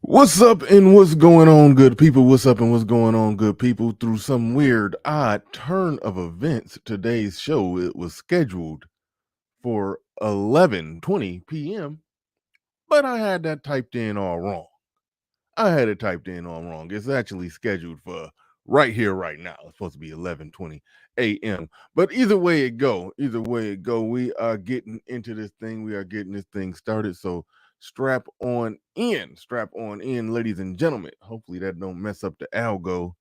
What's up and what's going on, good people? What's up and what's going on, good people? Through some weird, odd turn of events, today's show, it was scheduled for 11:20 p.m., but I had that typed in all wrong. I had it typed in all wrong. It's actually scheduled for right here, right now. It's supposed to be 11:20 a.m. But either way it go, we are getting into this thing. We are getting this thing started. So strap on in, ladies and gentlemen. Hopefully that don't mess up the algo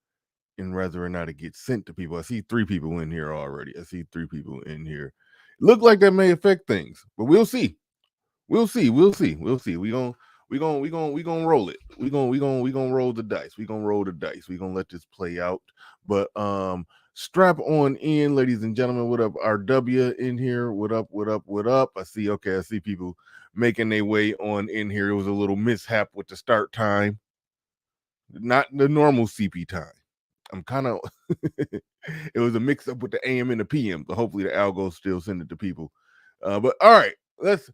and whether or not it gets sent to people. I see 3 people in here already. Look like that may affect things, but we'll see. We'll see. We gonna roll it. We gonna roll the dice. We gonna let this play out. But strap on in, ladies and gentlemen. What up, RW in here? What up? I see people making their way on in here. It was a little mishap with the start time, not the normal CP time. I'm kind of it was a mix up with the AM and the PM, but hopefully the algo still send it to people. But all right, let's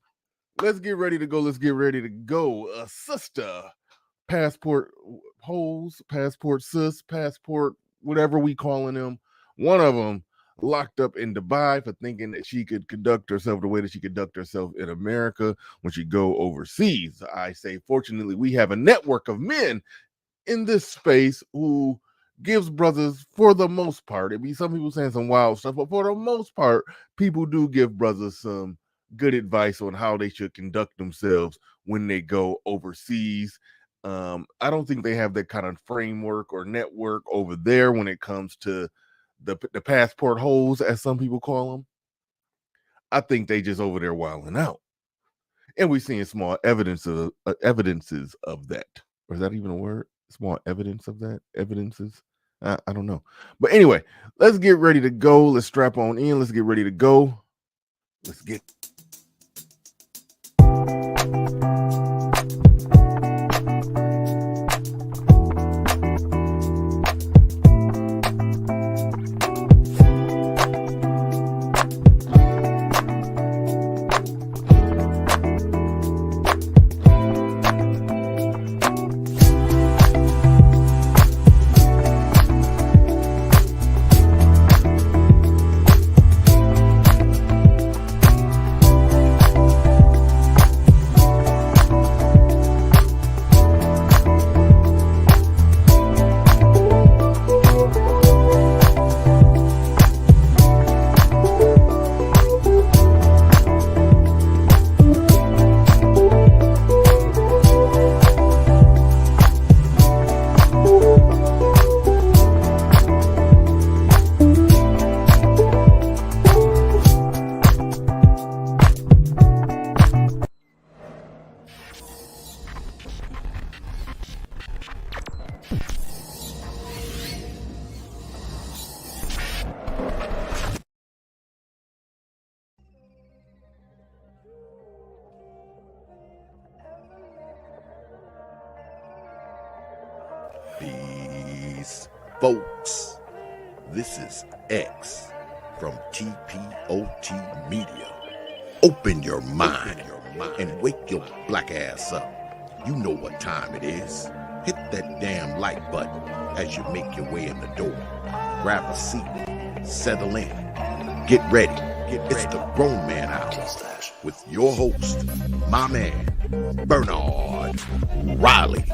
get ready to go. Sister, passport holes, passport sis, passport, whatever we calling them. One of them locked up in Dubai for thinking that she could conduct herself the way that she conduct herself in America when she go overseas. I say, fortunately, we have a network of men in this space who gives brothers, for the most part, it be some people saying some wild stuff, but for the most part, people do give brothers some good advice on how they should conduct themselves when they go overseas. I don't think they have that kind of framework or network over there when it comes to the passport holes, as some people call them. I think they just over there wilding out, and we're seeing small evidences of that. Or is that even a word? Small evidence of that? Evidences? I don't know. But anyway, let's get ready to go. Let's strap on in. Let's get ready to go. Let's get. Peace, folks. This is X from TPOT Media. Open your mind and wake your black ass up. You know what time it is. Hit that damn like button as you make your way in the door. Grab a seat, settle in, get ready. It's the Grown Man Hour with your host, my man, Bernard Riley.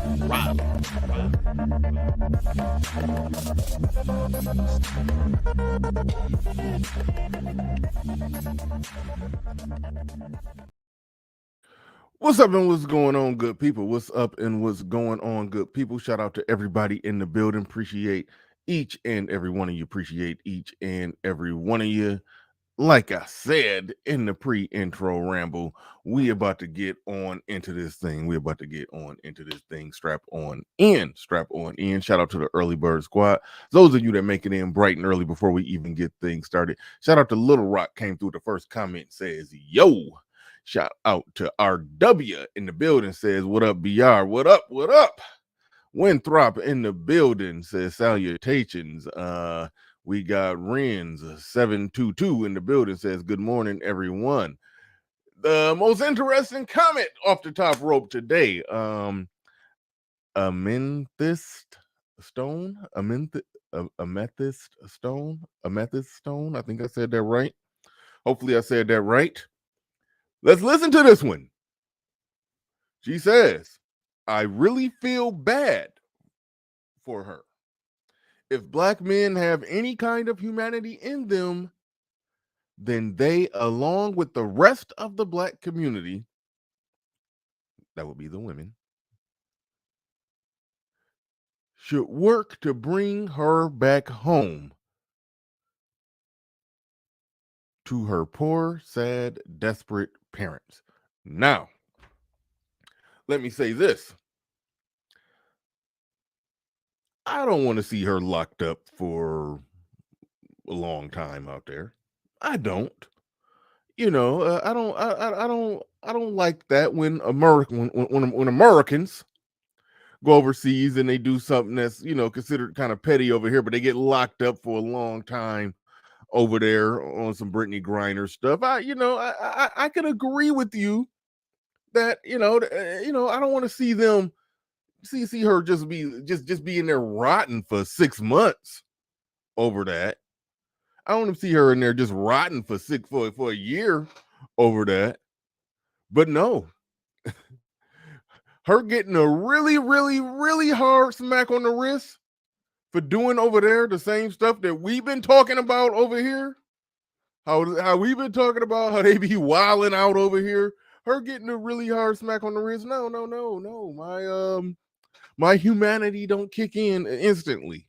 What's up and what's going on, good people? What's up and what's going on, good people? Shout out to everybody in the building. Appreciate each and every one of you. Like I said in the pre-intro ramble, we about to get on into this thing. Strap on in. Shout out to the early bird squad. Those of you that make it in bright and early before we even get things started. Shout out to Little Rock, came through the first comment, says, yo. Shout out to RW in the building, says, what up, BR? What up? Winthrop in the building, says, salutations. We got Renz 722 in the building, says, good morning, everyone. The most interesting comment off the top rope today. Amethyst stone. Amethyst stone. Amethyst stone. I think I said that right. Hopefully, I said that right. Let's listen to this one. She says, I really feel bad for her. If black men have any kind of humanity in them, then they, along with the rest of the black community, that would be the women, should work to bring her back home to her poor, sad, desperate parents. Now, let me say this. I don't want to see her locked up for a long time out there. I don't. I don't like that when Americans go overseas and they do something that's considered kind of petty over here, but they get locked up for a long time over there on some Brittany Griner stuff. I can agree with you that I don't want to see them see her just be in there rotting for 6 months over that. I don't want to see her in there just rotting for a year over that. But no, her getting a really, really, really hard smack on the wrist for doing over there the same stuff that we've been talking about over here. How we've been talking about how they be wilding out over here. Her getting a really hard smack on the wrist. No. My humanity don't kick in instantly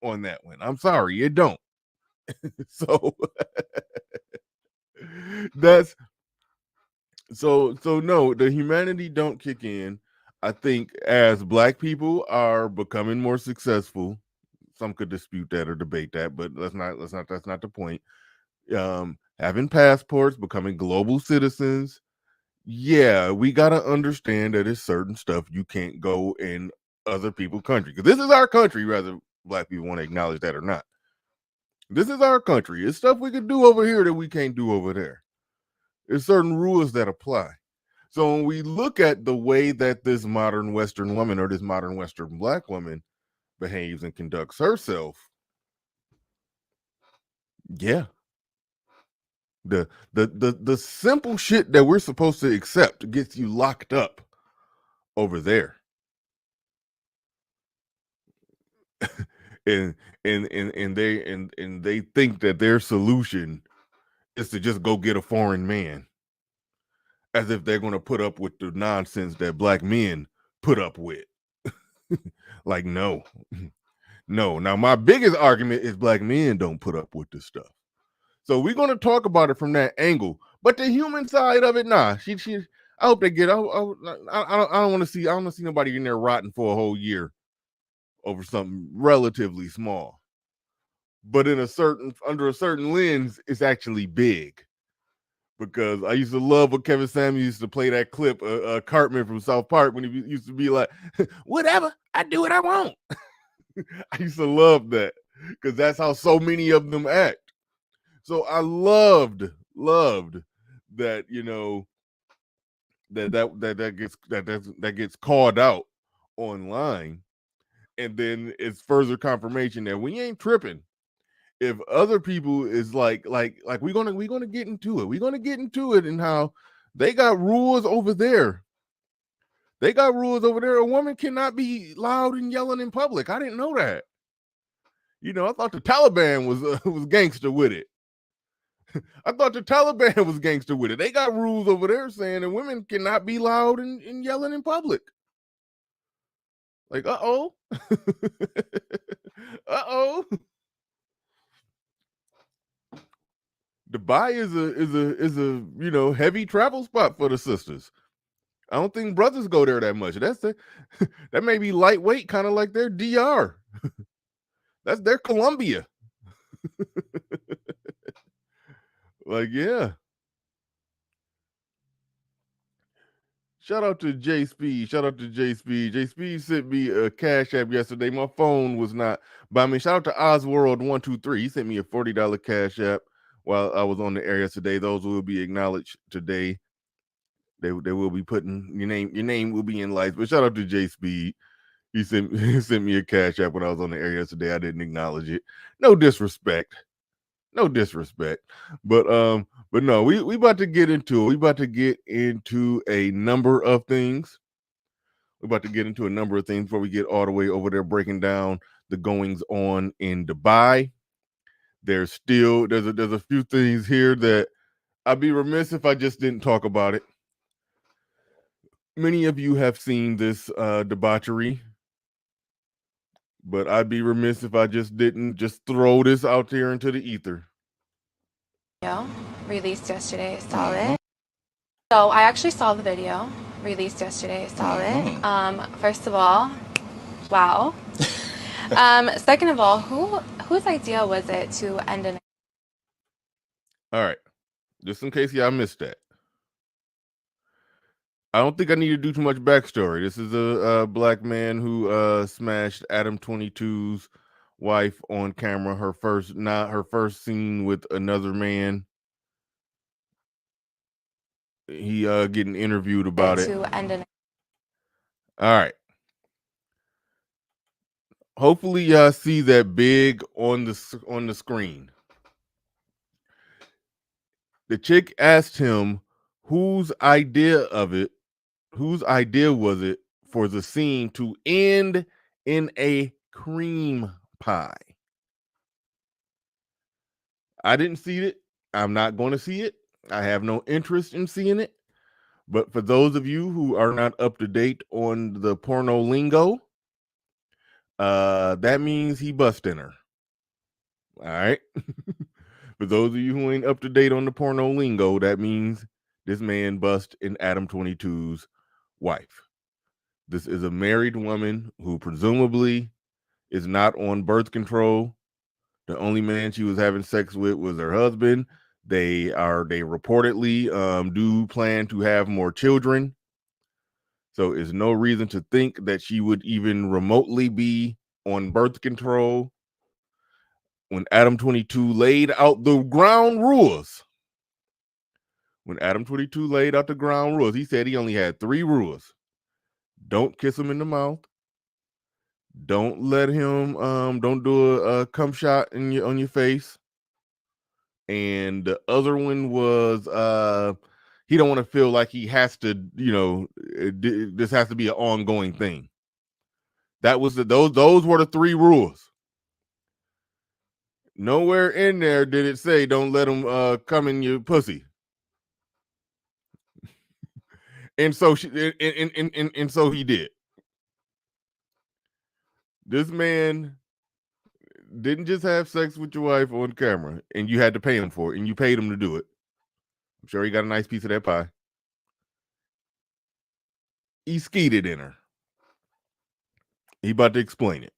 on that one. I'm sorry, it don't. So that's so no, the humanity don't kick in. I think as black people are becoming more successful, some could dispute that or debate that, but that's not the point. Having passports, becoming global citizens, yeah, we gotta understand that it's certain stuff you can't go in other people's country, because this is our country, whether black people want to acknowledge that or not. This is our country. It's stuff we can do over here that we can't do over there. There's certain rules that apply. So when we look at the way that this modern Western woman or this modern Western black woman behaves and conducts herself, yeah, the simple shit that we're supposed to accept gets you locked up over there. and they think that their solution is to just go get a foreign man, as if they're going to put up with the nonsense that black men put up with. Like, no. Now my biggest argument is black men don't put up with this stuff. So we're going to talk about it from that angle. But the human side of it, nah. She I hope they get. I don't want to see. I don't want to see nobody in there rotting for a whole year over something relatively small. But under a certain lens, it's actually big. Because I used to love what Kevin Samuels used to play that clip, Cartman from South Park, when he used to be like, "Whatever, I do what I want." I used to love that because that's how so many of them act. So I loved that that gets called out online, and then it's further confirmation that we ain't tripping. If other people is like we're gonna get into it. We're gonna get into it and how they got rules over there. They got rules over there. A woman cannot be loud and yelling in public. I didn't know that. I thought the Taliban was gangster with it. I thought the Taliban was gangster with it. They got rules over there saying that women cannot be loud and yelling in public. Like, uh-oh. Uh-oh. Dubai is a heavy travel spot for the sisters. I don't think brothers go there that much. That may be lightweight, kind of like their DR. That's their Colombia. Like, yeah. Shout out to J Speed. Shout out to J Speed. J Speed sent me a Cashapp yesterday. My phone was not by me. Shout out to Osworld123. He sent me a $40 Cashapp while I was on the air yesterday. Those will be acknowledged today They will be putting your name will be in lights. But shout out to J Speed. He sent me a cash app when I was on the air yesterday. I didn't acknowledge it. No disrespect. But no, we about to get into it. We about to get into a number of things. We're about to get into a number of things before we get all the way over there breaking down the goings on in Dubai. There's a few things here that I'd be remiss if I just didn't talk about it. Many of you have seen this debauchery, but I'd be remiss if I just didn't just throw this out there into the ether. Released yesterday. Saw it. So I actually saw the video released yesterday. Saw it. First of all, wow. Second of all, whose idea was it to end an? All right, just in case y'all missed that. I don't think I need to do too much backstory. This is a black man who smashed Adam 22's wife on camera. Her first scene with another man. He getting interviewed about it. To end an. All right. Hopefully y'all see that big on the screen. The chick asked him whose idea was it for the scene to end in a cream pie. I didn't see it. I'm not going to see it. I have no interest in seeing it. But for those of you who are not up to date on the porno lingo, that means he busting her. All right. For those of you who ain't up to date on the porno lingo, that means this man bust in Adam 22's wife. This is a married woman who presumably is not on birth control. The only man she was having sex with was her husband. They reportedly do plan to have more children. So there's no reason to think that she would even remotely be on birth control. When Adam 22 laid out the ground rules, he said he only had 3 rules. Don't kiss him in the mouth. Don't let him don't do a cum shot on your face. And the other one was he don't want to feel like he has to, this has to be an ongoing thing. That was those were the 3 rules. Nowhere in there did it say don't let him come in your pussy. And so so he did. This man didn't just have sex with your wife on camera and you had to pay him for it, and you paid him to do it. I'm sure he got a nice piece of that pie. He skeeted in her. He about to explain it.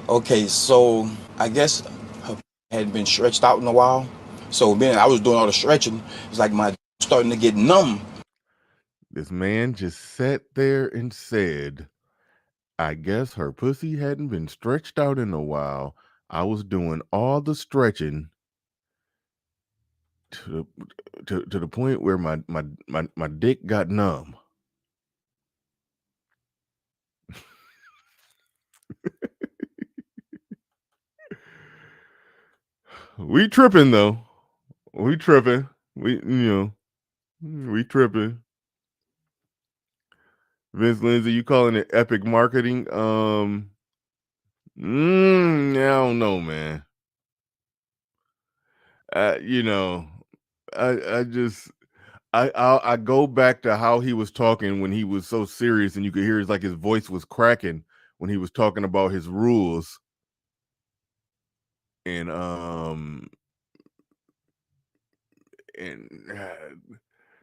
Okay, so I guess her had been stretched out in a while. So then I was doing all the stretching. It's like my starting to get numb. This man just sat there and said, I guess her pussy hadn't been stretched out in a while. I was doing all the stretching to the point where my dick got numb. We tripping though. We tripping. We tripping. Vince Lindsay, you calling it epic marketing? I don't know, man. I go back to how he was talking when he was so serious, and you could hear his voice was cracking when he was talking about his rules. And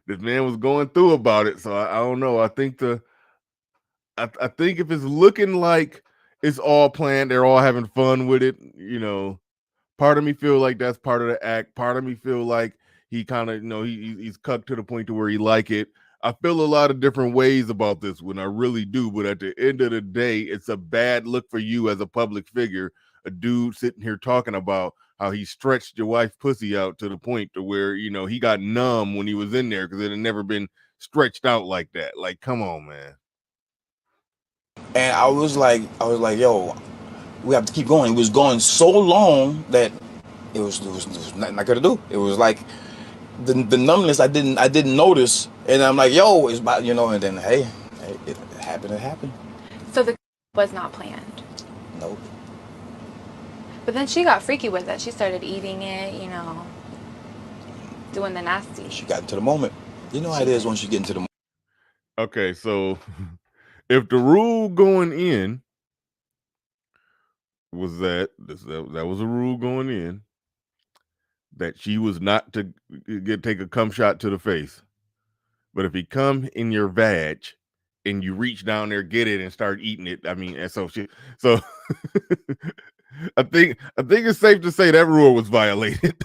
this man was going through about it, so I don't know. I think I think if it's looking like it's all planned, they're all having fun with it, part of me feel like that's part of the act. Part of me feel like he kind of, he's cucked to the point to where he like it. I feel a lot of different ways about this one. I really do. But at the end of the day, it's a bad look for you as a public figure, a dude sitting here talking about how he stretched your wife's pussy out to the point to where, you know, he got numb when he was in there because it had never been stretched out like that. Like, come on, man. And I was like, yo, we have to keep going. It was going so long that it was nothing I could do. It was like the numbness I didn't notice, and I'm like, yo, it's about, you know, and then hey, it happened. So the was not planned. Nope. But then she got freaky with it. She started eating it, you know, doing the nasty. She got into the moment. You know how it is once you get into the moment. Okay, so if the rule going in was that was a rule going in that she was not to take a cum shot to the face, but if he come in your vag and you reach down there, get it, and start eating it, I mean, and so I think it's safe to say that rule was violated.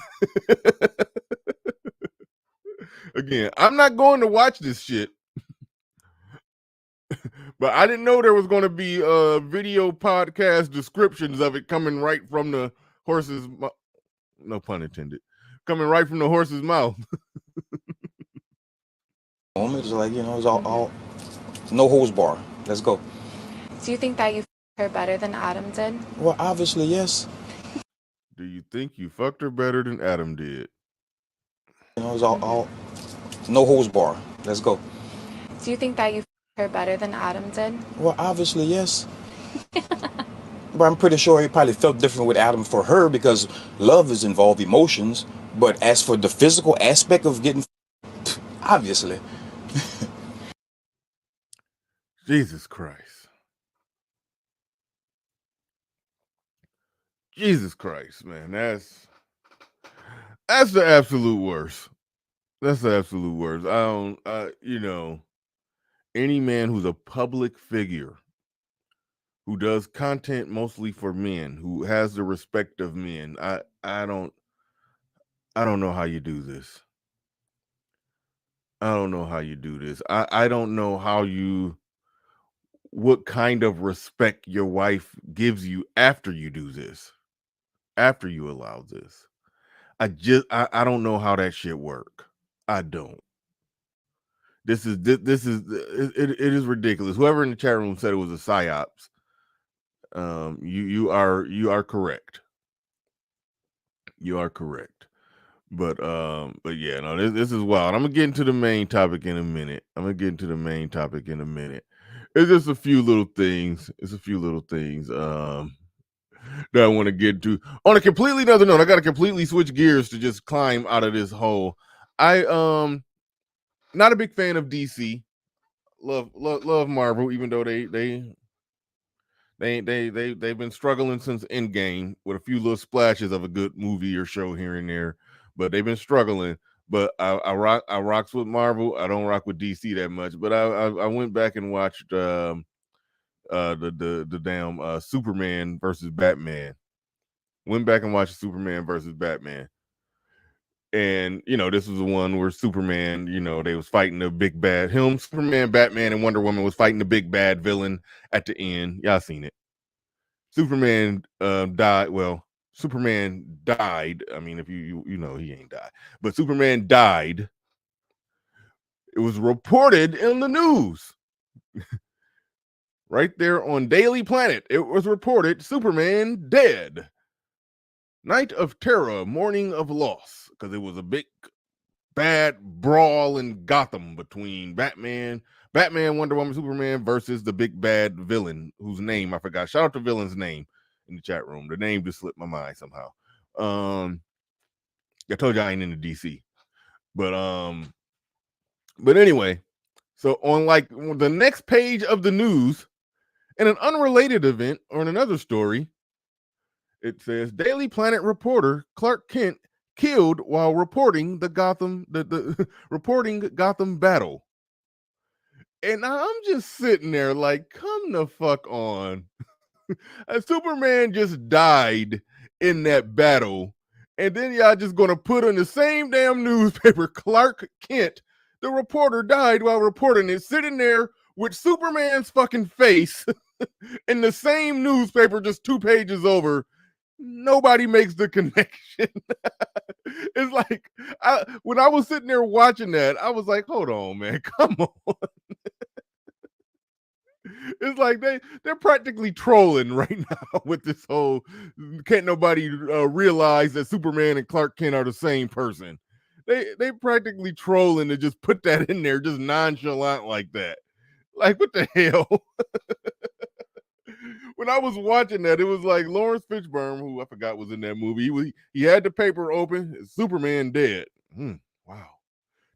Again, I'm not going to watch this shit, but I didn't know there was going to be video podcast descriptions of it coming right from the horse's no pun intended, coming right from the horse's mouth. It's like, you know, it's all no hose bar. Let's go. Do you think that you her better than Adam did? Well, obviously, yes. Do you think you fucked her better than Adam did? You know, it's all no hose bar. Let's go. Do you think that you her better than Adam did? Well, obviously, yes. But I'm pretty sure he probably felt different with Adam for her because love is involved emotions. But as for the physical aspect of getting, obviously. Jesus Christ. Jesus Christ, man. That's the absolute worst. That's the absolute worst. You know, any man who's a public figure, who does content mostly for men, who has the respect of men, I don't know how you do this. I don't know how you do this. I don't know what kind of respect your wife gives you after you do this, after you allow this. I don't know how that shit work. I don't. This is it is ridiculous. Whoever in the chat room said it was a psyops. You are correct. You are correct. But yeah, no, this is wild. I'm gonna get into the main topic in a minute. It's just a few little things. That I want to get to. On a completely other note, I gotta completely switch gears to just climb out of this hole. I not a big fan of DC. Love Marvel, even though they've been struggling since Endgame with a few little splashes of a good movie or show here and there, but they've been struggling. But I rocks with Marvel. I don't rock with DC that much. But I went back and watched the damn Superman versus Batman. Went back and watched Superman versus Batman. And, you know, this was the one where Superman, you know, they was fighting the big bad. Superman, Batman, and Wonder Woman was fighting the big bad villain at the end. Y'all seen it. Superman died. Well, Superman died. I mean, if you know, he ain't died. But Superman died. It was reported in the news. Right there on Daily Planet. It was reported Superman dead. Night of terror, morning of loss, because it was a big bad brawl in Gotham between Batman, Wonder Woman, Superman versus the big bad villain whose name I forgot. Shout out to villain's name in the chat room. The name just slipped my mind somehow. I told you I ain't into DC, but anyway, so on like the next page of the news, in an unrelated event or in another story, it says Daily Planet reporter Clark Kent killed while reporting the reporting Gotham battle. And I'm just sitting there like, come the fuck on. Superman just died in that battle. And then y'all just gonna put on the same damn newspaper, Clark Kent, the reporter, died while reporting it, sitting there with Superman's fucking face in the same newspaper, just 2 pages over. Nobody makes the connection. It's like when I was sitting there watching that, I was like, hold on, man, come on. It's like they're practically trolling right now with this whole can't nobody realize that Superman and Clark Kent are the same person. They practically trolling to just put that in there just nonchalant like that. Like, what the hell? When I was watching that, it was like Lawrence Fishburne, who I forgot was in that movie. He had the paper open, Superman dead. Wow.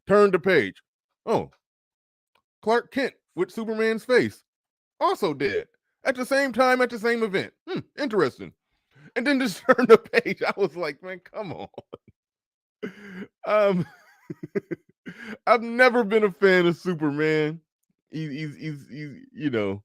Turned the page. Oh, Clark Kent with Superman's face, also dead. At the same time, at the same event. Interesting. And then just turned the page. I was like, man, come on. I've never been a fan of Superman. He's you know,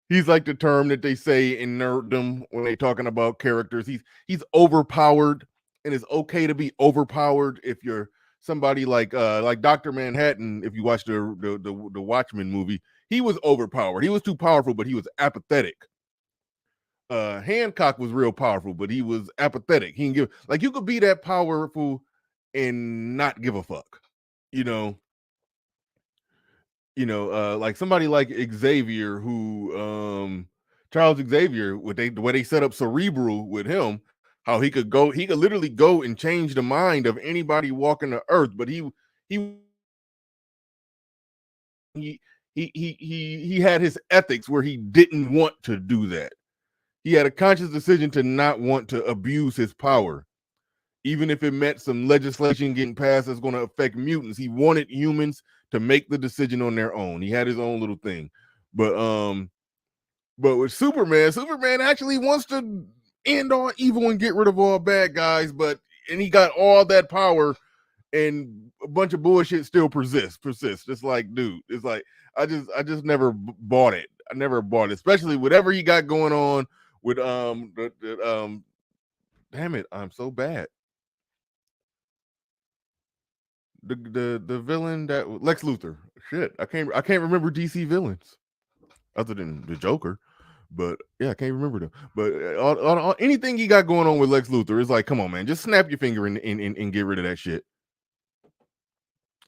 he's like the term that they say in nerddom when they talking about characters. He's overpowered, and it's okay to be overpowered if you're somebody like Dr. Manhattan. If you watch the Watchmen movie, he was overpowered. He was too powerful, but he was apathetic. Hancock was real powerful, but he was apathetic. He can give like you could be that powerful and not give a fuck. Like somebody like Xavier, who Charles Xavier, the way they set up Cerebral with him, how he could literally go and change the mind of anybody walking the earth, but he had his ethics where he didn't want to do that. He had a conscious decision to not want to abuse his power, even if it meant some legislation getting passed that's going to affect mutants. He wanted humans to make the decision on their own. He had his own little thing. But with Superman actually wants to end all evil and get rid of all bad guys, and he got all that power and a bunch of bullshit still persists. It's like, dude, it's like I just never bought it. I never bought it, especially whatever he got going on with damn it, I'm so bad. The villain that Lex Luthor. Shit, I can't remember DC villains other than the Joker, but yeah, I can't remember them. But anything he got going on with Lex Luthor is like, come on, man, just snap your finger and get rid of that shit.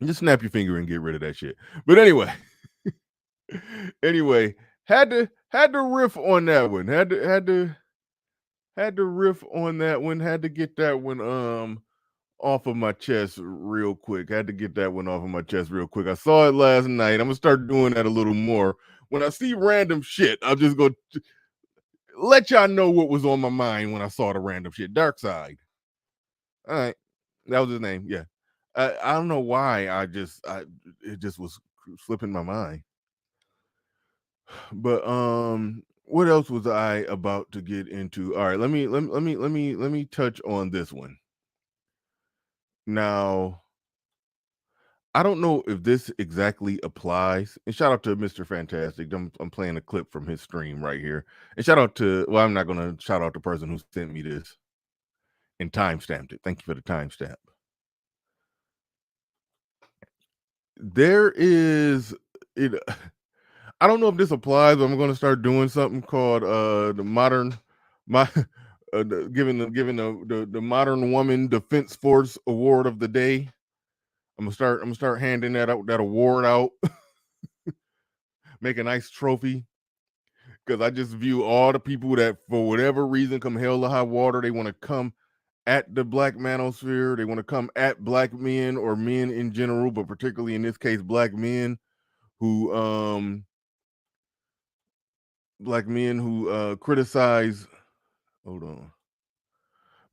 Just snap your finger and get rid of that shit. But anyway, had to riff on that one. Had to riff on that one. Had to get that one off of my chest real quick. Had to get that one off of my chest real quick. I saw it last night. I'm gonna start doing that a little more. When I see random shit, I'll just go let y'all know what was on my mind when I saw the random shit. Darkseid. All right, that was his name. Yeah, I don't know why. It just was slipping my mind. But what else was I about to get into? All right, let me touch on this one. Now, I don't know if this exactly applies. And shout out to Mr. Fantastic. I'm playing a clip from his stream right here. And shout out to, well, I'm not going to shout out the person who sent me this and timestamped it. Thank you for the timestamp. There is, I don't know if this applies, but I'm going to start doing something called giving the Modern Woman Defense Force Award of the Day. I'm gonna start handing that award out. Make a nice trophy, because I just view all the people that for whatever reason come hell or high water, they want to come at the Black Manosphere. They want to come at Black men or men in general, but particularly in this case, Black men who criticize. Hold on.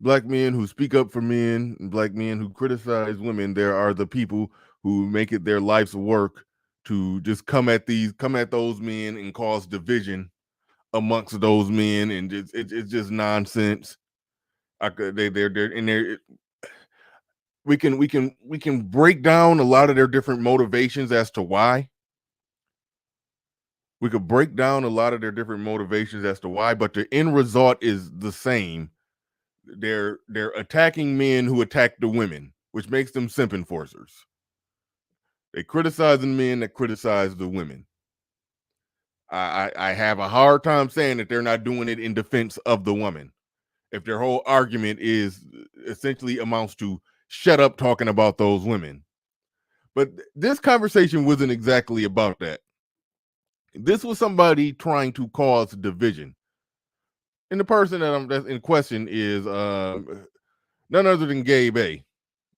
Black men who speak up for men, and Black men who criticize women. There are the people who make it their life's work to just come at those men and cause division amongst those men, and it's just nonsense. We can break down a lot of their different motivations as to why. We could break down a lot of their different motivations as to why, but the end result is the same. They're attacking men who attack the women, which makes them simp enforcers. They criticizing men that criticize the women. I have a hard time saying that they're not doing it in defense of the woman. if their whole argument is essentially amounts to shut up talking about those women. But this conversation wasn't exactly about that. This was somebody trying to cause division. And the person that's in question is none other than Gabe A.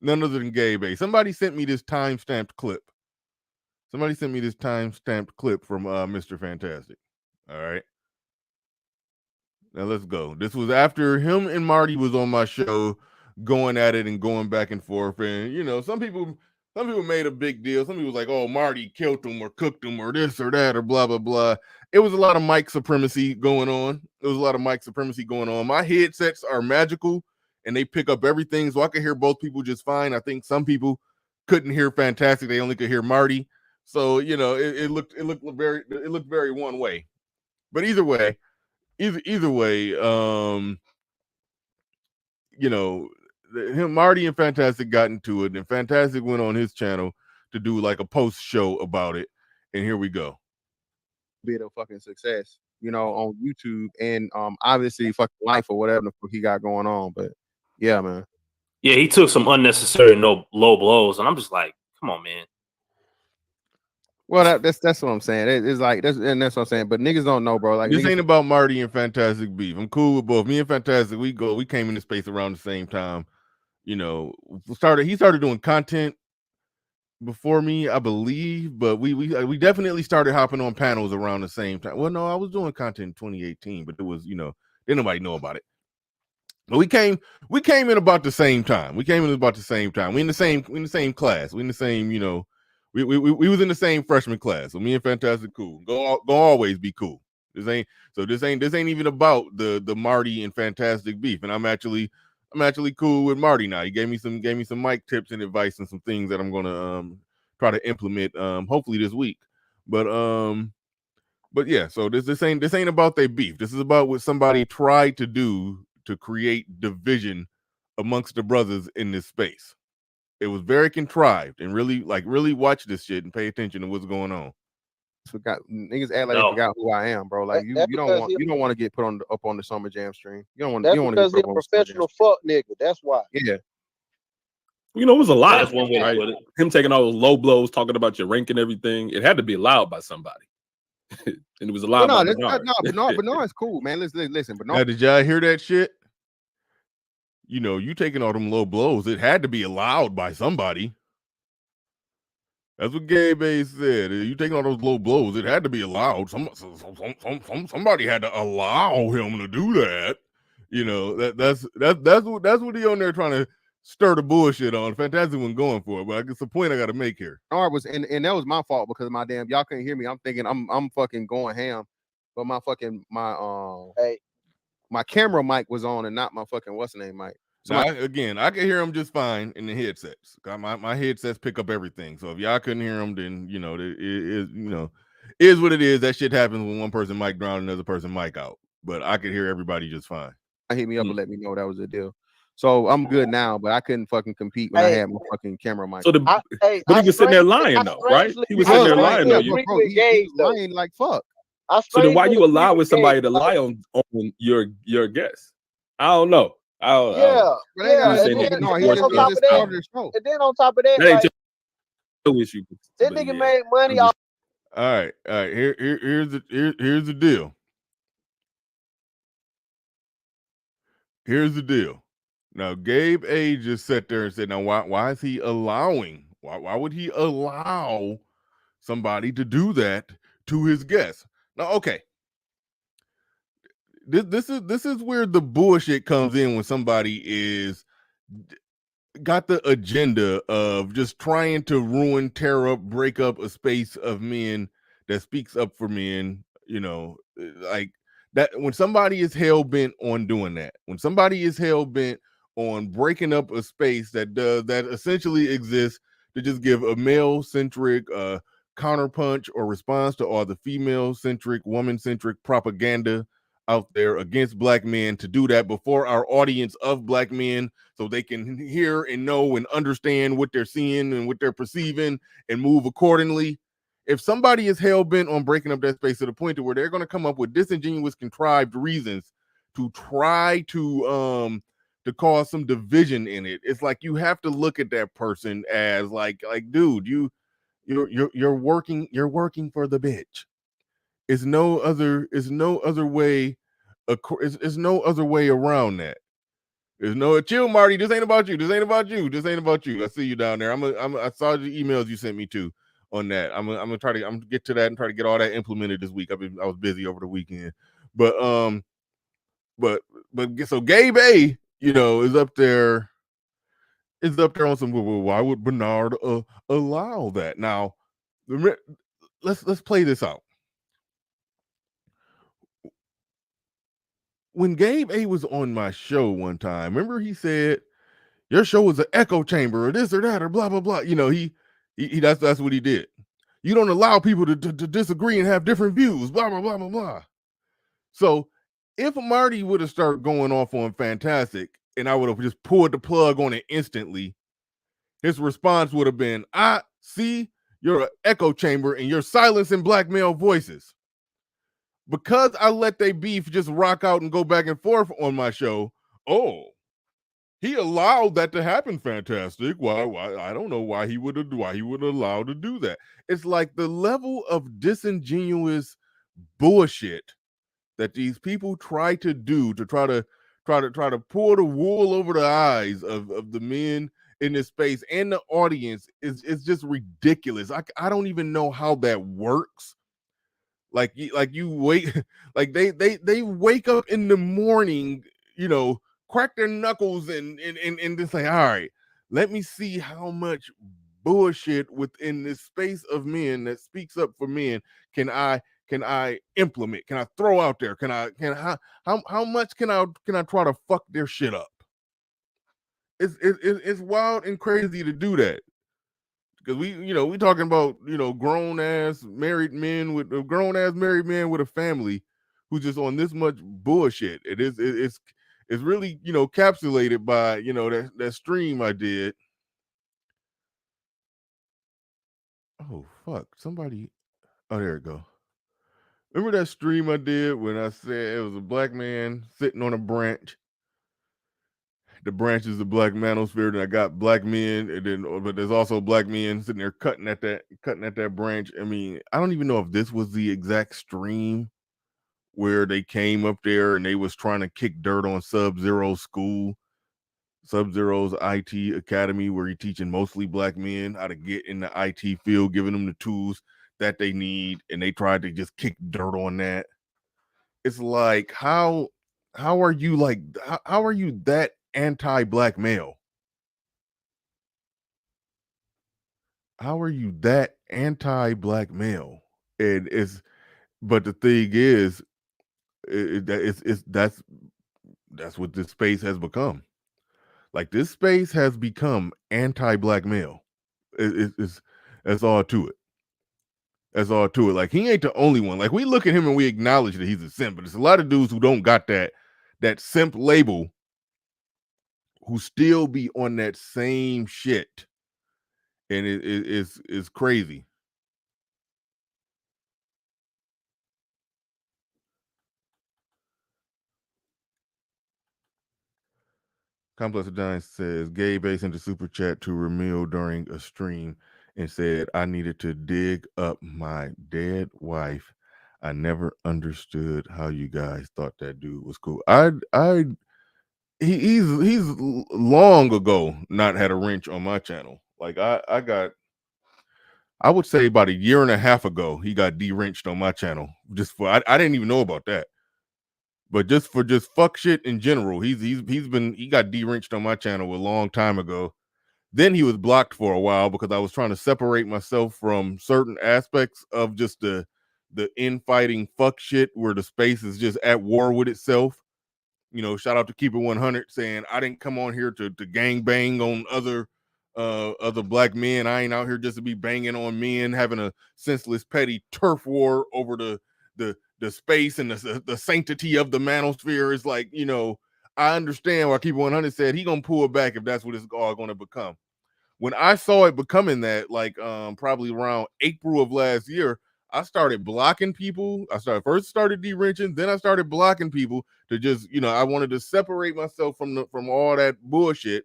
None other than Gabe A. Somebody sent me this time-stamped clip. Somebody sent me this time-stamped clip from Mr. Fantastic. All right. Now let's go. This was after him and Marty was on my show going at it and going back and forth. And, you know, some people made a big deal. Some people was like, oh, Marty killed him or cooked him or this or that or blah, blah, blah. It was a lot of mic supremacy going on. My headsets are magical and they pick up everything. So I could hear both people just fine. I think some people couldn't hear Fantastic. They only could hear Marty. So, you know, it looked very one way. But either way, you know, Marty and Fantastic got into it, and Fantastic went on his channel to do like a post show about it. And here we go. Bit of fucking success, you know, on YouTube and obviously fucking life or whatever the fuck he got going on. But yeah, man. Yeah, he took some unnecessary low blows, and I'm just like, come on, man. Well, that's what I'm saying. It's like that's what I'm saying. But niggas don't know, bro. Like this ain't about Marty and Fantastic beef. I'm cool with both. Me and Fantastic, we came into space around the same time. You know, he started doing content before me, I believe, but we definitely started hopping on panels around the same time. Well, no, I was doing content in 2018, but it was, you know, didn't nobody know about it. But we came in about the same time. We in the same class. We in the same, you know. We was in the same freshman class, so me and Fantastic cool. Go always be cool. This ain't even about the Marty and Fantastic beef, and I'm actually cool with Marty now. He gave me some mic tips and advice and some things that I'm gonna try to implement hopefully this week. But yeah, so this ain't about their beef. This is about what somebody tried to do to create division amongst the brothers in this space. It was very contrived, and really watch this shit and pay attention to what's going on. Forgot niggas act like they forgot who I am, bro. Like you don't want to get put up on the Summer Jam stream. You don't want to because he's a professional fuck nigga. That's why. Yeah. You know, it was a lot. That's one way to put it. Him taking all those low blows, talking about your rank and everything. It had to be allowed by somebody. And it was allowed by Bernard's cool, man. Listen, Bernard. Now, did y'all hear that shit? You know, you taking all them low blows, it had to be allowed by somebody. That's what Gabe A said. You taking all those low blows, it had to be allowed. Somebody had to allow him to do that. You know, that's what he on there trying to stir the bullshit on. Fantastic wasn't going for it, but I guess the point I got to make here. Bernard was, and that was my fault because y'all couldn't hear me. I'm thinking I'm fucking going ham, but my camera mic was on and not my fucking what's the name mic. So now, again, I could hear them just fine in the headsets. My headsets pick up everything. So if y'all couldn't hear them, then you know it is what it is. That shit happens when one person mic drown, another person mic out. But I could hear everybody just fine. Hit me up and let me know that was the deal. So I'm good now, but I couldn't fucking compete when I had my fucking camera mic. So but he was sitting there lying though, right? He was sitting there lying though. He's lying like fuck. So then why you allowing somebody to lie on your guest? I don't know. And then on top of that, that ain't your issue. That nigga made money off. All right. Here's the deal. Here's the deal. Now, Gabe A just sat there and said, "Now, why is he allowing? Why would he allow somebody to do that to his guests?" Now, okay. This is where the bullshit comes in when somebody is got the agenda of just trying to tear up, break up a space of men that speaks up for men, you know, like that. When somebody is hell bent on doing that, when somebody is hell bent on breaking up a space that essentially exists to just give a male centric counterpunch or response to all the female centric, woman centric propaganda out there against black men, to do that before our audience of black men so they can hear and know and understand what they're seeing and what they're perceiving and move accordingly. If somebody is hell-bent on breaking up that space to the point to where they're going to come up with disingenuous, contrived reasons try to cause some division in it. It's like you have to look at that person as like dude, you're working for the bitch. It's no other way. It's no other way around that. There's no chill, Marty. This ain't about you. This ain't about you. This ain't about you. I see you down there. I saw the emails you sent me to on that. I'm gonna get to that and try to get all that implemented this week. I was busy over the weekend, but so Gabe A, is up there. Is up there on some. Well, why would Bernard allow that? Now, let's play this out. When Gabe A was on my show one time, remember he said your show was an echo chamber or this or that or blah blah blah. He that's what he did. You don't allow people to disagree and have different views. Blah blah blah blah blah. So if Marty would have started going off on Fantastic and I would have just pulled the plug on it instantly, his response would have been, "I see you're an echo chamber and you're silencing black male voices." Because I let they beef just rock out and go back and forth on my show. Oh, he allowed that to happen. Fantastic. Why? I don't know why he would allow to do that. It's like the level of disingenuous bullshit that these people try to do to try to pull the wool over the eyes of the men in this space and the audience is just ridiculous. I don't even know how that works. Like you wait, like they wake up in the morning, crack their knuckles and just say, all right, let me see how much bullshit within this space of men that speaks up for men can I implement? Can I throw out there? How much can I try to fuck their shit up? It's wild and crazy to do that. Because we talking about, grown ass married men with a family who's just on this much bullshit. It's really, capsulated by, that stream I did. Oh, fuck. Somebody. Oh, there it go. Remember that stream I did when I said it was a black man sitting on a branch? The branch is the black manosphere, and I got black men, but there's also black men sitting there cutting at that branch. I mean, I don't even know if this was the exact stream where they came up there and they was trying to kick dirt on Sub-Zero's school, Sub-Zero's IT academy, where he's teaching mostly black men how to get in the IT field, giving them the tools that they need, and they tried to just kick dirt on that. It's like, how are you that anti-black male? How are you that anti-black male? And but the thing is, that's what this space has become. Like, this space has become anti-black male. That's all to it. That's all to it. Like, he ain't the only one. Like, we look at him and we acknowledge that he's a simp, but there's a lot of dudes who don't got that simp label who still be on that same shit. And it's crazy. Complex of Dying says, Gay Base into super chat to Ramil during a stream and said, I needed to dig up my dead wife. I never understood how you guys thought that dude was cool. He's long ago not had a wrench on my channel. Like, I would say about a year and a half ago, he got de-wrenched on my channel. I didn't even know about that. But just fuck shit in general, he got de-wrenched on my channel a long time ago. Then he was blocked for a while because I was trying to separate myself from certain aspects of just the infighting fuck shit where the space is just at war with itself. Shout out to Keep It 100 saying I didn't come on here to gang bang on other black men. I ain't out here just to be banging on men, having a senseless petty turf war over the space and the sanctity of the manosphere. Is like, I understand why Keep It 100 said he gonna pull back if that's what it's all gonna become. When I saw it becoming that, like probably around April of last year, I started blocking people. I started de-wrenching, then I started blocking people to just, I wanted to separate myself from all that bullshit.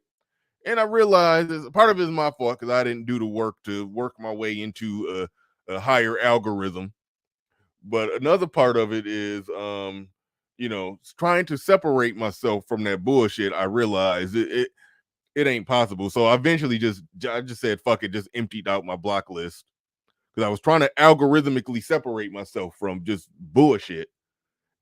And I realized part of it is my fault because I didn't do the work to work my way into a higher algorithm. But another part of it is, trying to separate myself from that bullshit. I realized it ain't possible. So I eventually I just said, fuck it, just emptied out my block list because I was trying to algorithmically separate myself from just bullshit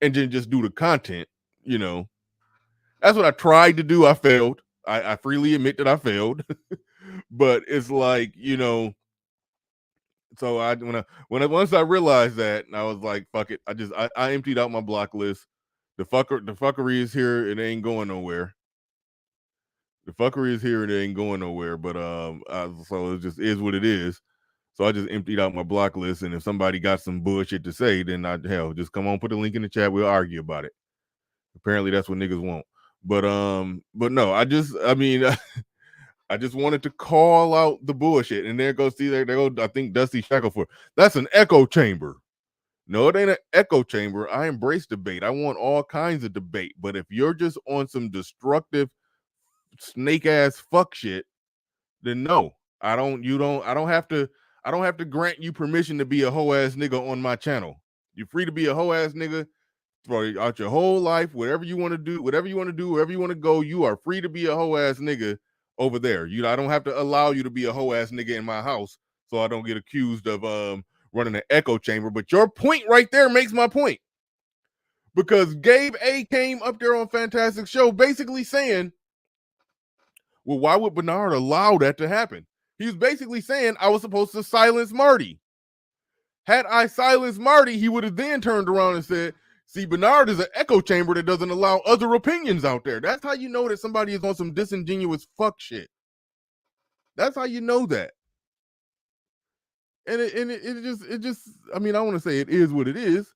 and then just do the content, That's what I tried to do. I failed. I freely admit that I failed. But it's like, so once I realized that, I was like, fuck it. I emptied out my block list. The fuckery is here. It ain't going nowhere. The fuckery is here. It ain't going nowhere. But so it just is what it is. So I just emptied out my block list. And if somebody got some bullshit to say, then just come on, put a link in the chat. We'll argue about it. Apparently that's what niggas want. But no, I just wanted to call out the bullshit. And there goes, I think Dusty Shackleford. That's an echo chamber. No, it ain't an echo chamber. I embrace debate. I want all kinds of debate. But if you're just on some destructive snake ass fuck shit, then no. I don't have to grant you permission to be a hoe ass nigga on my channel. You're free to be a hoe ass nigga throughout your whole life, whatever you want to do, wherever you want to go, you are free to be a hoe ass nigga over there. I don't have to allow you to be a hoe ass nigga in my house, so I don't get accused of running an echo chamber. But your point right there makes my point, because Gabe A came up there on Fantastic Show basically saying, well, why would Bernard allow that to happen? He was basically saying I was supposed to silence Marty. Had I silenced Marty, he would have then turned around and said, see, Bernard is an echo chamber that doesn't allow other opinions out there. That's how you know that somebody is on some disingenuous fuck shit. That's how you know that. And it just, I mean, I want to say it is what it is,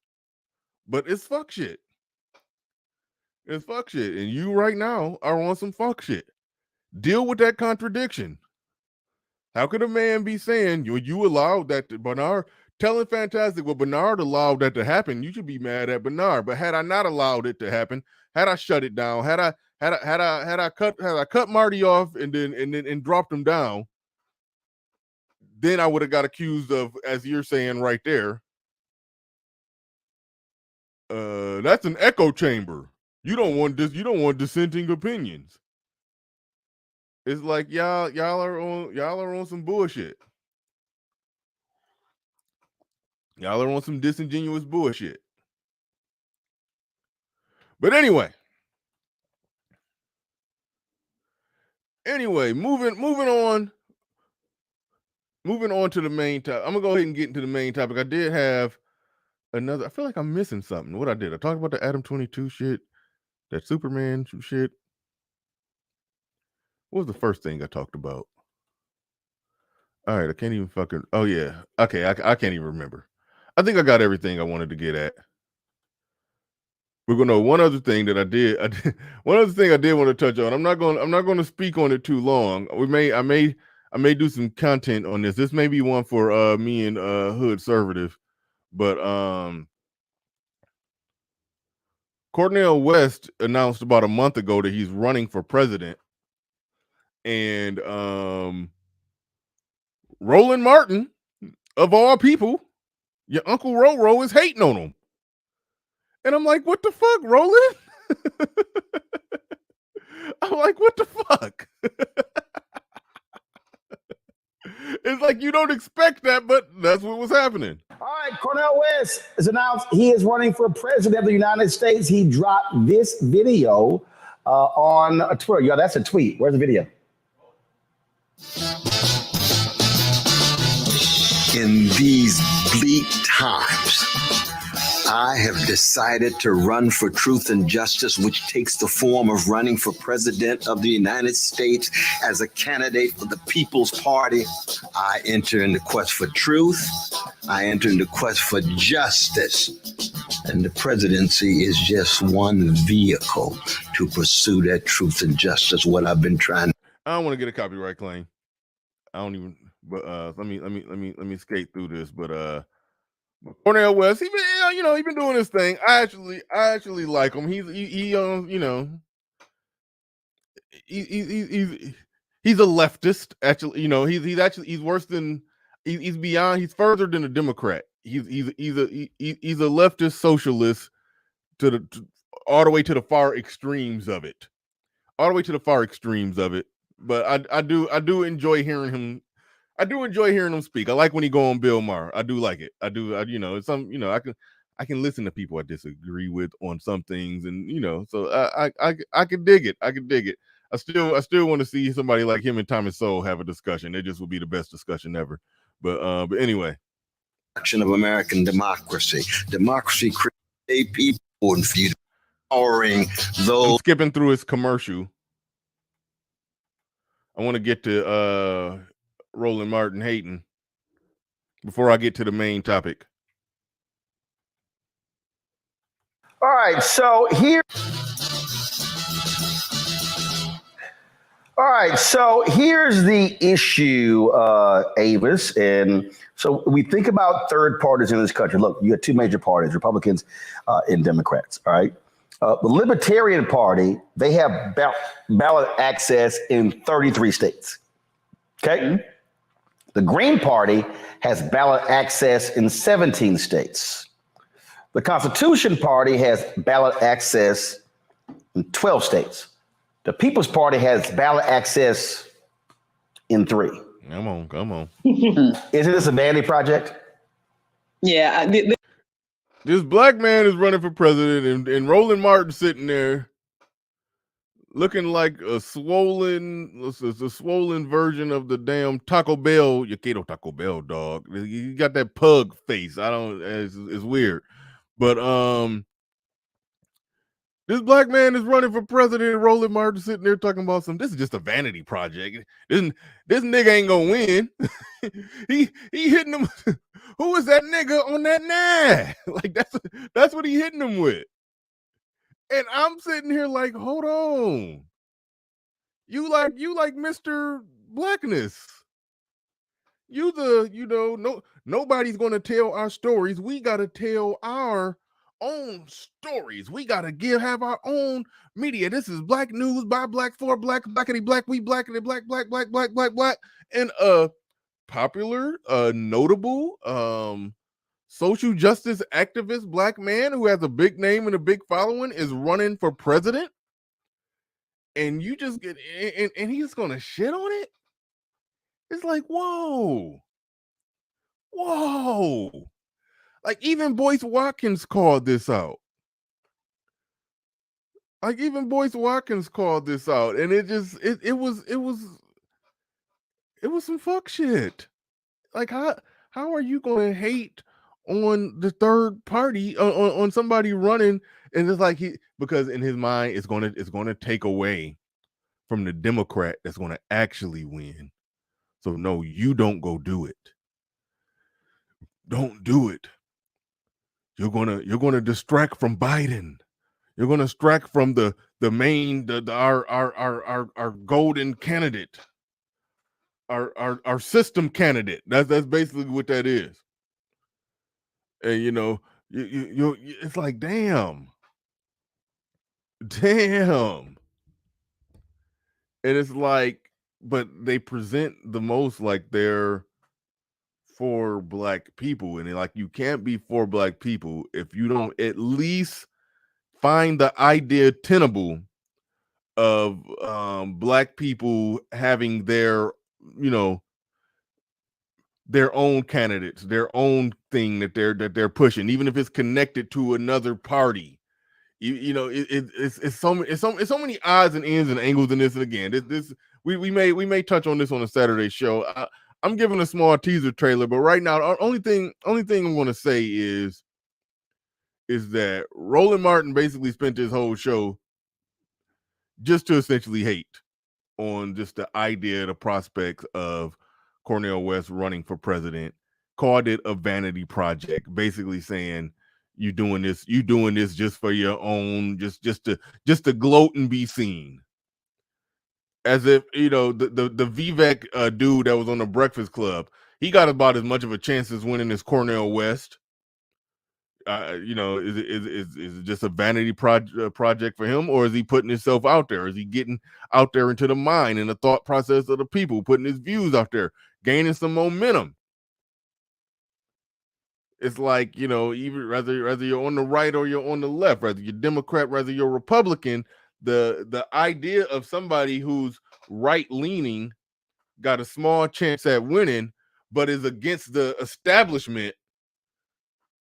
but it's fuck shit. It's fuck shit. And you right now are on some fuck shit. Deal with that contradiction. How could a man be saying you allowed that to Bernard? Telling Fantastic, well, Bernard allowed that to happen. You should be mad at Bernard. But had I not allowed it to happen, had I shut it down, had I cut Marty off and dropped him down, then I would have got accused of, as you're saying right there, that's an echo chamber. You don't want dissenting opinions. It's like y'all are on some bullshit. Y'all are on some disingenuous bullshit. But anyway, moving on to the main topic. I'm gonna go ahead and get into the main topic. I did have another. I feel like I'm missing something. What I did? I talked about the Adam 22 shit, that Superman shit. What was the first thing I talked about? All right, I can't even fucking. Oh yeah, okay, I can't even remember. I think I got everything I wanted to get at. We're gonna know one other thing that I did. One other thing I did want to touch on. I'm not going to speak on it too long. I may do some content on this. This may be one for me and Hood Conservative, but Cornell West announced about a month ago that he's running for president, and Roland Martin, of all people, your Uncle Roro, is hating on him. And I'm like, what the fuck, Roland? I'm like, what the fuck? It's like you don't expect that, but that's what was happening. All right, Cornell West has announced he is running for president of the United States. He dropped this video on Twitter. Yo, that's a tweet. Where's the video? In these bleak times, I have decided to run for truth and justice, which takes the form of running for president of the United States as a candidate for the People's Party. I enter in the quest for truth. I enter in the quest for justice. And the presidency is just one vehicle to pursue that truth and justice, what I've been trying. I don't want to get a copyright claim. I don't even, but let me skate through this. But Cornell West, he been, he been doing his thing. I actually like him. He's he's a leftist. Actually, he's worse than he's beyond. He's further than a Democrat. He's a leftist socialist all the way to the far extremes of it. All the way to the far extremes of it. But I do enjoy hearing him. I do enjoy hearing him speak. I like when he go on Bill Maher. I do like it. It's I can listen to people I disagree with on some things, and so I can dig it. I can dig it. I still want to see somebody like him and Thomas Sowell have a discussion. It just would be the best discussion ever. But anyway, action of American democracy. Democracy creates people and for you empowering those. I'm skipping through his commercial. I want to get to Roland Martin hating before I get to the main topic. All right, so here's the issue, Avis, and so we think about third parties in this country. Look, you have two major parties, Republicans and Democrats. All right, the Libertarian Party, they have ballot access in 33 states. Okay. The Green Party has ballot access in 17 states. The Constitution Party has ballot access in 12 states. The People's Party has ballot access in 3. Come on. Isn't this a vanity project? Yeah. This black man is running for president, and Roland Martin sitting there looking like a swollen version of the damn Taco Bell, Yaquito Taco Bell dog. You got that pug face. It's weird. But this black man is running for president, and Roland Martin sitting there talking about this is just a vanity project. This nigga ain't gonna win. he hitting him. Who is that nigga on that 9? Like that's what he hitting him with. And I'm sitting here like, hold on. You like Mr. Blackness. Nobody's gonna tell our stories. We gotta tell our own stories. We gotta have our own media. This is black news by black for black, blackity black, we blackity black, black, black, black, black, black. And popular, notable, social justice activist black man who has a big name and a big following is running for president, and you just get and he's gonna shit on it. It's like, whoa. Like even Boyce Watkins called this out. And it was some fuck shit. Like how are you gonna hate on the third party on somebody running, and it's like because in his mind it's gonna take away from the Democrat that's gonna actually win. So no, you don't go do it. Don't do it. You're gonna distract from Biden. You're gonna distract from the main our golden candidate, our system candidate. That's basically what that is. And you it's like damn. And it's like, but they present the most like they're for black people, and like you can't be for black people if you don't at least find the idea tenable of black people having their own candidates, their own thing that they're pushing, even if it's connected to another party. It's so many odds and ends and angles in this. And again, we may touch on this on a Saturday show. I'm giving a small teaser trailer, but right now, the only thing I'm going to say is that Roland Martin basically spent his whole show just to essentially hate on just the idea, the prospects of Cornell West running for president, called it a vanity project, basically saying you doing this just for your own, just to gloat and be seen. As if, the Vivek dude that was on the Breakfast Club, he got about as much of a chance as winning as Cornell West. Is it just a vanity project for him, or is he putting himself out there? Is he getting out there into the mind and the thought process of the people, putting his views out there, gaining some momentum? It's like, even whether you're on the right or you're on the left, whether you're Democrat, whether you're Republican, the idea of somebody who's right leaning got a small chance at winning, but is against the establishment,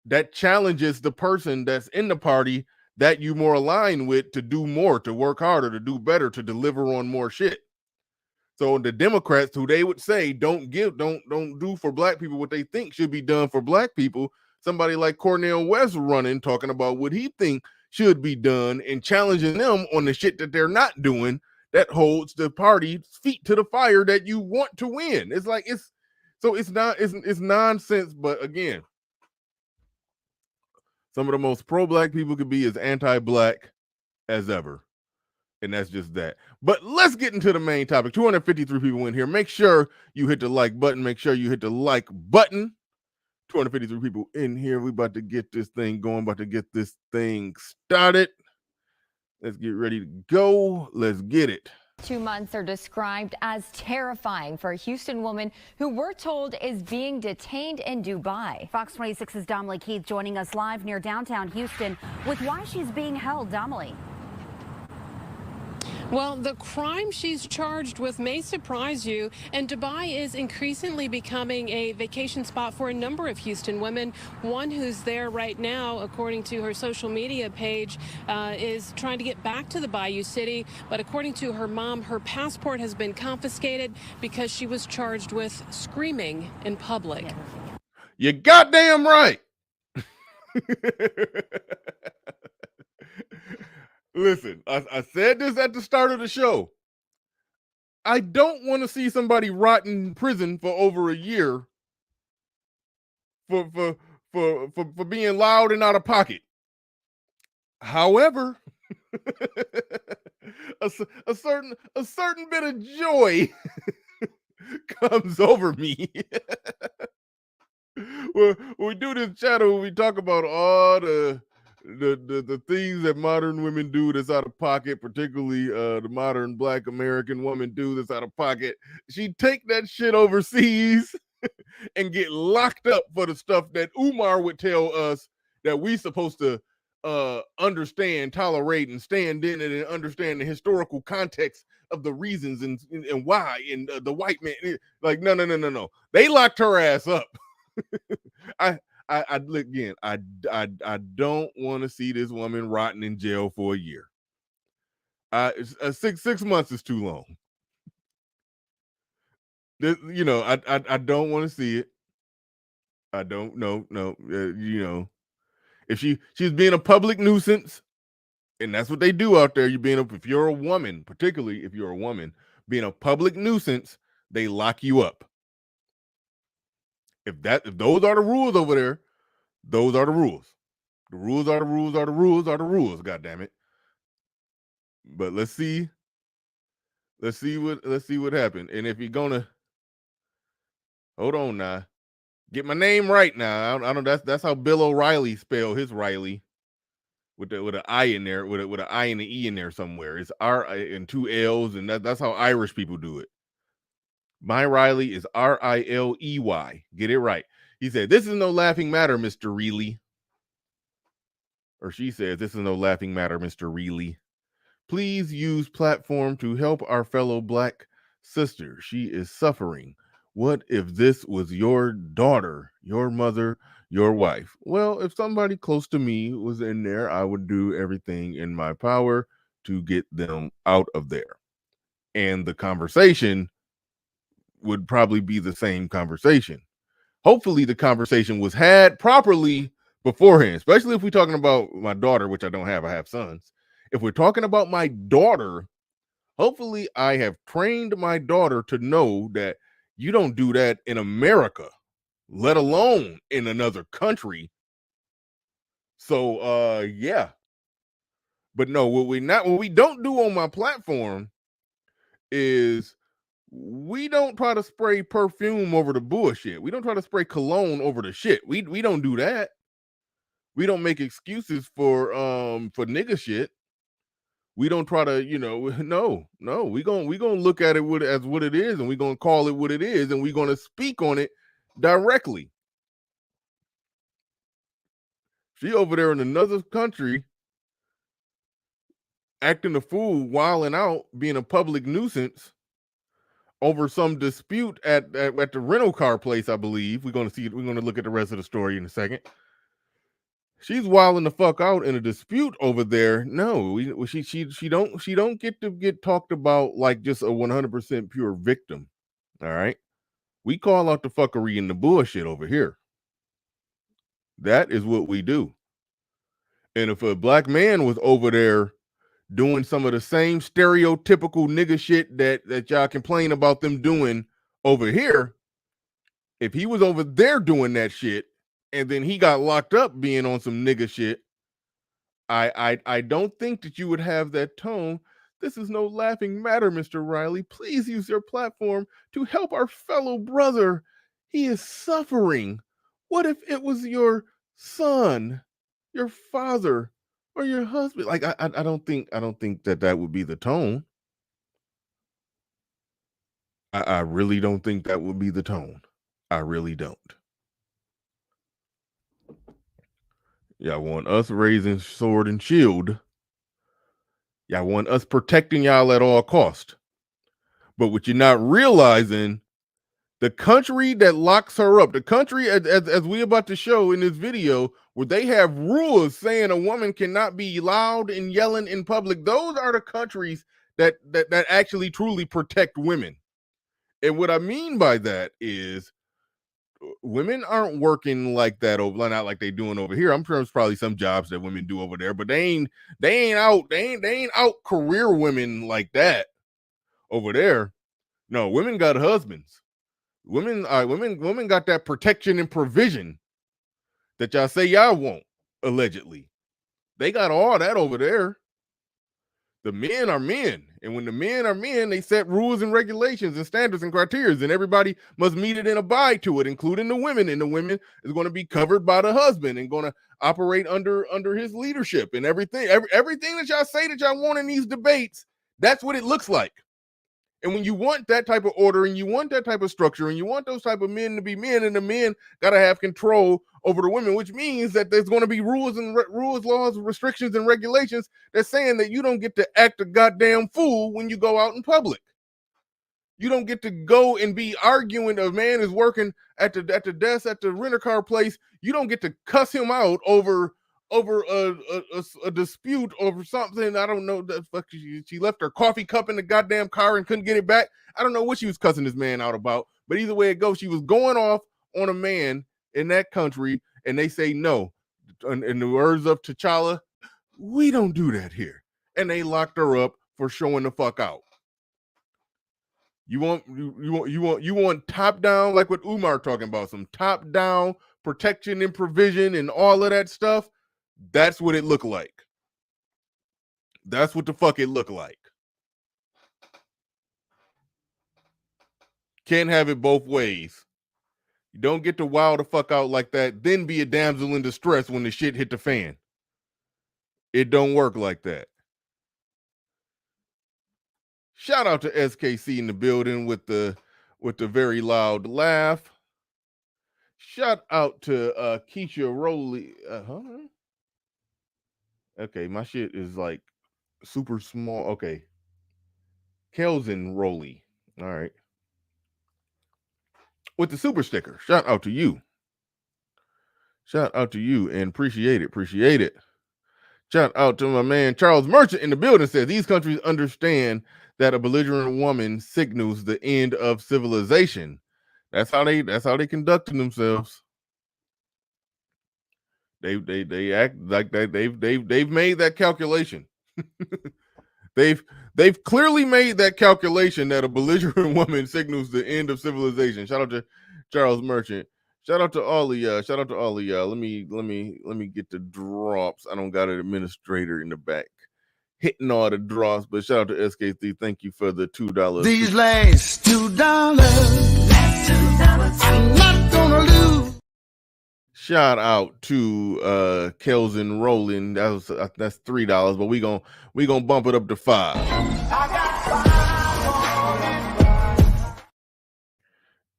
that challenges the person that's in the party that you more align with to do more, to work harder, to do better, to deliver on more shit. So the Democrats, who they would say don't do for black people what they think should be done for black people, somebody like Cornell West running, talking about what he think should be done and challenging them on the shit that they're not doing, that holds the party's feet to the fire that you want to win. It's like it's nonsense. But again, some of the most pro-black people could be as anti-black as ever. And that's just that. But let's get into the main topic. 253 people in here. Make sure you hit the like button. Make sure you hit the like button. 253 people in here. We about to get this thing going. About to get this thing started. Let's get ready to go. Let's get it. 2 months are described as terrifying for a Houston woman who we're told is being detained in Dubai. Fox 26's Domly Keith joining us live near downtown Houston with why she's being held. Domly. Well, the crime she's charged with may surprise you, and Dubai is increasingly becoming a vacation spot for a number of Houston women. One who's there right now, according to her social media page, is trying to get back to the Bayou City, but according to her mom, her passport has been confiscated because she was charged with screaming in public. You goddamn right. Listen, I said this at the start of the show. I don't want to see somebody rot in prison for over a year for being loud and out of pocket. However, a certain bit of joy comes over me. When we do this channel, we talk about all the things that modern women do that's out of pocket, particularly the modern black American woman do that's out of pocket. She take that shit overseas and get locked up for the stuff that Umar would tell us that we supposed to understand, tolerate, and stand in it and understand the historical context of the reasons and why. And the white man, like, no. They locked her ass up. I look again. I don't want to see this woman rotting in jail for a year. 6 months is too long. I don't want to see it. I don't know. No, if she's being a public nuisance, and that's what they do out there. If you're a woman, particularly if you're a woman, being a public nuisance, they lock you up. If those are the rules over there, those are the rules. The rules are the rules are the rules are the rules. God damn it! But let's see what happened. And if you're gonna hold on now, get my name right now. I don't. That's how Bill O'Reilly spelled his Riley, with an I in there, with an I and an E in there somewhere. It's R and 2 L's, and that's how Irish people do it. My Riley is Riley. Get it right. He said, "This is no laughing matter, Mr. Reilly." Or she says, "This is no laughing matter, Mr. Reilly. Please use platform to help our fellow black sister. She is suffering. What if this was your daughter, your mother, your wife?" Well, if somebody close to me was in there, I would do everything in my power to get them out of there. And the conversation would probably be the same conversation. Hopefully the conversation was had properly beforehand, especially if we're talking about my daughter, which I don't have. I have sons. If we're talking about my daughter, hopefully I have trained my daughter to know that you don't do that in America, let alone in another country. So yeah. But no, what we don't do on my platform is we don't try to spray perfume over the bullshit. We don't try to spray cologne over the shit. We don't do that. We don't make excuses for nigga shit. We don't try to, no. We gonna look at it as what it is, and we gonna call it what it is, and we gonna speak on it directly. She over there in another country acting a fool, wilding out, being a public nuisance over some dispute at the rental car place, I believe. We're gonna look at the rest of the story in a second. She's wilding the fuck out in a dispute over there. No, she don't get to get talked about like just a 100% pure victim. All right, we call out the fuckery and the bullshit over here. That is what we do. And if a black man was over there doing some of the same stereotypical nigga shit that y'all complain about them doing over here, if he was over there doing that shit, and then he got locked up being on some nigga shit, I don't think that you would have that tone. This is no laughing matter, Mr. Riley. Please use your platform to help our fellow brother. He is suffering. What if it was your son, your father, or your husband? Like, I don't think that would be the tone. I really don't think that would be the tone. I really don't. Y'all want us raising sword and shield. Y'all want us protecting y'all at all cost. But what you're not realizing, the country that locks her up, the country, as we about to show in this video, where they have rules saying a woman cannot be loud and yelling in public, those are the countries that actually truly protect women. And what I mean by that is women aren't working like that over, not like they doing over here. I'm sure there's probably some jobs that women do over there, but they ain't out career women like that over there. No, women got husbands. Women got that protection and provision that y'all say y'all want, allegedly. They got all that over there. The men are men, and when the men are men, they set rules and regulations and standards and criteria, and everybody must meet it and abide to it, including the women. And the women is going to be covered by the husband and going to operate under his leadership and everything. Everything that y'all say that y'all want in these debates, that's what it looks like. And when you want that type of order and you want that type of structure and you want those type of men to be men, and the men got to have control over the women, which means that there's going to be rules, laws, restrictions, and regulations that's saying that you don't get to act a goddamn fool when you go out in public. You don't get to go and be arguing. A man is working at the desk at the renter car place. You don't get to cuss him out over a dispute over something. I don't know. The fuck, she left her coffee cup in the goddamn car and couldn't get it back. I don't know what she was cussing this man out about, but either way it goes, she was going off on a man in that country, and they say no. In the words of T'Challa, we don't do that here, and they locked her up for showing the fuck out. You want top down, like what Umar talking about, some top down protection and provision and all of that stuff. That's what it looked like. That's what the fuck it looked like. Can't have it both ways. You don't get to wild the fuck out like that, then be a damsel in distress when the shit hit the fan. It don't work like that. Shout out to SKC in the building with the very loud laugh. Shout out to Keisha Rowley. Okay, my shit is like super small. Okay. Kelson Rowley. All right. With the super sticker. Shout out to you. Shout out to you and appreciate it. Appreciate it. Shout out to my man Charles Merchant in the building. Says these countries understand that a belligerent woman signals the end of civilization. That's how they conducting themselves. They act like that. They've made that calculation. They've clearly made that calculation that a belligerent woman signals the end of civilization. Shout out to Charles Merchant. Shout out to all of y'all. Shout out to all of y'all. Let me get the drops. I don't got an administrator in the back hitting all the drops, but shout out to SK3. Thank you for the $2. These last $2, I'm not gonna lose. Shout out to Kelson Rowland. That's $3, but we gonna bump it up to $5.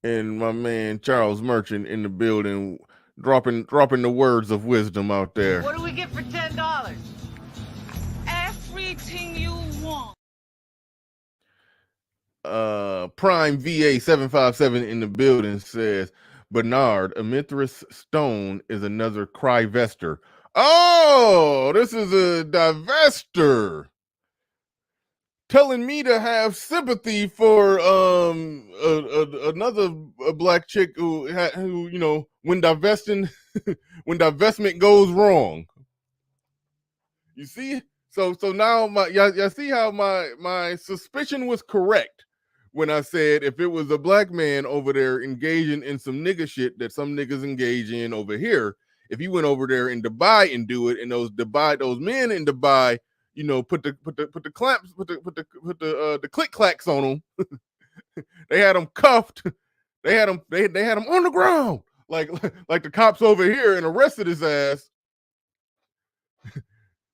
And my man Charles Merchant in the building, dropping the words of wisdom out there. What do we get for $10? Everything you want. Prime VA 757 in the building says, Bernard, Amithris Stone is another Cryvester. Oh, this is a divester telling me to have sympathy for another black chick who you know, when divestment goes wrong. You see? So now y'all see how my suspicion was correct when I said if it was a black man over there engaging in some nigga shit that some niggas engage in over here, if he went over there in Dubai and do it, and those men in Dubai, you know, put the clamps, put the click clacks on them. They had them cuffed. They had them on the ground, like the cops over here, and arrested his ass.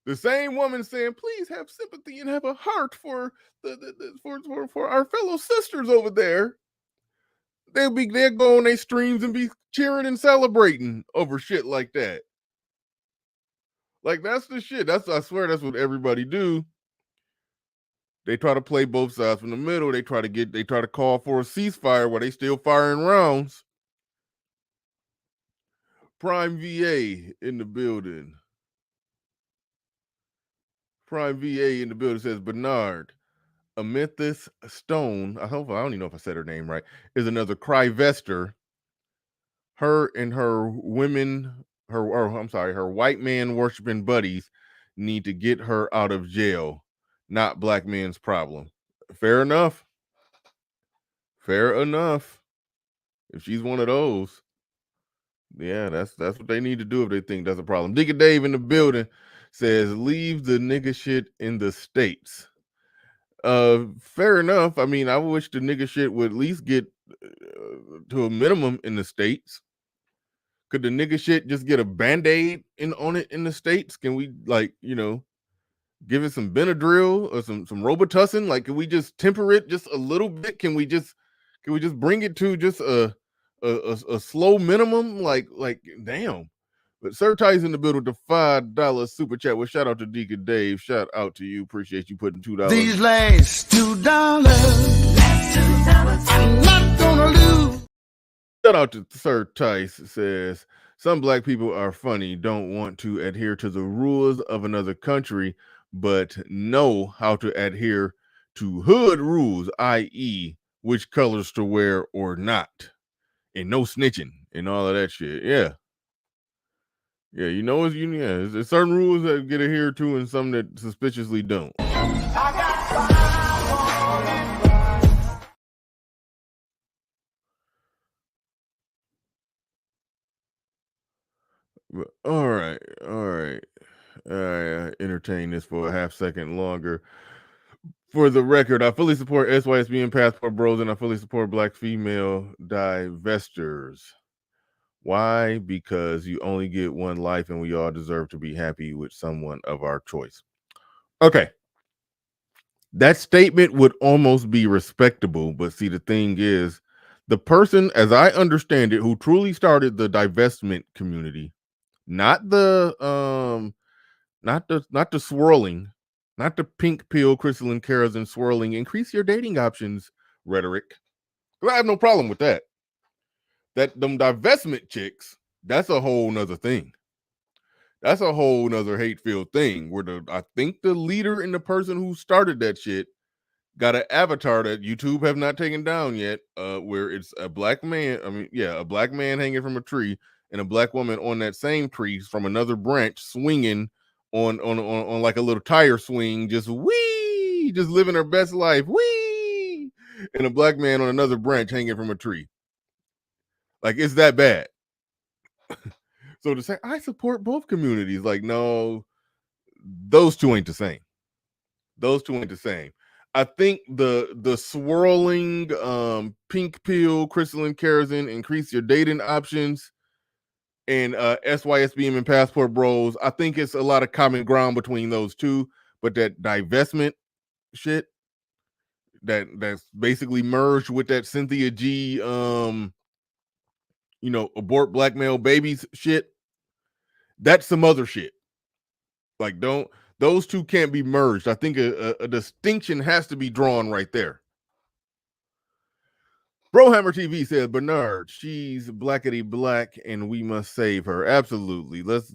The same woman saying, "Please have sympathy and have a heart for for our fellow sisters over there." They'll go on their streams and be cheering and celebrating over shit like that. Like, that's the shit. I swear that's what everybody do. They try to play both sides from the middle. They try to call for a ceasefire while they still firing rounds. Prime VA in the building. Prime VA in the building says, Bernard, Amithris Stone, I don't even know if I said her name right, is another Cryvester. Her and her white man worshiping buddies need to get her out of jail. Not black man's problem. Fair enough. Fair enough. If she's one of those, yeah, that's what they need to do if they think that's a problem. Digga Dave in the building says, leave the nigga shit in the States. Fair enough. I mean, I wish the nigga shit would at least get to a minimum in the States. Could the nigga shit just get a Band-Aid on it in the States? Can we, like, you know, give it some Benadryl or some Robitussin? Like, can we just temper it just a little bit? Can we just bring it to just a slow minimum? Like damn. But Sir Ty's in the building with the $5 super chat. Well, shout out to Deacon Dave. Shout out to you. Appreciate you putting $2. These last $2, I'm not gonna lose. Shout out to Sir Tice. Says, some black people are funny, don't want to adhere to the rules of another country, but know how to adhere to hood rules, i.e., which colors to wear or not, and no snitching and all of that shit. Yeah. Yeah, you know, there's certain rules that get adhered to and some that suspiciously don't. All right. Entertain this for a half second longer. For the record, I fully support SYSB and Passport Bros, and I fully support black female divestors. Why? Because you only get one life and we all deserve to be happy with someone of our choice. Okay. That statement would almost be respectable, but see, the thing is, the person, as I understand it, who truly started the divestment community, not the swirling, not the pink pill, crystalline kerosene swirling, increase your dating options rhetoric. I have no problem with that. Them divestment chicks, that's a whole nother thing. That's a whole nother hate-filled thing where I think the leader and the person who started that shit got an avatar that YouTube have not taken down yet, where it's a black man. A black man hanging from a tree and a black woman on that same tree from another branch swinging on like a little tire swing, just living her best life, and a black man on another branch hanging from a tree. Like, it's that bad. So to say I support both communities, like, no, those two ain't the same. Those two ain't the same. I think the swirling pink pill, crystalline kerosene, increase your dating options. and SYSBM and Passport Bros. I think it's a lot of common ground between those two, but that divestment shit that's basically merged with that Cynthia G abort blackmail babies shit, that's some other shit. Like, those two can't be merged. I think a distinction has to be drawn right there. Brohammer TV says, Bernard, she's blackety black and we must save her. Absolutely. Let's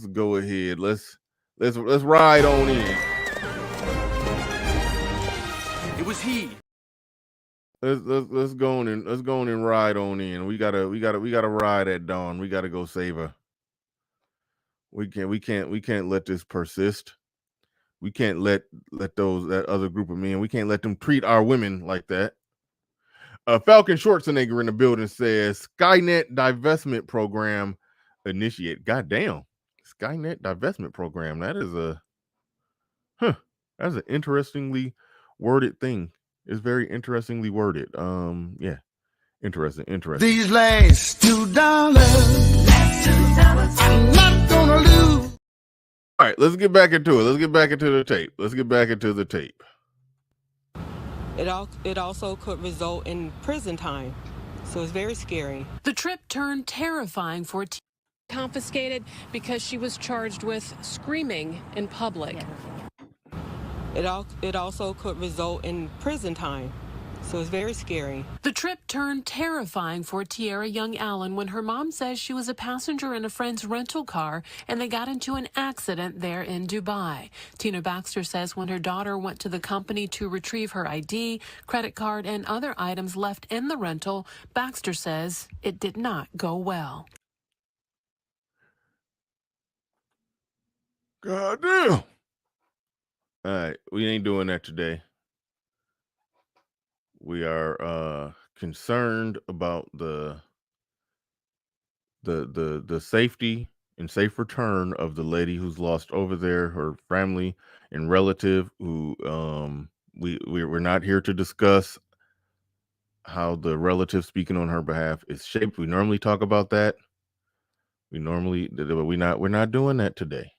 go ahead. Let's ride on in. It was he. Let's go on and ride on in. We gotta ride at dawn. We gotta go save her. We can't let this persist. We can't let that other group of men, we can't let them treat our women like that. Falcon Schwarzenegger in the building says Skynet divestment program initiate. Goddamn, Skynet divestment program. That is that's an interestingly worded thing. It's very interestingly worded. Yeah, interesting. These last $2, I'm not gonna lose. All right, let's get back into it. Let's get back into the tape. It also could result in prison time, so it's very scary. The trip turned terrifying for confiscated because she was charged with screaming in public. It also could result in prison time, so it's very scary. The trip turned terrifying for Tierra Young Allen when her mom says she was a passenger in a friend's rental car and they got into an accident there in Dubai. Tina Baxter says when her daughter went to the company to retrieve her ID, credit card, and other items left in the rental, Baxter says it did not go well. God damn. All right, we ain't doing that today. We are concerned about the safety and safe return of the lady who's lost over there, her family and relative who we're not here to discuss how the relative speaking on her behalf is shaped. We normally talk about that. We're not doing that today.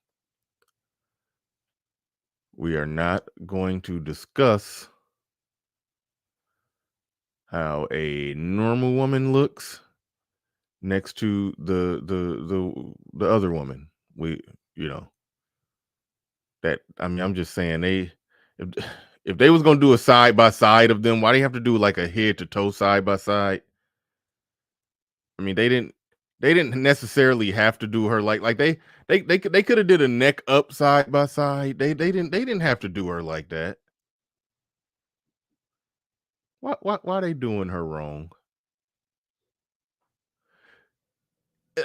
We are not going to discuss how a normal woman looks next to the other woman. I'm just saying if they was gonna do a side by side of them, why do you have to do like a head to toe side by side? I mean, they didn't necessarily have to do her like they could have did a neck up side by side. They didn't have to do her like that. Why are they doing her wrong?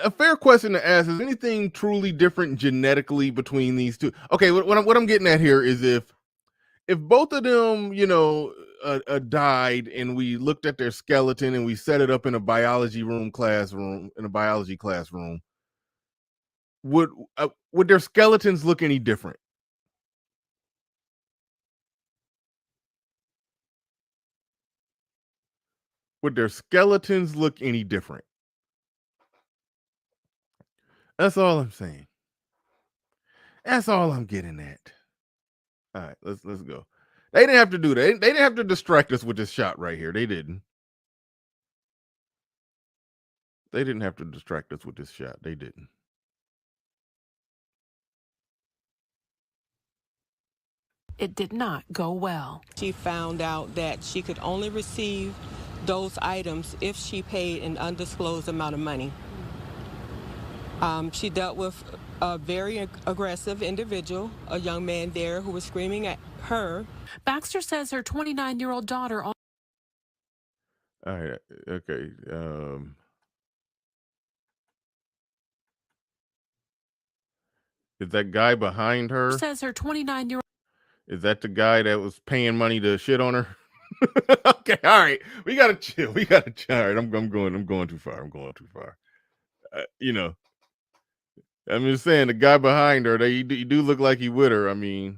A fair question to ask is anything truly different genetically between these two? Okay, what I'm getting at here is if both of them, died and we looked at their skeleton and we set it up in a biology classroom, would their skeletons look any different? Would their skeletons look any different? That's all I'm saying. That's all I'm getting at. All right, let's go. They didn't have to do that. They didn't have to distract us with this shot right here. They didn't. They didn't have to distract us with this shot. They didn't. It did not go well. She found out that she could only receive those items if she paid an undisclosed amount of money. She dealt with a very aggressive individual, a young man there who was screaming at her. Baxter says her 29-year-old daughter. All right. Okay. Is that guy behind her? Says her 29-year-old. Is that the guy that was paying money to shit on her? Okay. All right. We gotta chill. All right. I'm going too far. I'm just saying the guy behind her, he do look like he with her. I mean,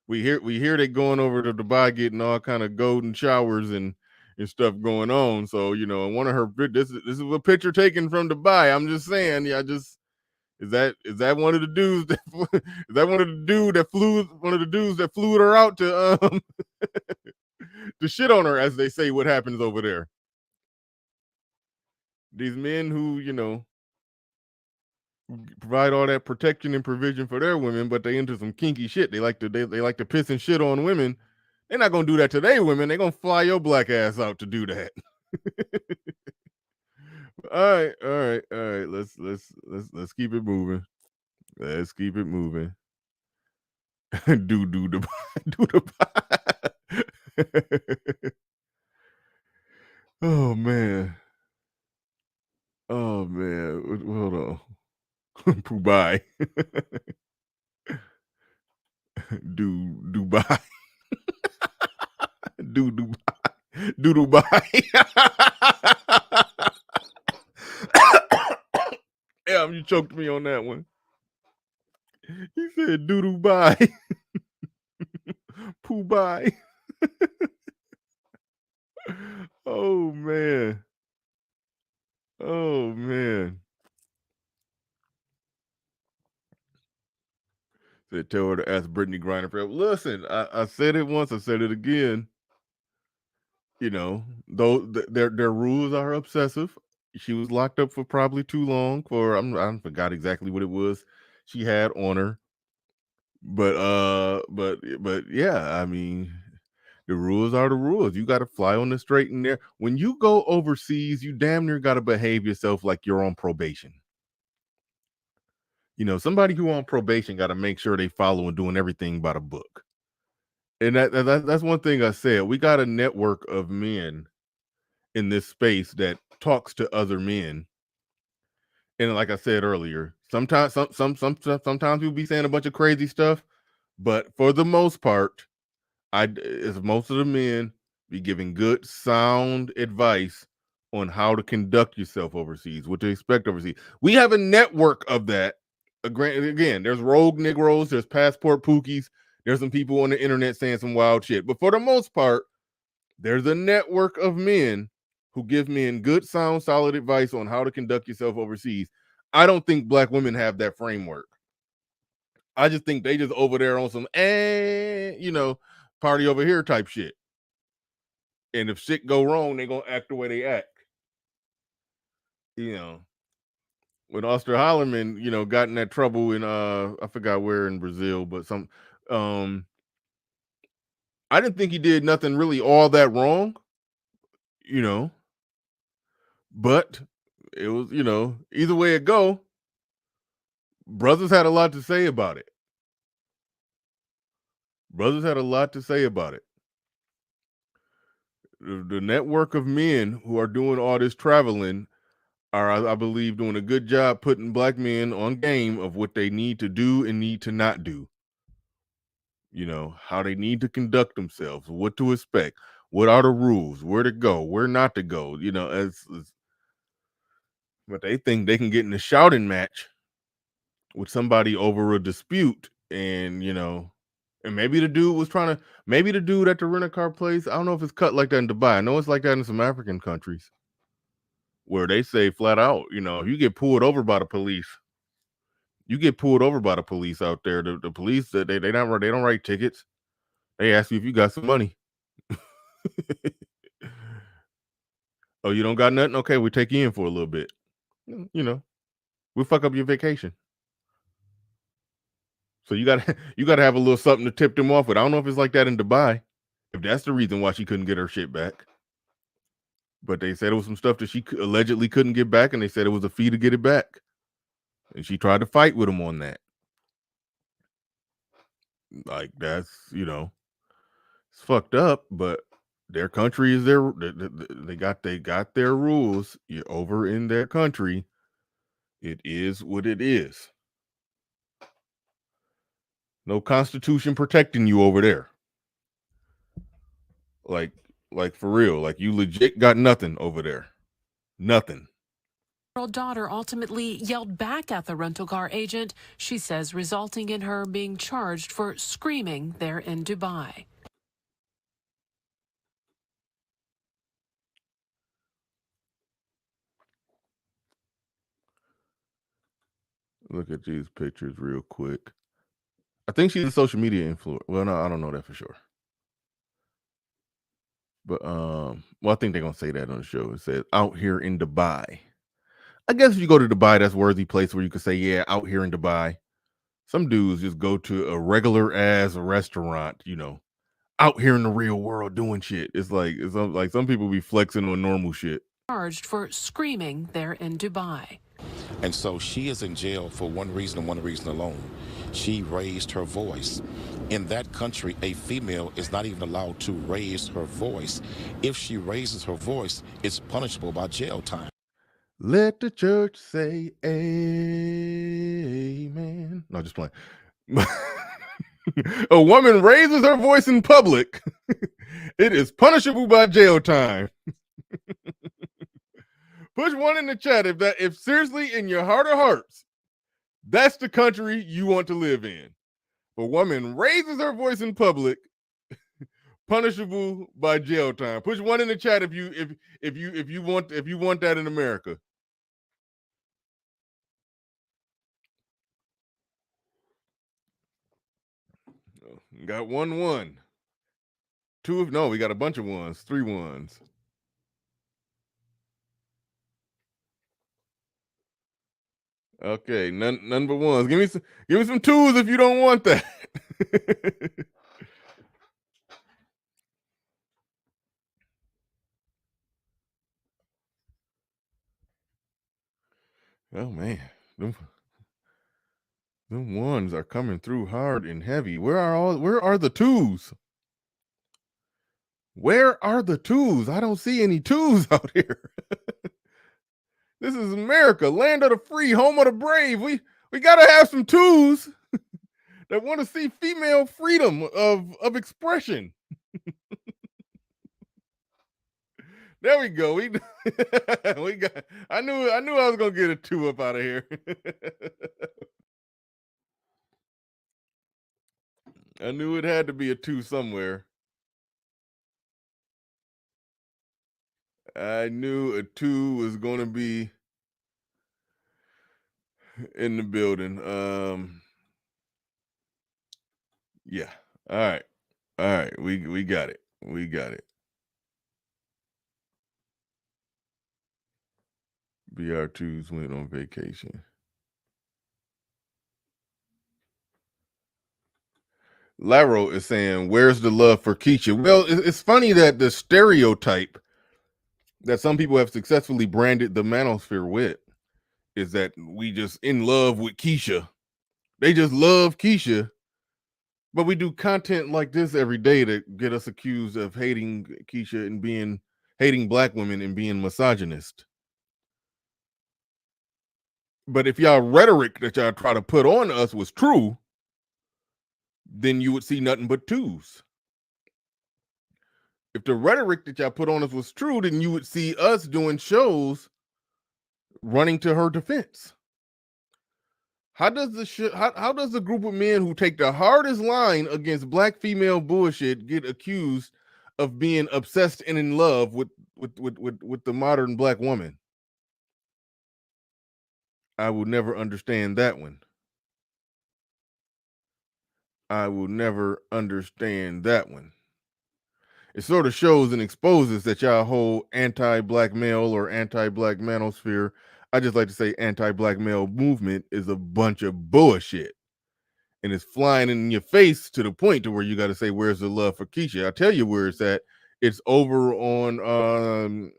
we hear they going over to Dubai getting all kind of golden showers and and stuff going on. So, you know, one of her this is a picture taken from Dubai. I'm just saying, yeah, is that one of the dudes that is that one of the dudes that flew her out to to shit on her, as they say what happens over there. These men who, you know, provide all that protection and provision for their women, but they into some kinky shit. They like to piss and shit on women. They're not gonna do that to their women. They're gonna fly your black ass out to do that. all right. Let's keep it moving. Let's keep it moving. do the Oh man. Hold on. Dubai. Dubai. Dubai. Damn, you choked me on that one. He said Dubai. Poobai. Oh man. Oh man. Said tell her to ask Brittany Griner for help. Listen, I said it once, I said it again. You know, though their rules are obsessive. She was locked up for probably too long for I forgot exactly what it was she had on her. But yeah, I mean, the rules are the rules. You got to fly on the straight and narrow. When you go overseas, you damn near got to behave yourself like you're on probation. You know, somebody who on probation got to make sure they follow and doing everything by the book. And that's one thing I said. We got a network of men in this space that talks to other men. And like I said earlier, sometimes we'll be saying a bunch of crazy stuff, but for the most part, most of the men be giving good, sound advice on how to conduct yourself overseas, what to expect overseas. We have a network of that. Again, there's rogue Negroes, there's passport pookies, there's some people on the internet saying some wild shit. But for the most part, there's a network of men who give men good, sound, solid advice on how to conduct yourself overseas. I don't think black women have that framework. I just think they just over there on some, you know, party over here type shit. And if shit go wrong, they're going to act the way they act. You know, when Oster Hollerman, you know, got in that trouble in, I forgot where in Brazil, but I didn't think he did nothing really all that wrong, you know, but it was, you know, either way it go, brothers had a lot to say about it. Brothers had a lot to say about it. The network of men who are doing all this traveling are, I believe, doing a good job putting black men on game of what they need to do and need to not do. You know, how they need to conduct themselves, what to expect, what are the rules, where to go, where not to go. You know, but they think they can get in a shouting match with somebody over a dispute, and you know, and maybe the dude at the rent-a-car place, I don't know if it's cut like that in Dubai. I know it's like that in some African countries where they say flat out, you know, if you get pulled over by the police, out there. The police, they don't write tickets. They ask you if you got some money. Oh, you don't got nothing? Okay, we take you in for a little bit. You know, we'll fuck up your vacation. So you gotta have a little something to tip them off with. I don't know if it's like that in Dubai, if that's the reason why she couldn't get her shit back. But they said it was some stuff that she allegedly couldn't get back, and they said it was a fee to get it back. And she tried to fight with them on that. Like, that's, you know, it's fucked up, but their country is they got their rules. You're over in their country. It is what it is. No constitution protecting you over there. Like for real. Like, you legit got nothing over there. Nothing. Her daughter ultimately yelled back at the rental car agent, she says, resulting in her being charged for screaming there in Dubai. Look at these pictures real quick. I think she's a social media influencer. Well, no, I don't know that for sure. But well, I think they're gonna say that on the show. It says out here in Dubai. I guess if you go to Dubai, that's a worthy place where you could say, yeah, out here in Dubai. Some dudes just go to a regular ass restaurant, you know, out here in the real world doing shit. It's like some people be flexing on normal shit. Charged for screaming there in Dubai. And so she is in jail for one reason and one reason alone. She raised her voice. In that country, a female is not even allowed to raise her voice. If she raises her voice, it's punishable by jail time. Let the church say amen. No, just playing. A woman raises her voice in public. It is punishable by jail time. Push one in the chat if seriously in your heart of hearts, that's the country you want to live in. A woman raises her voice in public, punishable by jail time. Push one in the chat if you want that in America. Got 1-1. No, we got a bunch of ones. 3 ones. Okay, none but ones. Give me some 2s if you don't want that. Oh man, them ones are coming through hard and heavy. Where are the 2s? Where are the 2s? I don't see any 2s out here. This is America, land of the free, home of the brave. We gotta have some 2s that want to see female freedom of expression. There we go. We got. I knew I was gonna get a 2 up out of here. I knew it had to be a 2 somewhere. I knew a 2 was going to be in the building. Yeah. All right. We got it. We got it. BR2s went on vacation. Laro is saying, where's the love for Keisha? Well, it's funny that the stereotype that some people have successfully branded the Manosphere with is that we just in love with Keisha. They just love Keisha. But we do content like this every day to get us accused of hating Keisha and hating black women and being misogynist. But if y'all rhetoric that y'all try to put on us was true, then you would see nothing but 2s. If the rhetoric that y'all put on us was true, then you would see us doing shows running to her defense. How does the group of men who take the hardest line against black female bullshit get accused of being obsessed and in love with the modern black woman? I will never understand that one. I will never understand that one. It sort of shows and exposes that y'all whole anti-black male or anti-black manosphere, I just like to say anti-black male movement, is a bunch of bullshit. And it's flying in your face to the point to where you got to say, where's the love for Keisha? I'll tell you where it's at. It's over on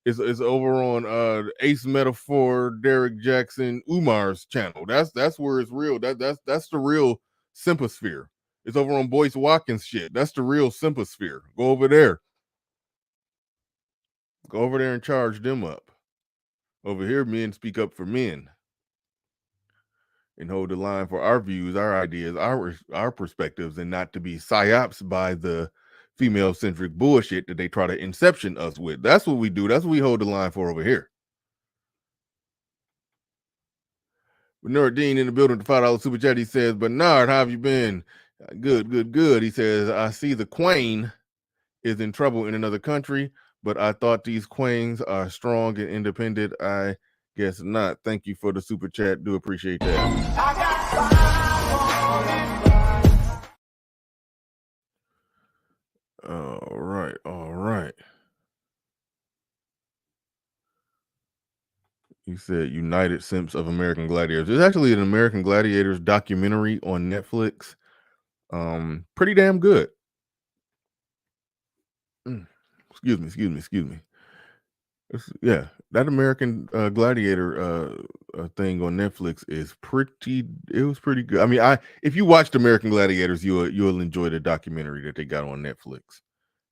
it's over on Ace Metaphor, Derek Jackson, Umar's channel. That's where it's real. That's the real Sympasphere. It's over on Boyce Watkins shit. That's the real Sympasphere. Go over there. Go over there and charge them up. Over here, men speak up for men and hold the line for our views, our ideas, our perspectives, and not to be psyops by the female-centric bullshit that they try to inception us with. That's what we do. That's what we hold the line for over here. Bernard Dean in the building with the $5 super chat. He says, Bernard, how have you been? Good. He says, I see the Queen is in trouble in another country, but I thought these queens are strong and independent. I Guess not. Thank you for the super chat. Do appreciate that. All right. All right. You said United Simps of American Gladiators. There's actually an American Gladiators documentary on Netflix. Pretty damn good. Excuse me. Yeah, that American Gladiator thing on Netflix is pretty. It was pretty good. I mean, if you watched American Gladiators, you'll enjoy the documentary that they got on Netflix.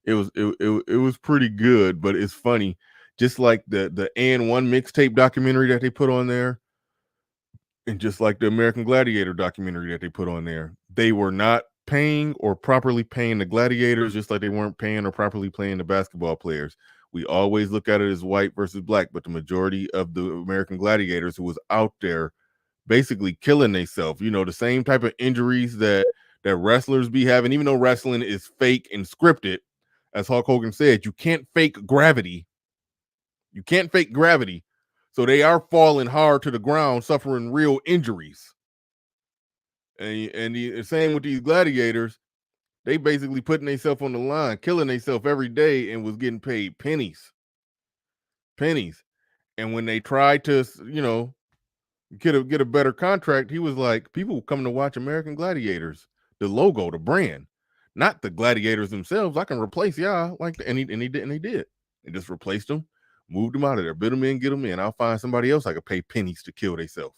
It was pretty good, but it's funny. Just like the And One mixtape documentary that they put on there, and just like the American Gladiator documentary that they put on there, they were not paying or properly paying the gladiators, just like they weren't paying or properly paying the basketball players. We always look at it as white versus black, but the majority of the American gladiators who was out there basically killing themselves, the same type of injuries that wrestlers be having, even though wrestling is fake and scripted, as Hulk Hogan said, you can't fake gravity. You can't fake gravity. So they are falling hard to the ground, suffering real injuries. And the same with these gladiators, they basically putting themselves on the line, killing themselves every day, and was getting paid pennies. And when they tried to, get a better contract, he was like, people come to watch American Gladiators, the logo, the brand, not the gladiators themselves. I can replace y'all, and he did. They just replaced them, moved them out of there, bid them in, get them in. I'll find somebody else I could pay pennies to kill themselves.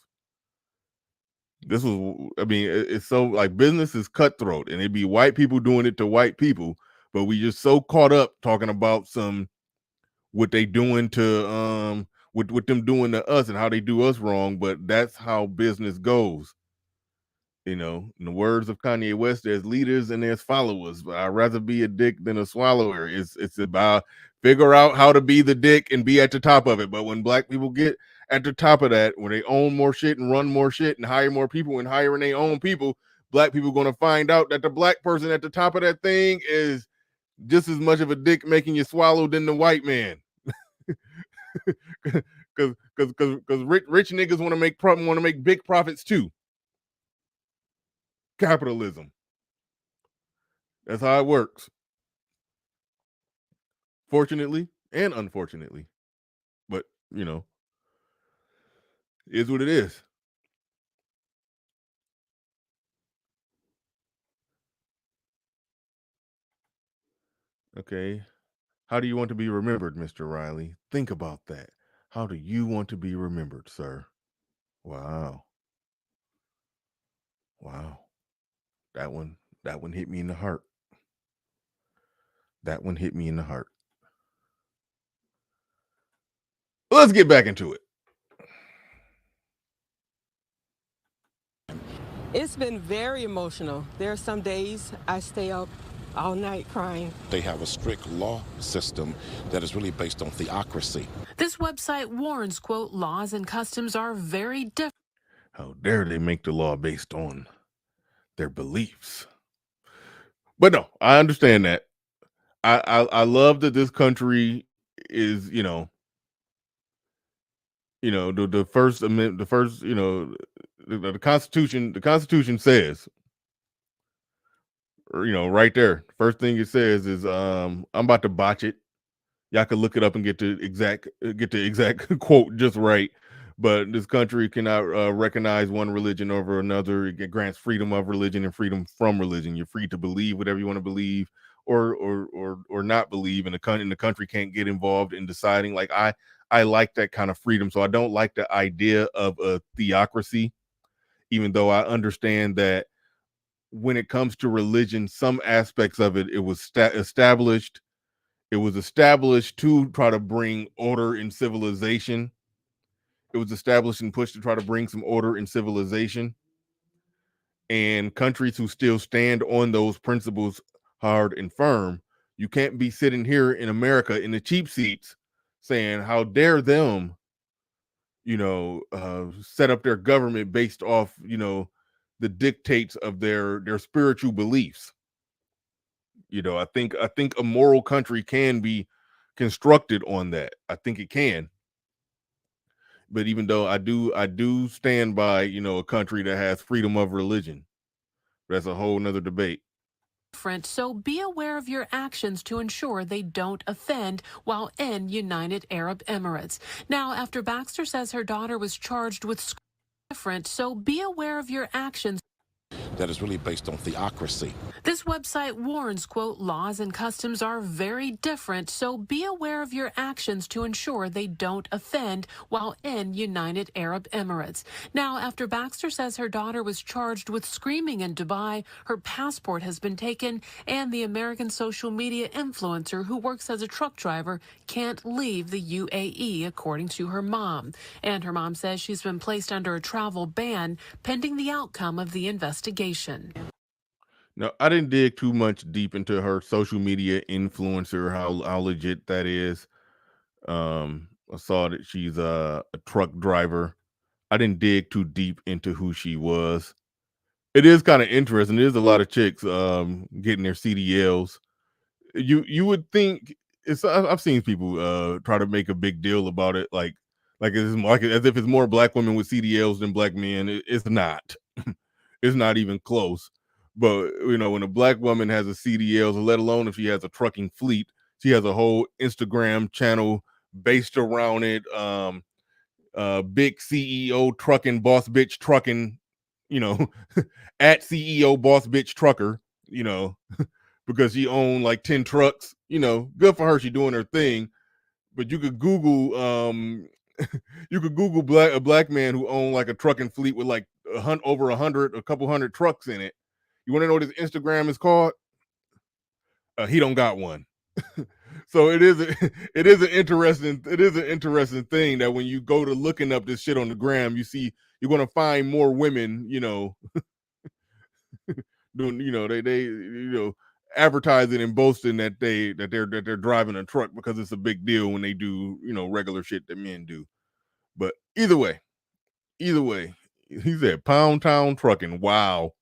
This was, it's so like business is cutthroat, and it'd be white people doing it to white people, but we just so caught up talking about what they doing to what them doing to us and how they do us wrong, but that's how business goes. In the words of Kanye West, there's leaders and there's followers, but I'd rather be a dick than a swallower. It's about figure out how to be the dick and be at the top of it. But when black people get at the top of that, when they own more shit and run more shit and hire more people and hiring their own people, black people going to find out that the black person at the top of that thing is just as much of a dick making you swallow than the white man. Because rich niggas want to make big profits too. Capitalism. That's how it works. Fortunately and unfortunately. But, is what it is. Okay. How do you want to be remembered, Mr. Riley? Think about that. How do you want to be remembered, sir? Wow. That one hit me in the heart. Let's get back into it. It's been very emotional. There are some days I stay up all night crying. They have a strict law system that is really based on theocracy. This website warns, quote, laws and customs are very different. How dare they make the law based on their beliefs? But no, I understand that. I love that this country is, the First Amendment, the Constitution says, right there. First thing it says is, I'm about to botch it. Y'all can look it up and get the exact quote just right. But this country cannot recognize one religion over another. It grants freedom of religion and freedom from religion. You're free to believe whatever you want to believe, or not believe. And the country can't get involved in deciding. Like I like that kind of freedom. So I don't like the idea of a theocracy, even though I understand that when it comes to religion, some aspects of it was established. It was established to try to bring order in civilization. It was established and pushed to try to bring some order in civilization. And countries who still stand on those principles hard and firm, you can't be sitting here in America in the cheap seats saying, how dare them, set up their government based off, the dictates of their spiritual beliefs. I think a moral country can be constructed on that. I think it can. But even though I do stand by, a country that has freedom of religion. That's a whole nother debate. Different, so be aware of your actions to ensure they don't offend while in United Arab Emirates. Now, after Baxter says her daughter was charged with different, so be aware of your actions. That is really based on theocracy. This website warns, quote, laws and customs are very different, so be aware of your actions to ensure they don't offend while in United Arab Emirates. Now, after Baxter says her daughter was charged with screaming in Dubai, her passport has been taken, and the American social media influencer who works as a truck driver can't leave the UAE, according to her mom. And her mom says she's been placed under a travel ban pending the outcome of the investigation. No, I didn't dig too much deep into her social media influencer, how legit that is. I saw that she's a truck driver. I didn't dig too deep into who she was. It is kind of interesting. There's a lot of chicks getting their CDLs. You would think I've seen people try to make a big deal about it, like as if it's more black women with CDLs than black men. It's not. It's not even close. But when a black woman has a CDL, let alone if she has a trucking fleet, she has a whole Instagram channel based around it. Big CEO trucking, boss bitch trucking, at CEO boss bitch trucker, because she owned like 10 trucks. Good for her. She doing her thing. But you could Google a black man who owned like a trucking fleet with like a couple hundred trucks in it. You want to know what his Instagram is called? He don't got one. So it is an interesting thing that when you go to looking up this shit on the gram, you're going to find more women, doing, they advertising and boasting that they're driving a truck because it's a big deal when they do, regular shit that men do. But either way, he said Pound Town Trucking. Wow.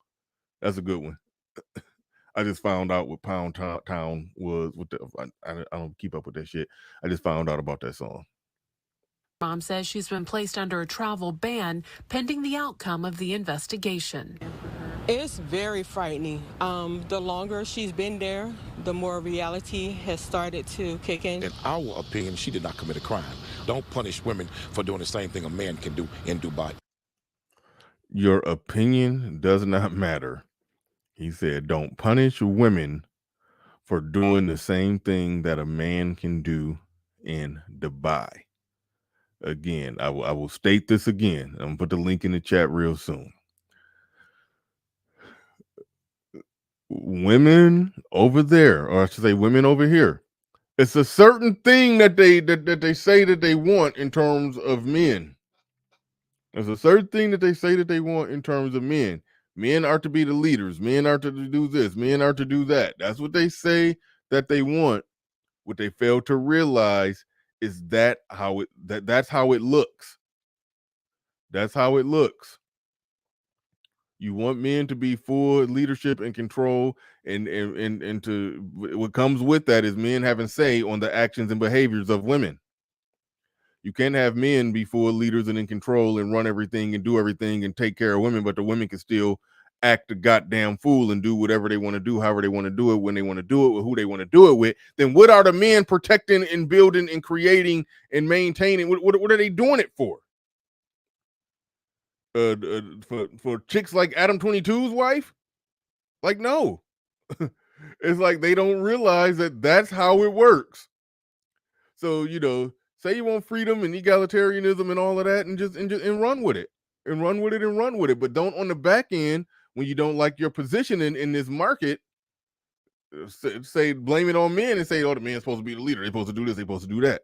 That's a good one. I just found out what Pound Town was. I don't keep up with that shit. I just found out about that song. Mom says she's been placed under a travel ban pending the outcome of the investigation. It's very frightening. The longer she's been there, the more reality has started to kick in. In our opinion, she did not commit a crime. Don't punish women for doing the same thing a man can do in Dubai. Your opinion does not matter. He said, don't punish women for doing the same thing that a man can do in Dubai. Again, I will state this again. I'm going to put the link in the chat real soon. Women over there, or I should say women over here, it's a certain thing that they say that they want in terms of men. There's a certain thing that they say that they want in terms of men. Men are to be the leaders. Men are to do this. Men are to do that. That's what they say that they want. What they fail to realize is that's how it looks. That's how it looks. You want men to be full leadership and control, and to what comes with that is men having say on the actions and behaviors of women. You can't have men be full leaders and in control and run everything and do everything and take care of women, but the women can still act a goddamn fool and do whatever they want to do, however they want to do it, when they want to do it, with who they want to do it with. Then what are the men protecting and building and creating and maintaining? What are they doing it for? For chicks like Adam 22's wife? Like, no. It's like they don't realize that that's how it works. So, say you want freedom and egalitarianism and all of that, and run with it. And run with it. But don't on the back end, when you don't like your position in this market, say blame it on men and say, oh, the man's supposed to be the leader. They're supposed to do this, they're supposed to do that.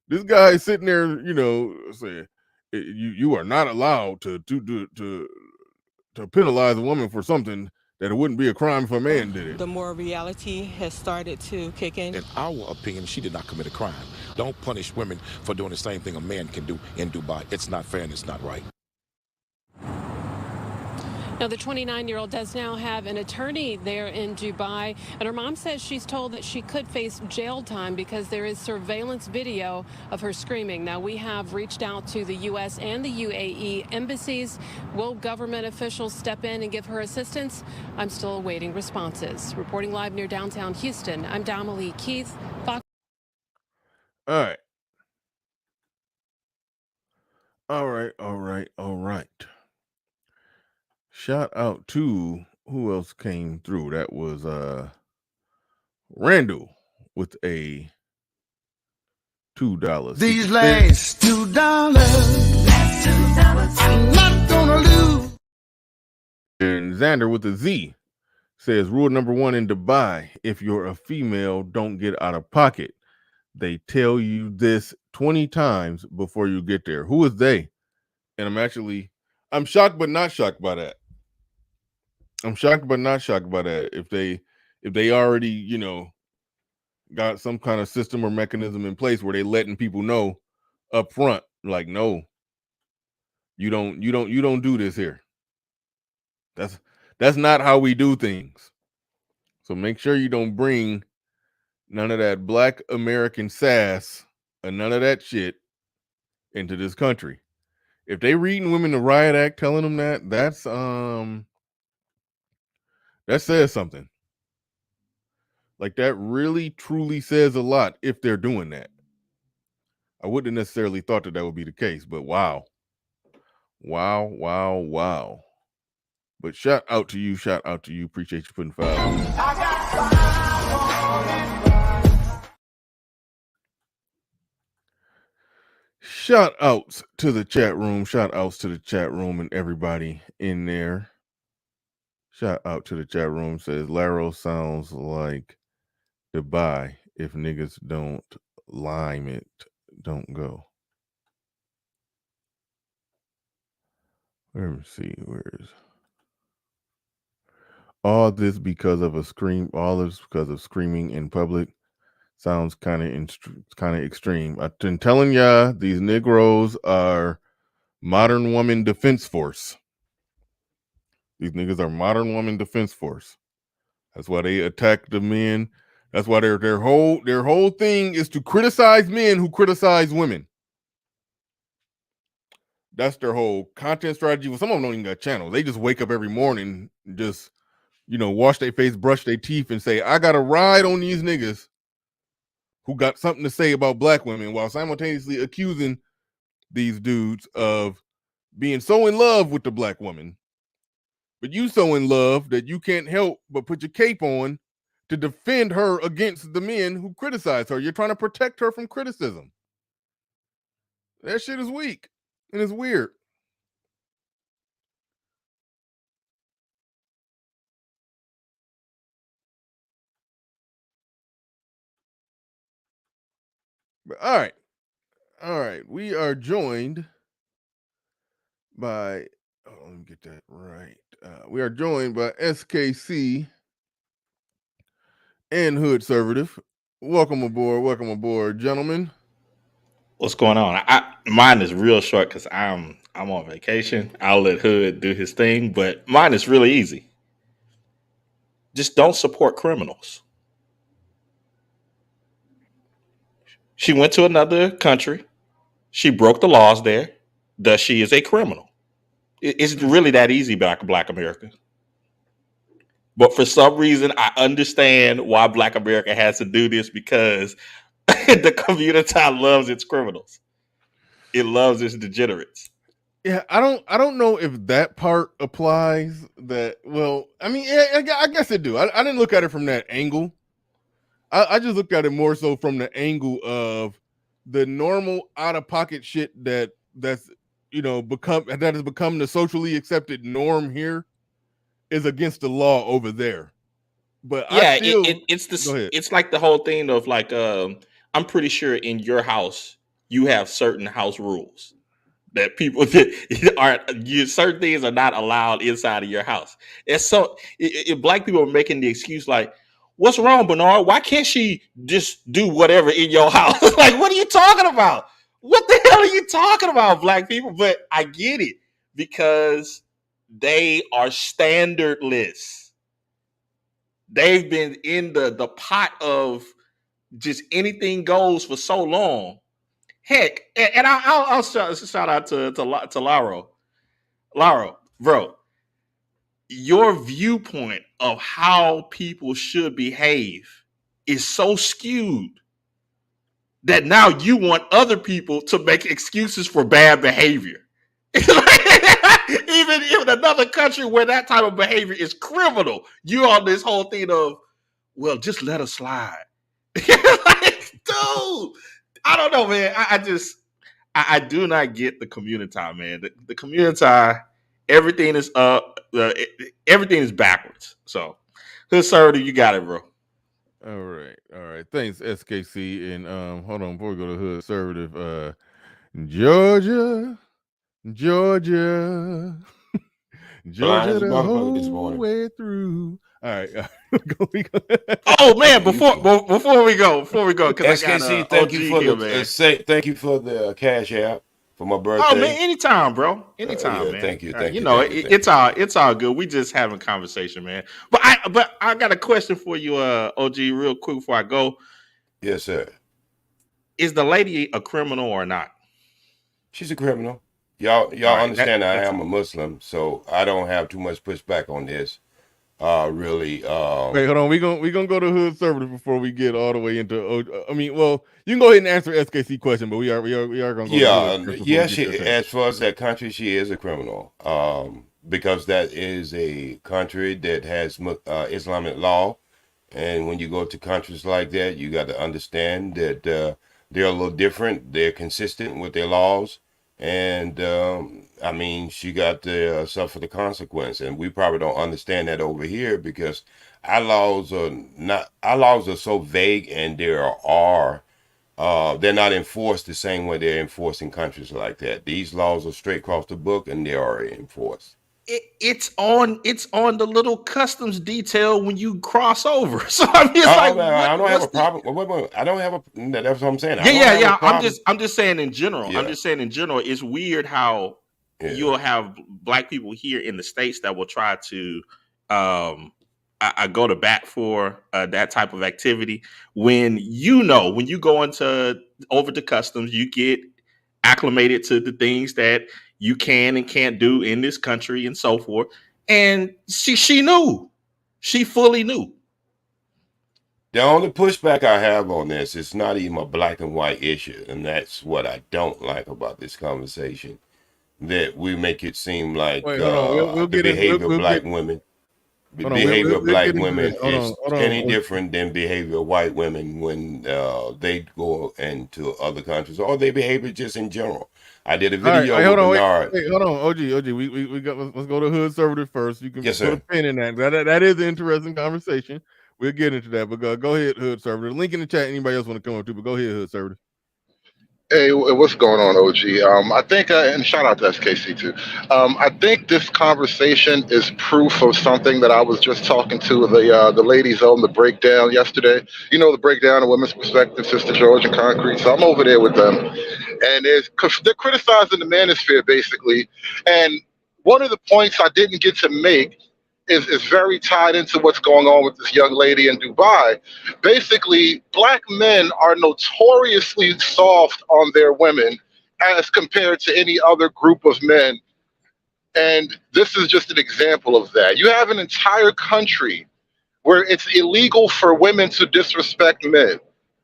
This guy is sitting there, saying you are not allowed to penalize a woman for something that it wouldn't be a crime if a man did it. The more reality has started to kick in. In our opinion, she did not commit a crime. Don't punish women for doing the same thing a man can do in Dubai. It's not fair and it's not right. Now, the 29-year-old does now have an attorney there in Dubai, and her mom says she's told that she could face jail time because there is surveillance video of her screaming. Now, we have reached out to the U.S. and the UAE embassies. Will government officials step in and give her assistance? I'm still awaiting responses. Reporting live near downtown Houston, I'm Damalie Keith, Fox. All right. All right. Shout out to who else came through? That was Randall with a $2. These last $2. I'm not gonna lose. And Xander with a Z says rule number 1 in Dubai: if you're a female, don't get out of pocket. They tell you this 20 times before you get there. Who is they? And I'm shocked but not shocked by that. I'm shocked but not shocked by that. If they already, got some kind of system or mechanism in place where they letting people know up front, like, no, you don't do this here. That's not how we do things. So make sure you don't bring none of that black American sass and none of that shit into this country. If they reading women the riot act telling them that says something. Like, that really truly says a lot if they're doing that. I wouldn't necessarily thought that would be the case, but wow. But shout out to you. Appreciate you putting 5. Shout outs to the chat room. And everybody in there. Shout out to the chat room. Says Laro sounds like Dubai. If niggas don't lime it, don't go. Let me see. Where's all this because of screaming in public? Sounds kind of extreme. I've been telling y'all, these Negroes are modern woman defense force. These niggas are modern woman defense force. That's why they attack the men. That's why their whole thing is to criticize men who criticize women. That's their whole content strategy. Well, some of them don't even got channels. They just wake up every morning, and just wash their face, brush their teeth, and say, I got to ride on these niggas who got something to say about black women, while simultaneously accusing these dudes of being so in love with the black woman. But you so in love that you can't help but put your cape on to defend her against the men who criticize her. You're trying to protect her from criticism. That shit is weak and it's weird. But all right. We are joined by, let me get that right. We are joined by SKC and Hood-Servative. Welcome aboard, gentlemen. What's going on? Mine is real short because I'm on vacation. I'll let Hood do his thing, but mine is really easy. Just don't support criminals. She went to another country. She broke the laws there. Thus, she is a criminal. It's really that easy, Black America. But for some reason, I understand why Black America has to do this, because the community loves its criminals. It loves its degenerates. Yeah, I don't know if that part applies. That, well, I mean, yeah, I guess it do. I didn't look at it from that angle. I just looked at it more so from the angle of the normal out of pocket shit that's has become the socially accepted norm here is against the law over there. But yeah, it's like the whole thing of like, I'm pretty sure in your house you have certain house rules that people certain things are not allowed inside of your house. And so if Black people are making the excuse like, what's wrong, Bernard? Why can't she just do whatever in your house? Like, what are you talking about? What the hell are you talking about, Black people? But I get it, because they are standardless. They've been in the pot of just anything goes for so long. Heck, and I'll shout out to Laro. Laro, bro, your viewpoint of how people should behave is so skewed that now you want other people to make excuses for bad behavior. Even another country where that type of behavior is criminal, you're on this whole thing of, well, just let us slide. Like, dude, I don't know, man. I do not get the community, man. The community, everything is everything is backwards. So, Conservative, you got it, bro. All right. Thanks, SKC. And hold on, before we go to Hood Conservative, Georgia, Georgia the whole way through. All right. Oh man, before we go, because SKC, thank you for the Cash App for my birthday. Oh man, anytime, bro. Anytime, man. Thank you. It's all good. We just having conversation, man. But I got a question for you, OG, real quick before I go. Yes, sir. Is the lady a criminal or not? She's a criminal. Y'all understand I am a Muslim, so I don't have too much pushback on this. Really. Wait, hold on. We gonna go to Hood Conservative before we get all the way into. I mean, well, you can go ahead and answer SKC question, but we are gonna go. As far as that country, she is a criminal. Because that is a country that has Islamic law, and when you go to countries like that, you got to understand that they're a little different. They're consistent with their laws. And I mean, she got to suffer the consequence, and we probably don't understand that over here because our laws are so vague, and they're not enforced the same way they're enforced in countries like that. These laws are straight across the book, and they're already enforced. It's on the little customs detail when you cross over. So I mean, it's I don't have a problem. Wait, I don't have a. That's what I'm saying. Yeah. I'm just saying in general. Yeah. I'm just saying in general. It's weird how you'll have black people here in the States that will try to go to bat for that type of activity when you go over to customs, you get acclimated to the things that you can and can't do in this country and so forth. And she knew. She fully knew. The only pushback I have on this is not even a black and white issue. And that's what I don't like about this conversation. That we make it seem like the behavior of black women. The behavior of black women is any different than behavior of white women when they go into other countries, or their behavior just in general. I did a video with Bernard. Wait, hold on, OG. We got. Let's go to Hood Conservative first. You can put a pin in that. That is an interesting conversation. We'll get into that. But go ahead, Hood Conservative. Link in the chat. Anybody else want to come up too? But go ahead, Hood Conservative. Hey, what's going on, OG? I think, and shout out to SKC too. I think this conversation is proof of something that I was just talking to the ladies on the breakdown yesterday. You know, the breakdown of women's perspective, Sister George and Concrete. So I'm over there with them, and they're criticizing the Manosphere basically. And one of the points I didn't get to make is very tied into what's going on with this young lady in Dubai. Basically, black men are notoriously soft on their women as compared to any other group of men. And this is just an example of that. You have an entire country where it's illegal for women to disrespect men.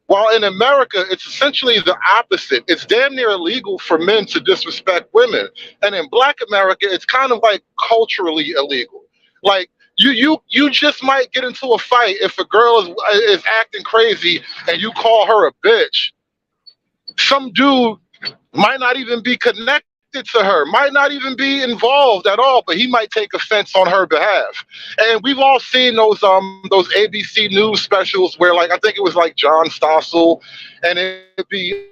While in America, it's essentially the opposite. It's damn near illegal for men to disrespect women. And in Black America, it's kind of like culturally illegal. Like you just might get into a fight if a girl is acting crazy and you call her a bitch. Some dude might not even be connected to her, might not even be involved at all, but he might take offense on her behalf. And we've all seen those ABC News specials where, like, I think it was like John Stossel, and it'd be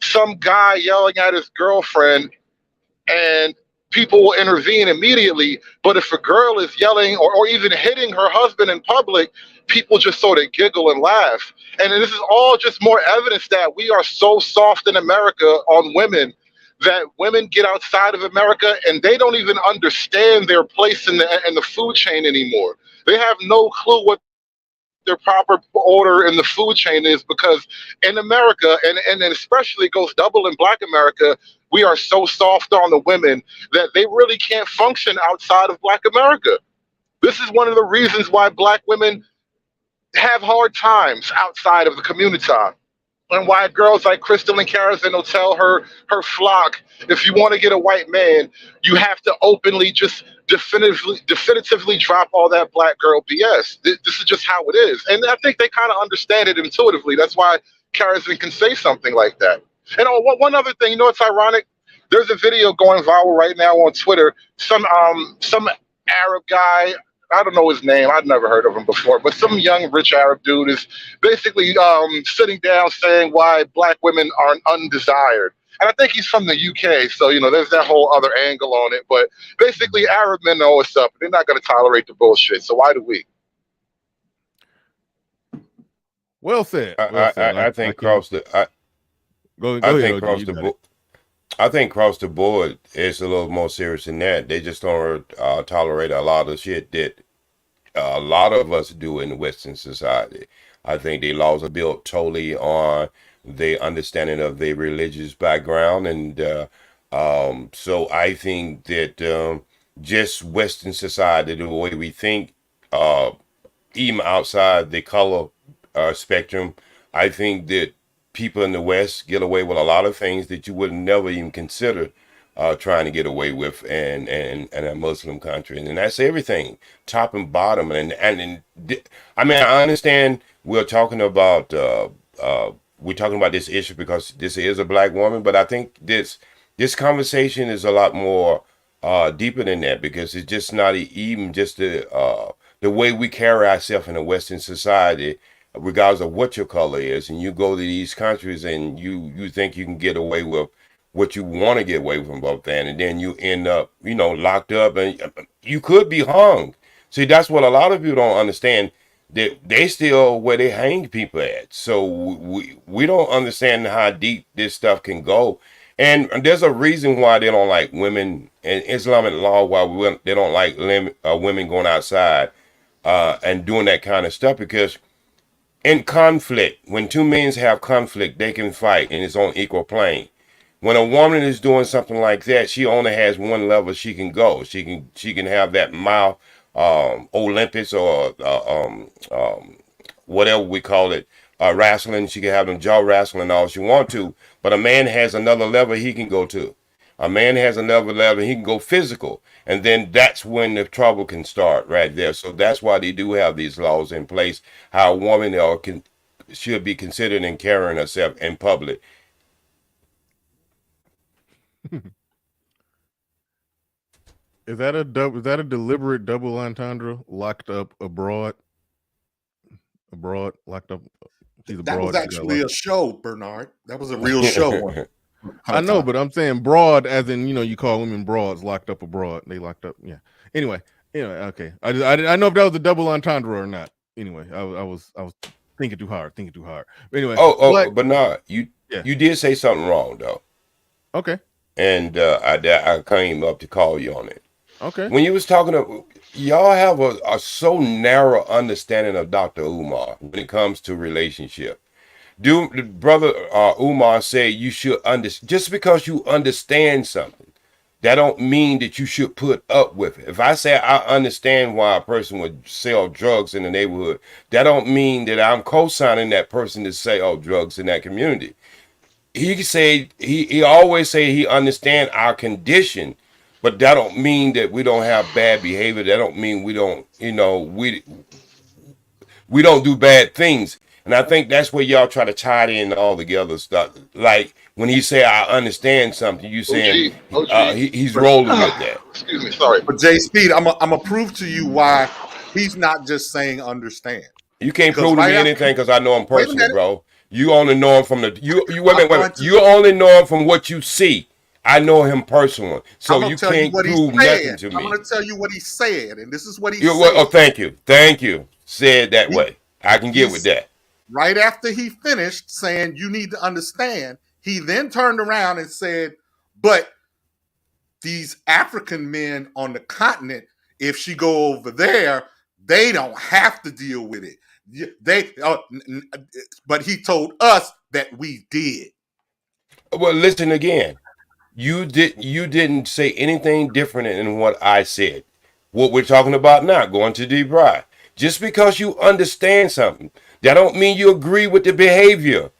some guy yelling at his girlfriend, and people will intervene immediately. But if a girl is yelling or even hitting her husband in public, people just sort of giggle and laugh. And this is all just more evidence that we are so soft in America on women that women get outside of America and they don't even understand their place in the food chain anymore. They have no clue what their proper order in the food chain is, because in America, and especially goes double in Black America, we are so soft on the women that they really can't function outside of Black America. This is one of the reasons why Black women have hard times outside of the community, and why girls like Crystal and Karazin will tell her flock, if you want to get a white man, you have to openly just definitively drop all that Black girl BS. This is just how it is. And I think they kind of understand it intuitively. That's why Karazin can say something like that. And one other thing, you know, it's ironic. There's a video going viral right now on Twitter. Some Arab guy, I don't know his name, I'd never heard of him before, but some young rich Arab dude is basically sitting down saying why Black women are undesired. And I think he's from the UK, so, you know, there's that whole other angle on it. But basically, Arab men know what's up. They're not going to tolerate the bullshit, so why do we? Well said. I think across the I think across the board it's a little more serious than that. They just don't tolerate a lot of shit that a lot of us do in the Western society. I think their laws are built totally on the understanding of their religious background, and so I think that just Western society, the way we think, even outside the color spectrum, I think that people in the West get away with a lot of things that you would never even consider trying to get away with in a Muslim country. And that's everything, top and bottom. And I mean, I understand we're talking about this issue because this is a Black woman, but I think this conversation is a lot more deeper than that, because it's just not even just the way we carry ourselves in a Western society, regardless of what your color is. And you go to these countries and you think you can get away with what you want to get away from both that, and then you end up, you know, locked up, and you could be hung. See, that's what a lot of people don't understand, that they still where they hang people at. So we don't understand how deep this stuff can go. And there's a reason why they don't like women in Islamic law, why they don't like women going outside and doing that kind of stuff, because in conflict, when two men have conflict, they can fight and it's on equal plane. When a woman is doing something like that, she only has one level she can go. She can have that mouth Olympics or whatever we call it, wrestling. She can have them jaw wrestling all she want to. But a man has another level he can go to. A man has another level he can go physical, and then that's when the trouble can start right there. So that's why they do have these laws in place, how a woman should be considered in carrying herself in public. Is that a deliberate double entendre? Locked up abroad, locked up. That was actually a show, Bernard. That was a real show. I know, but I'm saying broad, as in, you know, you call women broads, locked up abroad. They locked up. Yeah. Anyway, okay. I know if that was a double entendre or not. Anyway, I was thinking too hard. But anyway. But no, you did say something wrong though. Okay. And I came up to call you on it. Okay. When you was talking to, y'all have a so narrow understanding of Dr. Umar when it comes to relationship. Brother Umar said you should understand. Just because you understand something, that don't mean that you should put up with it. If I say I understand why a person would sell drugs in the neighborhood, that don't mean that I'm co-signing that person to sell drugs in that community. He said he always say he understand our condition, but that don't mean that we don't have bad behavior. That don't mean we don't, we don't do bad things. And I think that's where y'all try to tie it in all together stuff. Like when he say I understand something, you saying he's rolling with that. Excuse me, sorry. But Jay Speed, I'm gonna prove to you why he's not just saying understand. You can't prove to me anything because I know him personally, bro. You only know him from wait a minute. You only know him from what you see. I know him personally, so you can't prove nothing to me. I'm going to tell you what he said, and this is what he said. Oh, thank you. Said that way. I can get with that. Right after he finished saying you need to understand, he then turned around and said, But these African men on the continent, if she go over there, they don't have to deal with it. But he told us that we did. Well, listen again. You didn't say anything different than what I said. What we're talking about now, going to DeBry. Just because you understand something, that don't mean you agree with the behavior.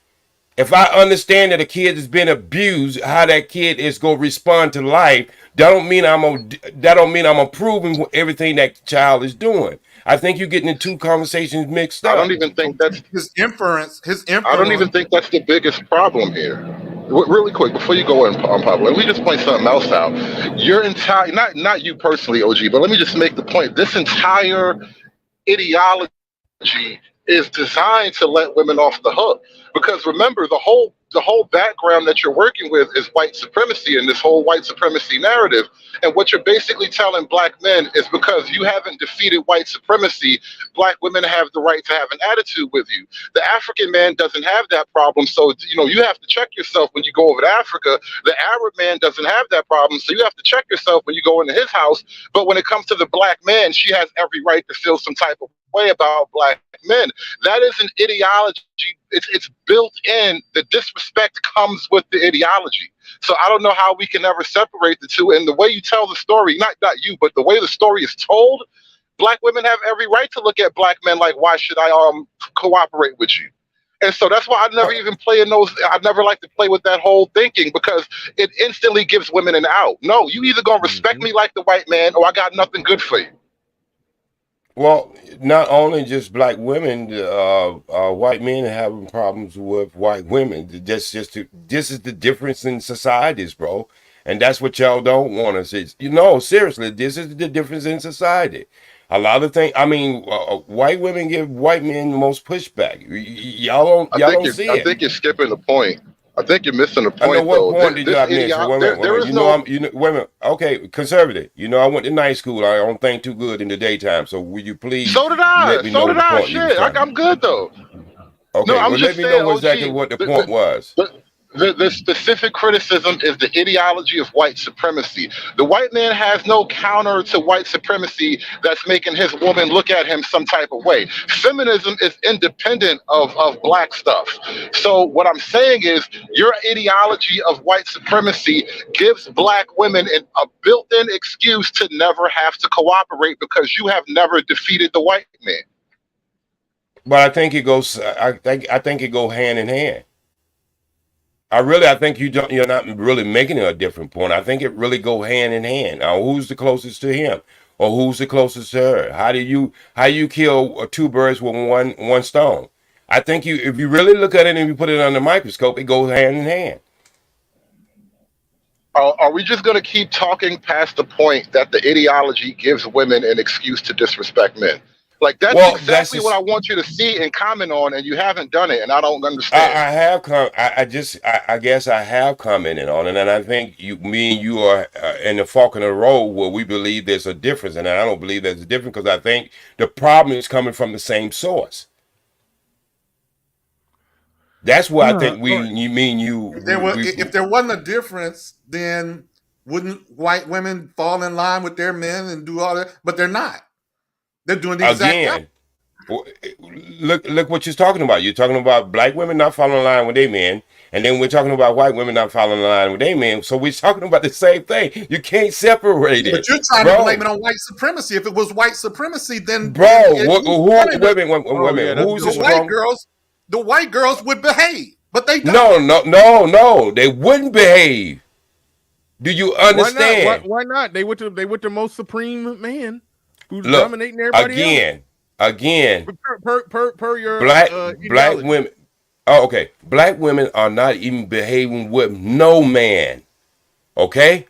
If I understand that a kid has been abused, how that kid is going to respond to life, that don't mean I'm approving everything that child is doing. I think you're getting the two conversations mixed up. I don't even think that's his inference. I don't even think that's the biggest problem here. Really quick, before you go in, Pablo, let me just point something else out. Your entire, not you personally, OG, but let me just make the point. This entire ideology is designed to let women off the hook. Because remember, the whole background that you're working with is white supremacy and this whole white supremacy narrative. And what you're basically telling black men is because you haven't defeated white supremacy, black women have the right to have an attitude with you. The African man doesn't have that problem. So, you have to check yourself when you go over to Africa. The Arab man doesn't have that problem. So you have to check yourself when you go into his house. But when it comes to the black man, she has every right to feel some type of way about black men. That is an ideology. It's built in. The disrespect comes with the ideology. So I don't know how we can ever separate the two. And the way you tell the story, not you, but the way the story is told, black women have every right to look at black men like, why should I cooperate with you? And so that's why I never even play in those. I never like to play with that whole thinking because it instantly gives women an out. No, you either gonna respect me like the white man or I got nothing good for you. Well, not only just black women, white men having problems with white women. This is the difference in societies, bro. And that's what y'all don't want to see. Seriously, this is the difference in society. A lot of things. I mean, white women give white men the most pushback. Y'all don't see it. I think you're skipping the point. I think you're missing the point. I know what point did y'all miss. Wait a minute. Okay, conservative. I went to night school. I don't think too good in the daytime. So will you please? So did I. Shit, I'm good though. Okay, let me know exactly what the point was. The specific criticism is the ideology of white supremacy. The white man has no counter to white supremacy that's making his woman look at him some type of way. Feminism is independent of black stuff. So what I'm saying is your ideology of white supremacy gives black women a built-in excuse to never have to cooperate because you have never defeated the white man. But I think it goes. I think it go hand in hand. I think you're not really making a different point. I think it really go hand in hand. Now, who's the closest to him, or who's the closest to her? How you kill two birds with one stone? I think if you really look at it and you put it under the microscope, it goes hand in hand. Are we just going to keep talking past the point that the ideology gives women an excuse to disrespect men? Like that's exactly what I want you to see and comment on, and you haven't done it, and I don't understand. I guess I have commented on it, and I think me and you are in the fork in the road where we believe there's a difference, and I don't believe there's a difference because I think the problem is coming from the same source. That's why I think If there wasn't a difference, then wouldn't white women fall in line with their men and do all that? But they're not. They're doing the exact Look what you're talking about. You're talking about black women not following in line with their men, and then we're talking about white women not following in line with their men. So we're talking about the same thing. You can't separate it. But you're trying to blame it on white supremacy. If it was white supremacy, then the white girls would behave, but they don't. No, they wouldn't behave. Do you understand? Why not? They went to the most supreme man. Who's dominating everybody again? Per your black women. Oh, okay. Black women are not even behaving with no man. Okay.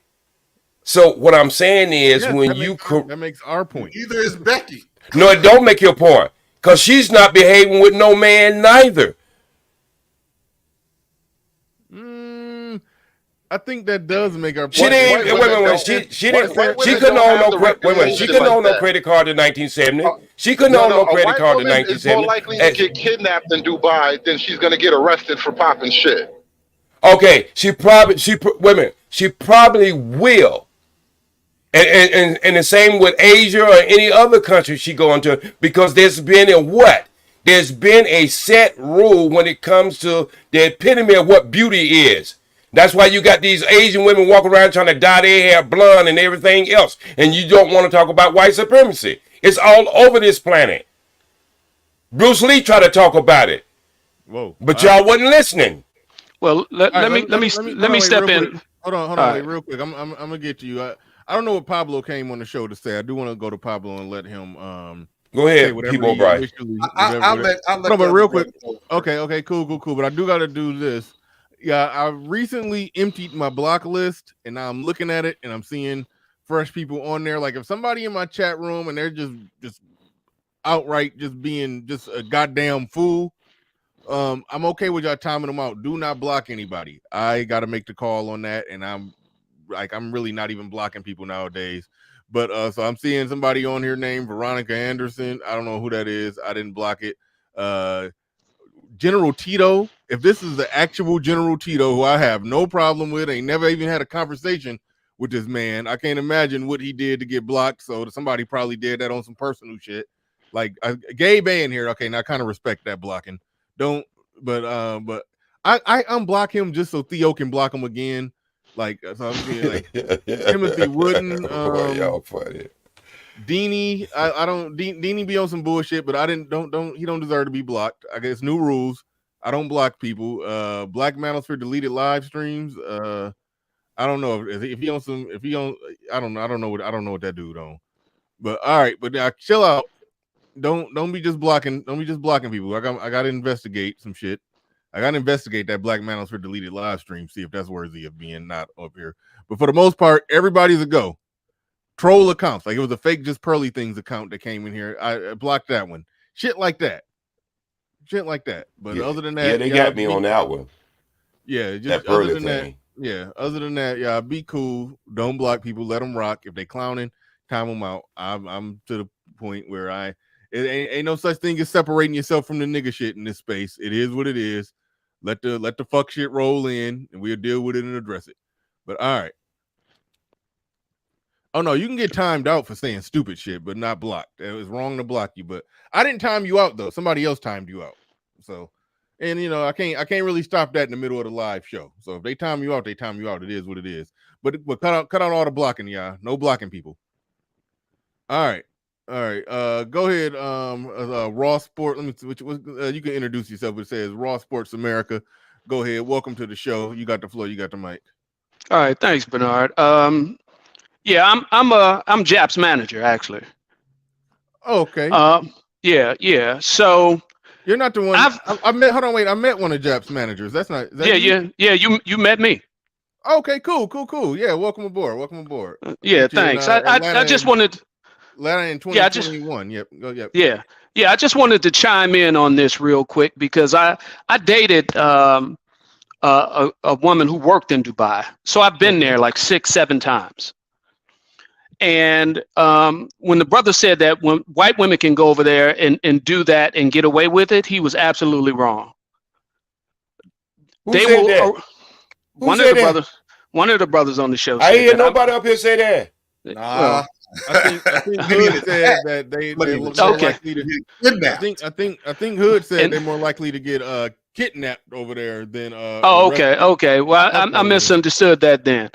So what I'm saying is, that makes our point. Either is Becky. No, it don't make your point because she's not behaving with no man neither. I think that does make our point. She couldn't own no credit card in 1970. She couldn't own no credit card in 1970. Is more likely to get kidnapped in Dubai than she's going to get arrested for popping shit. Okay, wait a minute. she probably will. And the same with Asia or any other country she go into, because there's been a what? There's been a set rule when it comes to the epitome of what beauty is. That's why you got these Asian women walking around trying to dye their hair blonde and everything else. And you don't want to talk about white supremacy. It's all over this planet. Bruce Lee tried to talk about it. Whoa. But y'all wasn't listening. Well, let me step in. Hold on, wait, real quick. I'm gonna get to you. I don't know what Pablo came on the show to say. I do want to go to Pablo and let him go ahead, people, Brian. I'll let no, but real quick. Okay, cool. But I do got to do this. Yeah, I recently emptied my block list, and now I'm looking at it, and I'm seeing fresh people on there. Like if somebody in my chat room and they're just outright just being just a goddamn fool, I'm okay with y'all timing them out. Do not block anybody. I got to make the call on that, and I'm really not even blocking people nowadays. But so I'm seeing somebody on here named Veronica Anderson. I don't know who that is. I didn't block it. General Tito. If this is the actual General Tito, who I have no problem with, ain't never even had a conversation with this man. I can't imagine what he did to get blocked. So somebody probably did that on some personal shit. Like Gabe in here. Okay, now I kind of respect that blocking. But I unblock him just so Theo can block him again. Like so I'm seeing like Timothy Wooden, y'all funny. Deanie. I don't Deanie be on some bullshit, but he don't deserve to be blocked. I guess new rules. I don't block people. Black Manosphere deleted live streams. I don't know if he on I don't know what that dude on. But all right, but now chill out. Don't be just blocking. Don't be just blocking people. I got to investigate some shit. I got to investigate that Black Manosphere deleted live stream. See if that's worthy of being not up here. But for the most part, everybody's a go. Troll accounts, like it was a fake just Pearly Things account that came in here. I blocked that one. Shit like that. But other than that, they got me on that one. Yeah, just that Pearly other than thing. that, yeah. Other than that, yeah, be cool. Don't block people. Let them rock. If they clowning, time them out. I'm to the point where it ain't no such thing as separating yourself from the nigga shit in this space. It is what it is. Let the fuck shit roll in, and we'll deal with it and address it. But all right. Oh no, you can get timed out for saying stupid shit, but not blocked. It was wrong to block you, but I didn't time you out though. Somebody else timed you out. So, and I can't really stop that in the middle of the live show. So if they time you out, they time you out. It is what it is. But cut out all the blocking, y'all. No blocking people. All right. Go ahead. Raw Sport. Let me see you can introduce yourself. It says Raw Sports America. Go ahead. Welcome to the show. You got the floor. You got the mic. All right. Thanks, Bernard. Yeah, I'm Jap's manager actually. Okay. Yeah. So you're not the one. I met. Hold on, wait. I met one of Jap's managers. That's not. Yeah. You met me. Okay. Cool. Yeah. Welcome aboard. Yeah. Thanks. I just wanted. Atlanta in 2021. Yep. Yeah. I just wanted to chime in on this real quick because I dated a woman who worked in Dubai, so I've been there like 6-7 times. And when the brother said that when white women can go over there and do that and get away with it, he was absolutely wrong. Who said that? One of the brothers on the show. I ain't hear nobody up here say that. Nah. I think Hood said that they more likely to get kidnapped. I think Hood said they're more likely to get kidnapped over there than okay. Well, I misunderstood that then.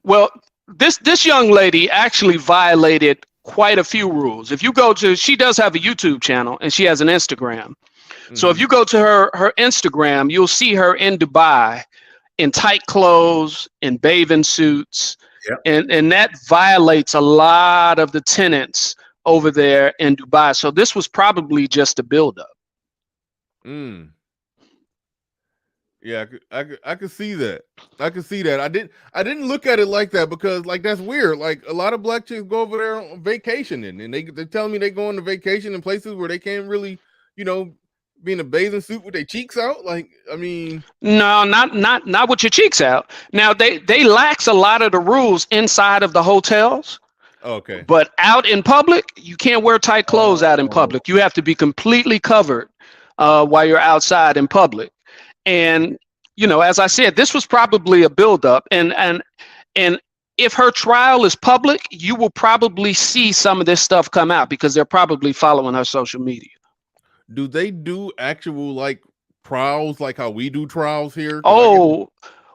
Well, this young lady actually violated quite a few rules. If you go to, she does have a YouTube channel and she has an Instagram. Mm-hmm. So if you go to her Instagram, you'll see her in Dubai in tight clothes, in bathing suits. Yep. And that violates a lot of the tenants over there in Dubai. So this was probably just a buildup. Yeah, I could see that. I didn't look at it like that because like that's weird. Like a lot of black chicks go over there on vacation and they're telling me they go on vacation in places where they can't really, be in a bathing suit with their cheeks out. Like, I mean, no, not with your cheeks out. Now they lax a lot of the rules inside of the hotels. Okay. But out in public, you can't wear tight clothes out in public. You have to be completely covered while you're outside in public. And, as I said, this was probably a buildup. And And if her trial is public, you will probably see some of this stuff come out because they're probably following her social media. Do they do actual like trials like how we do trials here? Oh,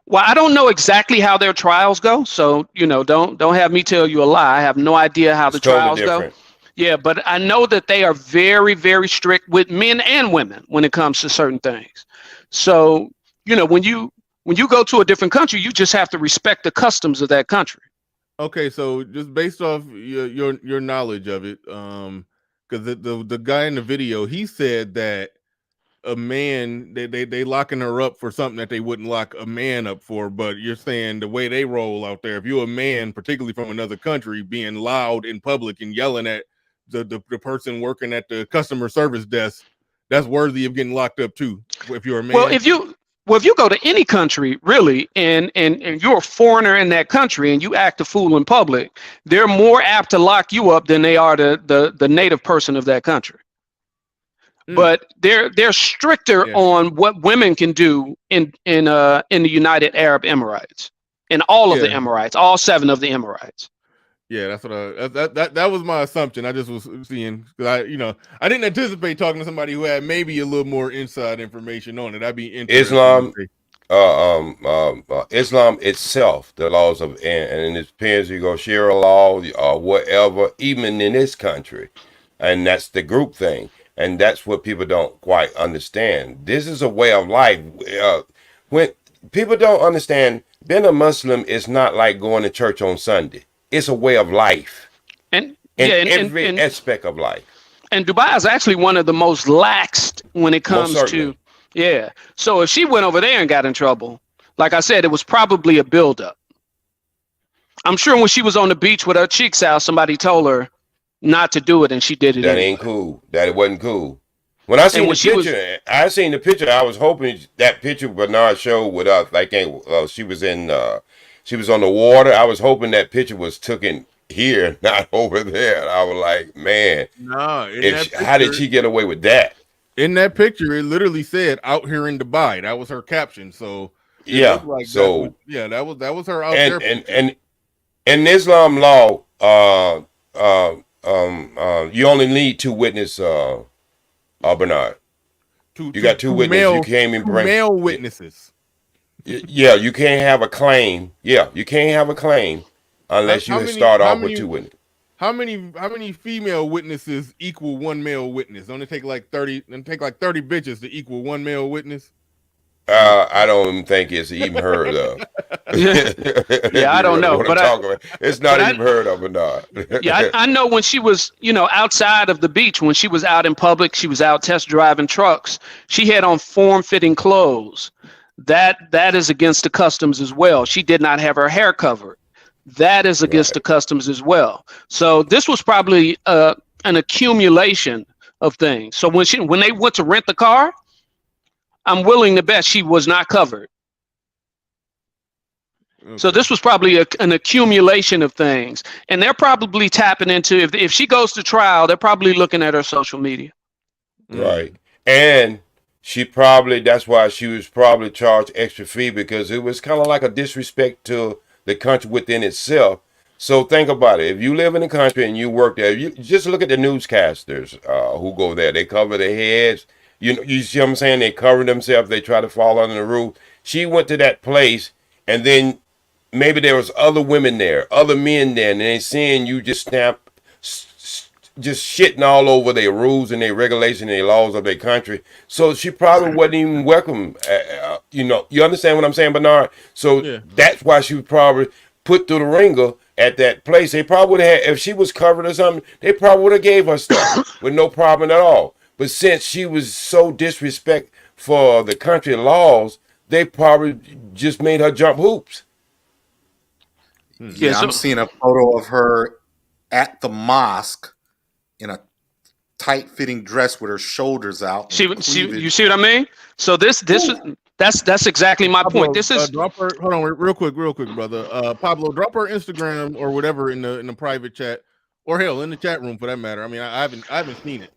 well, I don't know exactly how their trials go. So, don't have me tell you a lie. I have no idea how the trials go. Yeah, but I know that they are very, very strict with men and women when it comes to certain things. So, when you go to a different country, you just have to respect the customs of that country. Okay, so just based off your knowledge of it, because the guy in the video, he said that a man they locking her up for something that they wouldn't lock a man up for. But you're saying the way they roll out there, if you're a man, particularly from another country, being loud in public and yelling at the person working at the customer service desk, that's worthy of getting locked up too. If you're a man. Well, if you go to any country, really, and you're a foreigner in that country and you act a fool in public, they're more apt to lock you up than they are the native person of that country. But they're stricter on what women can do in the United Arab Emirates, in all of the Emirates, all 7 of the Emirates. Yeah, that's what that was my assumption. I just was seeing because I didn't anticipate talking to somebody who had maybe a little more inside information on it. I'd be interested. Islam itself, the laws of and it depends. You go share a law or whatever, even in this country, and that's the group thing, and that's what people don't quite understand. This is a way of life. When people don't understand, being a Muslim is not like going to church on Sunday. It's a way of life, and every aspect of life. And Dubai is actually one of the most laxed when it comes to, So if she went over there and got in trouble, like I said, it was probably a buildup. I'm sure when she was on the beach with her cheeks out, somebody told her not to do it, and she did it. That ain't cool. That it wasn't cool. When I seen the picture, I was hoping that picture Bernard showed with us, like she was on the water. I was hoping that picture was taken here, not over there. And I was like, man, no. How did she get away with that? In that picture, it literally said "out here in Dubai." That was her caption. So that was her out there. And in Islam law, you only need 2 witnesses. Bernard, you got 2 witnesses. You can't even bring male witnesses. Yeah, you can't have a claim. Yeah, you can't have a claim unless you start off with 2 witnesses. How many female witnesses equal 1 male witness? Don't it take like 30? And take like 30 bitches to equal 1 male witness? I don't even think it's even heard of. I don't know, but it's not even heard of, Bernard. I know when she was, outside of the beach, when she was out in public, she was out test driving trucks. She had on form-fitting clothes. That is against the customs as well. She did not have her hair covered. That is against the customs as well. So this was probably an accumulation of things. So when they went to rent the car, I'm willing to bet she was not covered. Okay. So this was probably an accumulation of things, and they're probably tapping into if she goes to trial, they're probably looking at her social media. Right, and that's why she was probably charged extra fee, because it was kind of like a disrespect to the country within itself. So think about it. If you live in the country and you work there, you just look at the newscasters who go there. They cover their heads. You see what I'm saying? They cover themselves. They try to fall under the roof. She went to that place, and then maybe there was other women there, other men there, and they seeing you just shitting all over their rules and their regulations and their laws of their country. So she probably wasn't even welcome. You understand what I'm saying, Bernard? So that's why she was probably put through the ringer at that place. They probably would have, if she was covered or something, they probably would have gave her stuff with no problem at all. But since she was so disrespect for the country laws, they probably just made her jump hoops. Yeah, I'm seeing a photo of her at the mosque in a tight-fitting dress with her shoulders out. You see what I mean? So that's exactly my point. This is drop her. Hold on, real quick, brother. Pablo, drop her Instagram or whatever in the private chat, or hell, in the chat room for that matter. I mean, I haven't seen it.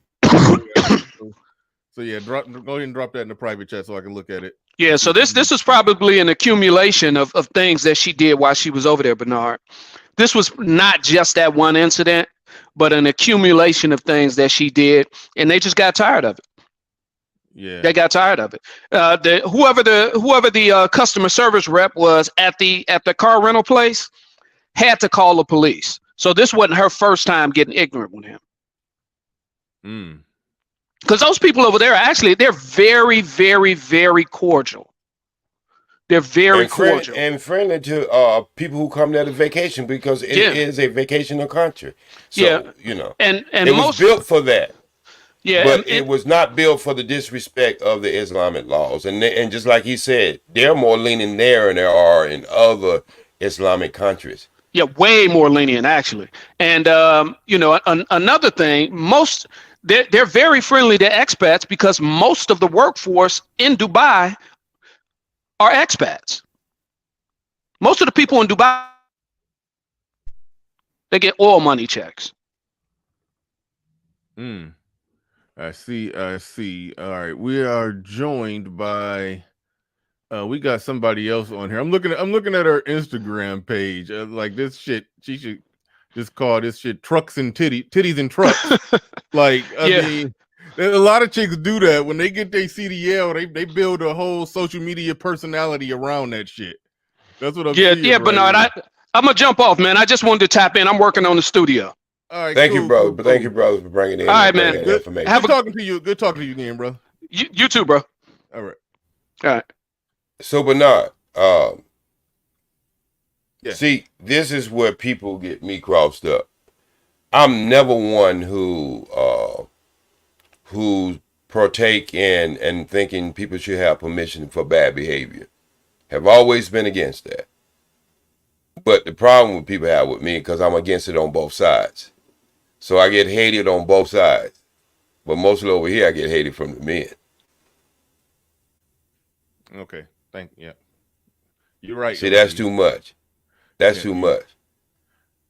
So yeah, go ahead and drop that in the private chat so I can look at it. Yeah, so this was probably an accumulation of things that she did while she was over there, Bernard. This was not just that one incident, but an accumulation of things that she did, and they just got tired of it. Yeah, they got tired of it. Whoever the customer service rep was at the car rental place had to call the police. So this wasn't her first time getting ignorant with him. Because those people over there they're very, very, very cordial. They're very cordial and friendly to people who come there to vacation, because it is a vacational country. So and it was built for that. Yeah, but it was not built for the disrespect of the Islamic laws. And just like he said, they're more lenient there than there are in other Islamic countries. Yeah, way more lenient actually. And another thing, they're very friendly to expats because most of the workforce in Dubai are expats. Most of the people in Dubai, they get oil money checks. I see. All right, we are joined by. We got somebody else on here. I'm looking at her Instagram page. Like this shit, she should just call this shit "trucks and titties and trucks." Like I mean, a lot of chicks do that when they get their CDL. They build a whole social media personality around that shit. That's what I'm seeing. Yeah, Bernard. I'm gonna jump off, man. I just wanted to tap in. I'm working on the studio. All right, thank you, brother. But thank you, brother, for bringing in. All right, man. Good talking to you. Good talking to you again, bro. You too, bro. All right. All right. So Bernard, see, this is where people get me crossed up. I'm never one who partake in and thinking people should have permission for bad behavior. Have always been against that. But the problem with people have with me, because I'm against it on both sides. So I get hated on both sides. But mostly over here, I get hated from the men. Okay. Yeah. You're right. See, that's too much. That's too much.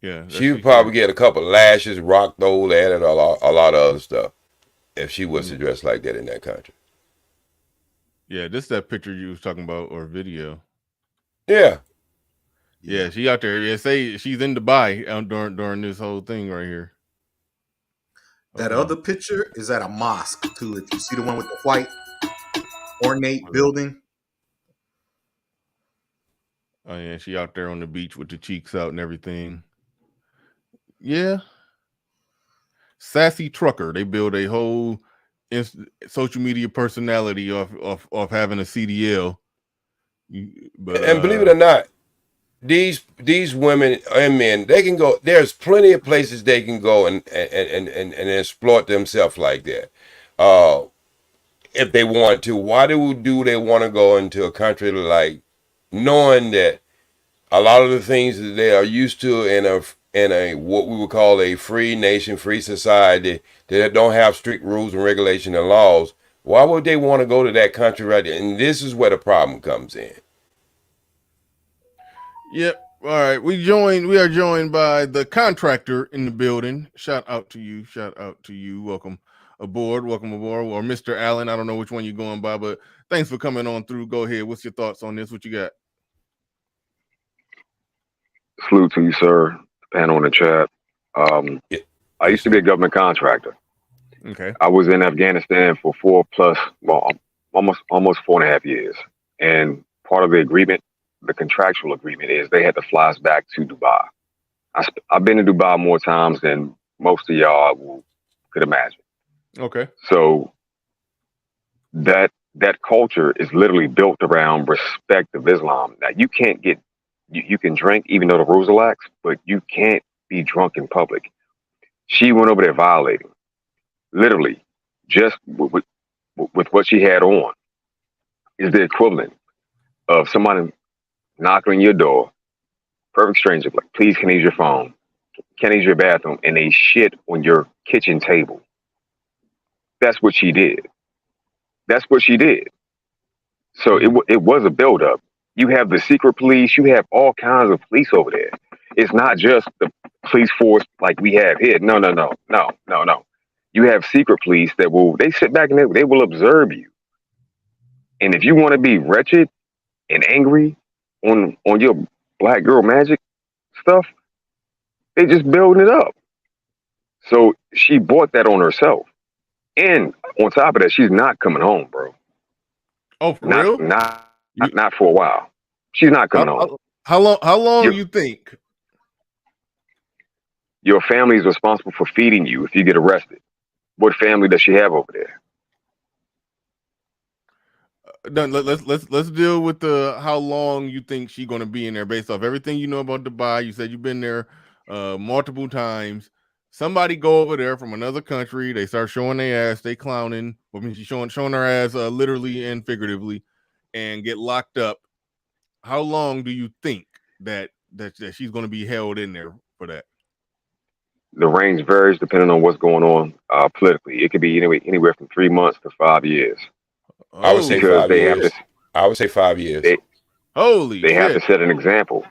Yeah. She would probably get a couple lashes, rock throw at it, a lot of other stuff, if she was to dress like that in that country. Yeah, this is that picture you was talking about, or video. Yeah. Yeah, she out there. Yeah, say she's in Dubai during this whole thing right here. That other picture is at a mosque too. If you see the one with the white ornate building. Oh yeah, she out there on the beach with the cheeks out and everything. Yeah. Sassy trucker. They build a whole social media personality off having a CDL. But, and believe it or not, these women and men, they can go. There's plenty of places they can go and exploit themselves like that, if they want to. Why do they want to go into a country like, knowing that a lot of the things that they are used to in a what we would call a free nation, free society that don't have strict rules and regulation and laws? Why would they want to go to that country right there? And this is where the problem comes in. Yep. All right. We are joined by the contractor in the building. Shout out to you. Welcome aboard. Or Mr. Allen. I don't know which one you're going by, but thanks for coming on through. Go ahead. What's your thoughts on this? What you got? Salute to you, sir. Panel in the chat. I used to be a government contractor. Okay. I was in Afghanistan for almost 4.5 years. And part of the agreement, the contractual agreement, is they had to fly us back to Dubai. I've been to Dubai more times than most of y'all could imagine. Okay. So that culture is literally built around respect of Islam. Now you can't you can drink even though the rules are lax, but you can't be drunk in public. She went over there violating, literally, just with what she had on, is the equivalent of somebody knocking on your door, perfect stranger, like, please, can I use your phone? Can I use your bathroom? And they shit on your kitchen table. That's what she did. So it was a buildup. You have the secret police. You have all kinds of police over there. It's not just the police force like we have here. No. You have secret police that they sit back and they will observe you. And if you want to be wretched and angry on your black girl magic stuff, they just building it up. So she bought that on herself. And on top of that, she's not coming home, bro. Oh, for real? Not for a while. She's not coming home. How long you think? Your family is responsible for feeding you if you get arrested. What family does she have over there? Let's deal with the how long you think she's going to be in there based off everything you know about Dubai. You said you've been there multiple times. Somebody go over there from another country. They start showing their ass. They clowning. I mean, she's showing her ass literally and figuratively, and get locked up. How long do you think that she's going to be held in there for that? The range varies depending on what's going on politically. It could be anywhere from 3 months to 5 years. I would say 5 years. I would say 5 years. They have to set an example.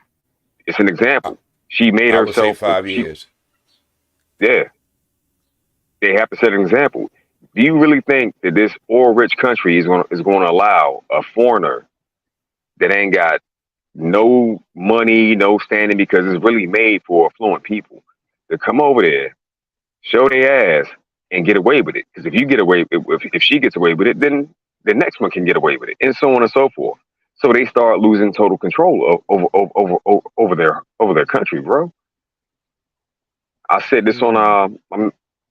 It's an example. She made herself. I would say 5 years. Yeah. They have to set an example. Do you really think that this oil-rich country is going to allow a foreigner that ain't got no money, no standing, because it's really made for affluent people, to come over there, show their ass, and get away with it? Because if you get away, if she gets away with it, then the next one can get away with it, and so on and so forth. So they start losing total control over their country, bro. I said this on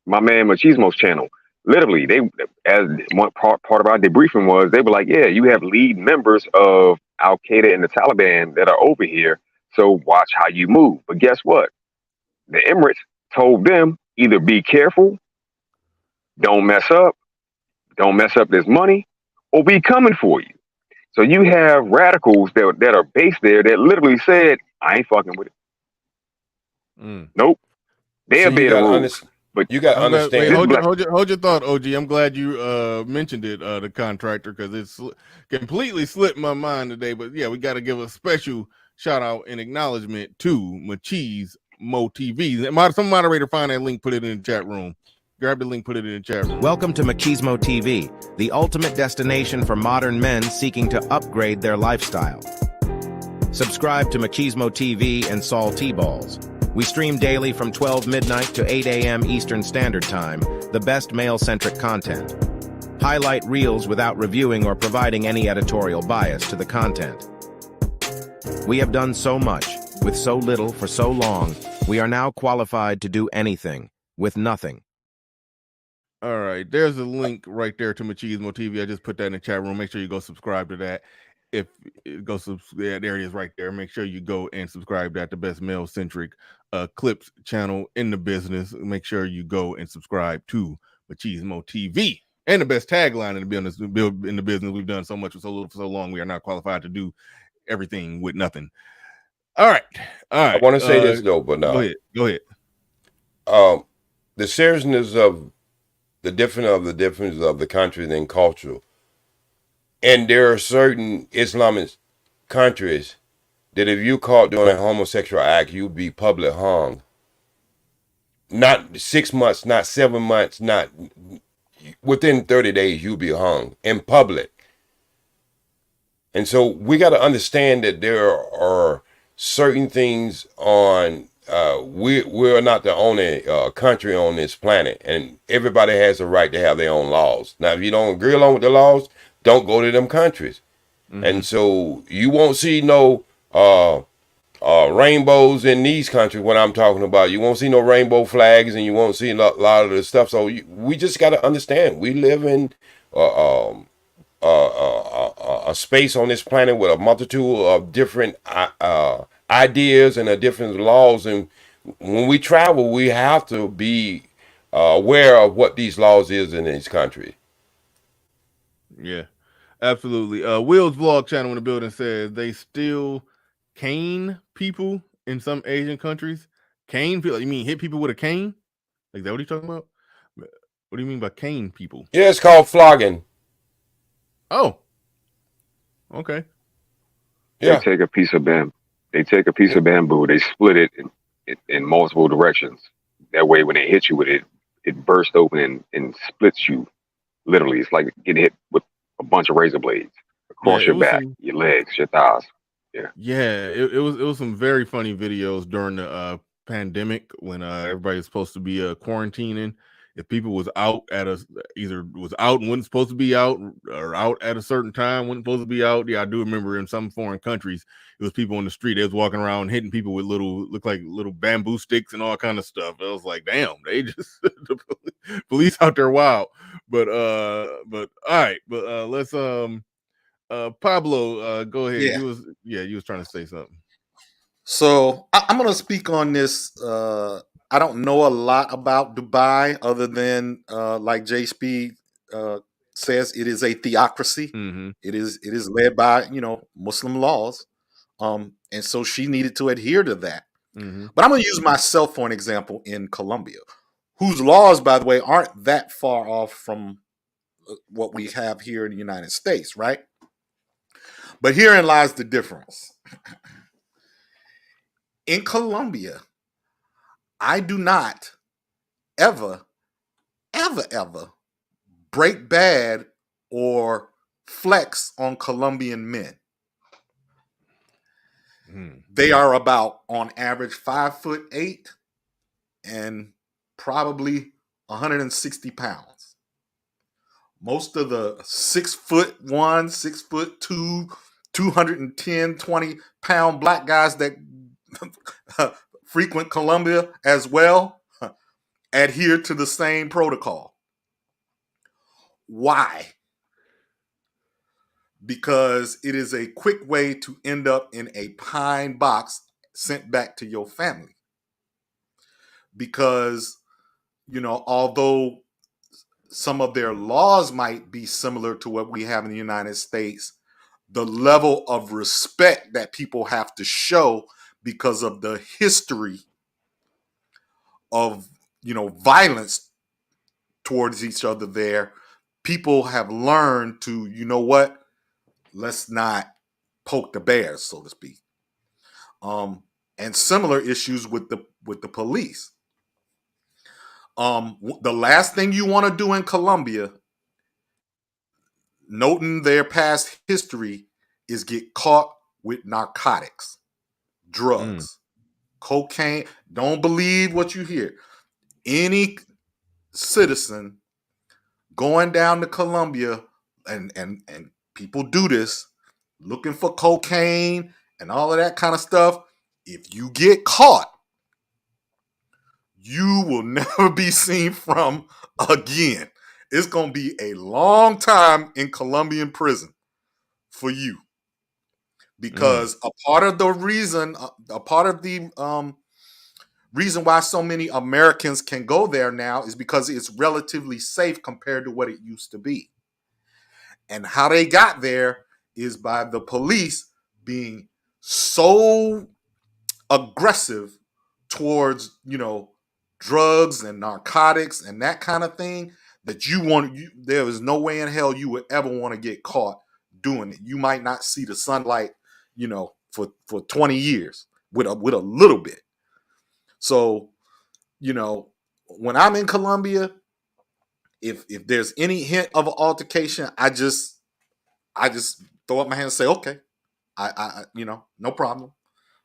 my man Machismo's channel. Literally, they, as one part of our debriefing was, they were like, yeah, you have lead members of Al Qaeda and the Taliban that are over here, so watch how you move. But guess what? The Emirates told them either be careful, don't mess up this money, or be coming for you. So you have radicals that are based there that literally said, I ain't fucking with it. Nope. They'll be the rules. But you got to understand. Hold your thought, OG. I'm glad you mentioned it, the contractor, because it's completely slipped my mind today. But yeah, we got to give a special shout out and acknowledgement to Machismo TV. Some moderator find that link, put it in the chat room. Grab the link, put it in the chat room. Welcome to Machismo TV, the ultimate destination for modern men seeking to upgrade their lifestyle. Subscribe to Machismo TV and Saul T-Balls. We stream daily from 12 midnight to 8 a.m. Eastern Standard Time, the best male-centric content. Highlight reels without reviewing or providing any editorial bias to the content. We have done so much, with so little for so long, we are now qualified to do anything, with nothing. All right, there's a link right there to Machismo TV. I just put that in the chat room. Make sure you go subscribe to that. If it goes, yeah, there it is right there. Make sure you go and subscribe to that, the best male-centric clips channel in the business. Make sure you go and subscribe to Machismo TV, and the best tagline in the business. We've done so much with so little for so long. We are not qualified to do everything with nothing. All right. I want to say this though, but no. Go ahead. The seriousness of the difference of the country and culture. And there are certain Islamic countries that if you caught doing a homosexual act, you'd be public hung. Not 6 months, not 7 months, not within 30 days, you'd be hung in public. And so we got to understand that there are certain things on, we're not the only country on this planet, and everybody has a right to have their own laws. Now, if you don't agree along with the laws, don't go to them countries. Mm-hmm. And so you won't see no rainbows in these countries. What I'm talking about, you won't see no rainbow flags, and you won't see a lot of the stuff. So we just got to understand, we live in a space on this planet with a multitude of different ideas and different laws. And when we travel, we have to be aware of what these laws is in these countries. Yeah, absolutely. Will's vlog channel in the building says they still cane people in some Asian countries. Cane people? You mean hit people with a cane? Like, is that what you're talking about? What do you mean by cane people? Yeah, it's called flogging. Oh, okay. Yeah. They take a piece of bamboo. They split it in multiple directions. That way, when they hit you with it, it bursts open and splits you. Literally, it's like getting hit with a bunch of razor blades. across your back, your legs, your thighs. Yeah, it was some very funny videos during the pandemic when everybody was supposed to be quarantining. If people was out at either was out and wasn't supposed to be out, or out at a certain time wasn't supposed to be out. Yeah, I do remember in some foreign countries, it was people on the street. They was walking around hitting people with look like little bamboo sticks and all kind of stuff. I was like, damn, they just the police out there wild. But all right, but let's Pablo, go ahead. Yeah. You was trying to say something. So I'm going to speak on this. I don't know a lot about Dubai other than like J Speed says, it is a theocracy. Mm-hmm. It is led by Muslim laws, and so she needed to adhere to that. Mm-hmm. But I'm going to use myself for an example in Colombia, whose laws, by the way, aren't that far off from what we have here in the United States, right? But herein lies the difference. In Colombia, I do not ever break bad or flex on Colombian men. They are about, on average, 5'8" and probably 160 pounds. Most of the 6'1", 6'2", 210, 20-pound black guys that frequent Colombia as well adhere to the same protocol. Why? Because it is a quick way to end up in a pine box sent back to your family. Because, although some of their laws might be similar to what we have in the United States, the level of respect that people have to show because of the history of, violence towards each other there, people have learned to, let's not poke the bears, so to speak. And similar issues with the police. The last thing you want to do in Colombia, noting their past history, is get caught with narcotics, drugs, cocaine. Don't believe what you hear. Any citizen going down to Colombia, and people do this, looking for cocaine and all of that kind of stuff, if you get caught, you will never be seen from again. It's going to be a long time in Colombian prison for you. Because a part of the reason why so many Americans can go there now is because it's relatively safe compared to what it used to be. And how they got there is by the police being so aggressive towards, drugs and narcotics and that kind of thing, that there is no way in hell you would ever want to get caught doing it. You might not see the sunlight, for 20 years with a little bit. So, when I'm in Colombia, if there's any hint of an altercation, I just throw up my hand and say, okay, I no problem.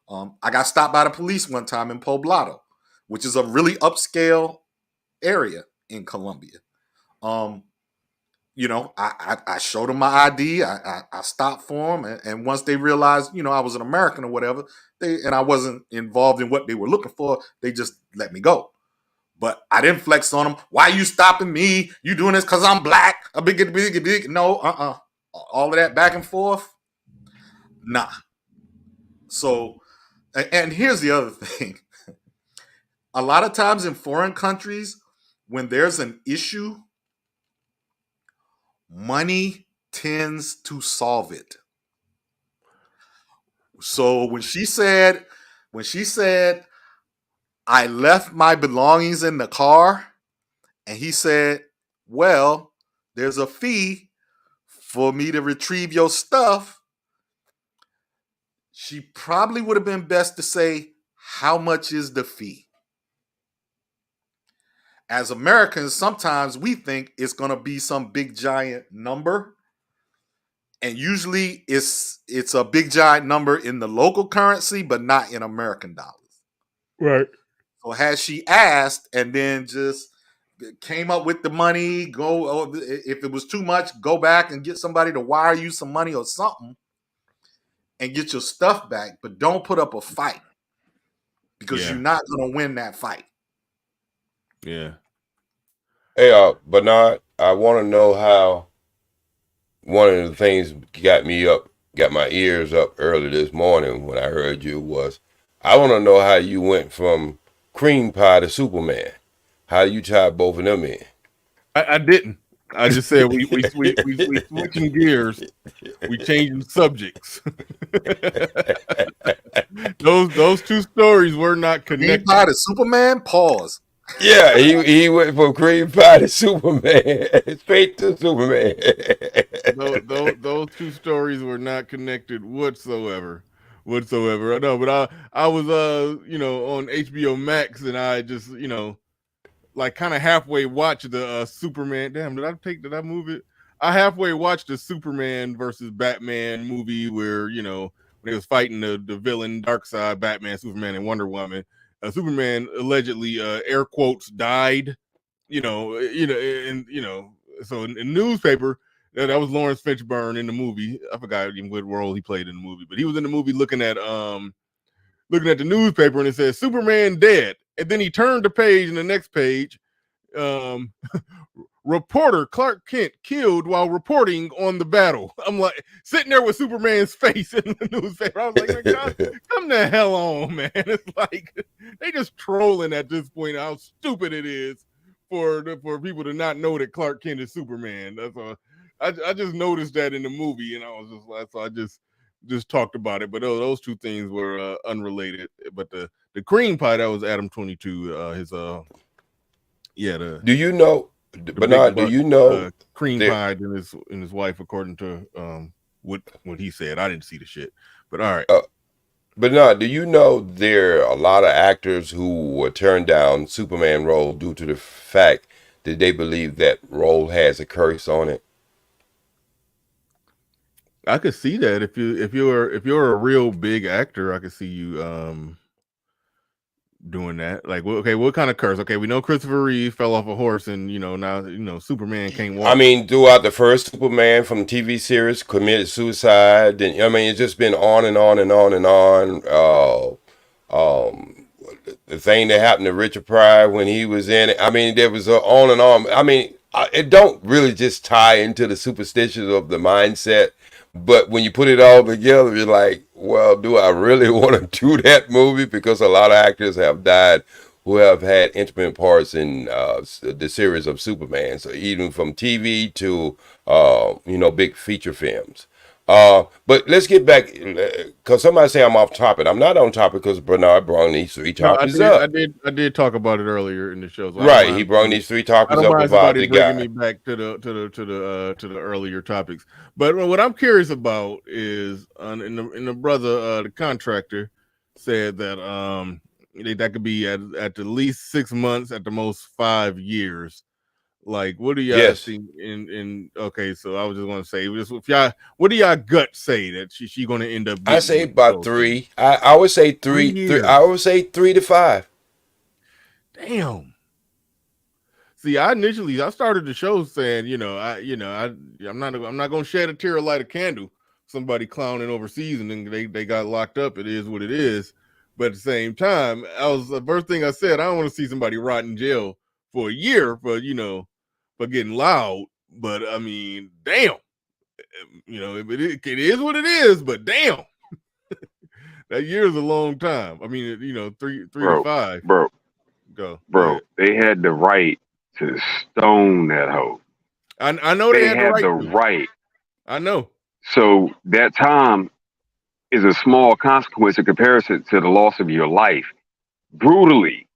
I got stopped by the police one time in Poblado, which is a really upscale area in Colombia. I showed them my ID. I stopped for them, and once they realized, I was an American or whatever, and I wasn't involved in what they were looking for, they just let me go. But I didn't flex on them. Why are you stopping me? You doing this because I'm black? A big. No, all of that back and forth. Nah. So, and here's the other thing. A lot of times in foreign countries, when there's an issue, money tends to solve it. So when she said, I left my belongings in the car, and he said, well, there's a fee for me to retrieve your stuff, she probably would have been best to say, how much is the fee? As Americans, sometimes we think it's going to be some big giant number, And usually it's a big giant number in the local currency, but not in American dollars. Right. So had she asked and then just came up with the money, if it was too much, go back and get somebody to wire you some money or something and get your stuff back, but don't put up a fight because you're not going to win that fight. Yeah. Hey, Bernard, I want to know how one of the things got my ears up early this morning when I heard you was, I want to know how you went from cream pie to Superman. How you tied both of them in? I didn't. I just said we switching gears. We changing subjects. those two stories were not connected. Cream pie to Superman? Pause. Yeah, he went from cream pie to Superman, straight to Superman. those two stories were not connected whatsoever. I know, but I was on HBO Max, and I just like kind of halfway watched the Superman. Damn, did I move it? I halfway watched the Superman versus Batman movie where when they was fighting the villain Darkseid, Batman, Superman, and Wonder Woman. Superman allegedly air quotes died, so in the newspaper that was Lawrence Fishburne in the movie. I forgot even what role he played in the movie, but he was in the movie looking at the newspaper, and it says Superman dead, and then he turned the page, and the next page, reporter Clark Kent killed while reporting on the battle. I'm like sitting there with Superman's face in the newspaper. I was like, God, come the hell on, man. It's like they just trolling at this point how stupid it is for people to not know that Clark Kent is Superman. That's all. I just noticed that in the movie, and I was just like, so I just talked about it. But those two things were unrelated. But the cream pie, that was Adam 22. Do you know? Bernard, do you know cream pie and his wife, according to what he said? I didn't see the shit, but all right. Bernard, do you know there are a lot of actors who were turned down Superman role due to the fact that they believe that role has a curse on it? I could see that if you're a real big actor, I could see you doing that. Like, okay, what kind of curse? Okay, we know Christopher Reeve fell off a horse, and now Superman can't walk. I mean, throughout the first Superman from the TV series, committed suicide. Then it's just been on and on and on and on. The thing that happened to Richard Pryor when he was in it. I mean, there was on and on. I mean, it don't really just tie into the superstitions of the mindset. But when you put it all together, you're like, well, do I really want to do that movie? Because a lot of actors have died who have had intimate parts in the series of Superman. So even from TV to, big feature films. But let's get back, because somebody say I'm off topic. I'm not on topic because Bernard brought these three topics up. I did talk about it earlier in the show. So right, he brought these three topics up about the guy. Me back to the earlier topics. But what I'm curious about is in the brother, the contractor said that that could be at the least 6 months, at the most 5 years. Like, what do y'all think in okay, so I was just gonna say, what do y'all gut say that she gonna end up getting? I say about 3. I would say 3. I would say 3 to 5. Damn. See, I started the show saying, I'm not gonna shed a tear or light a candle. Somebody clowning overseas and then they got locked up. It is what it is. But at the same time, the first thing I said, I don't want to see somebody rot in jail for a year for getting loud. But I mean, damn, it is what it is. But damn, that year is a long time. I mean, 3 to 5. Bro, they had the right to stone that hoe. I know they had the right. I know. So that time is a small consequence in comparison to the loss of your life. Brutally.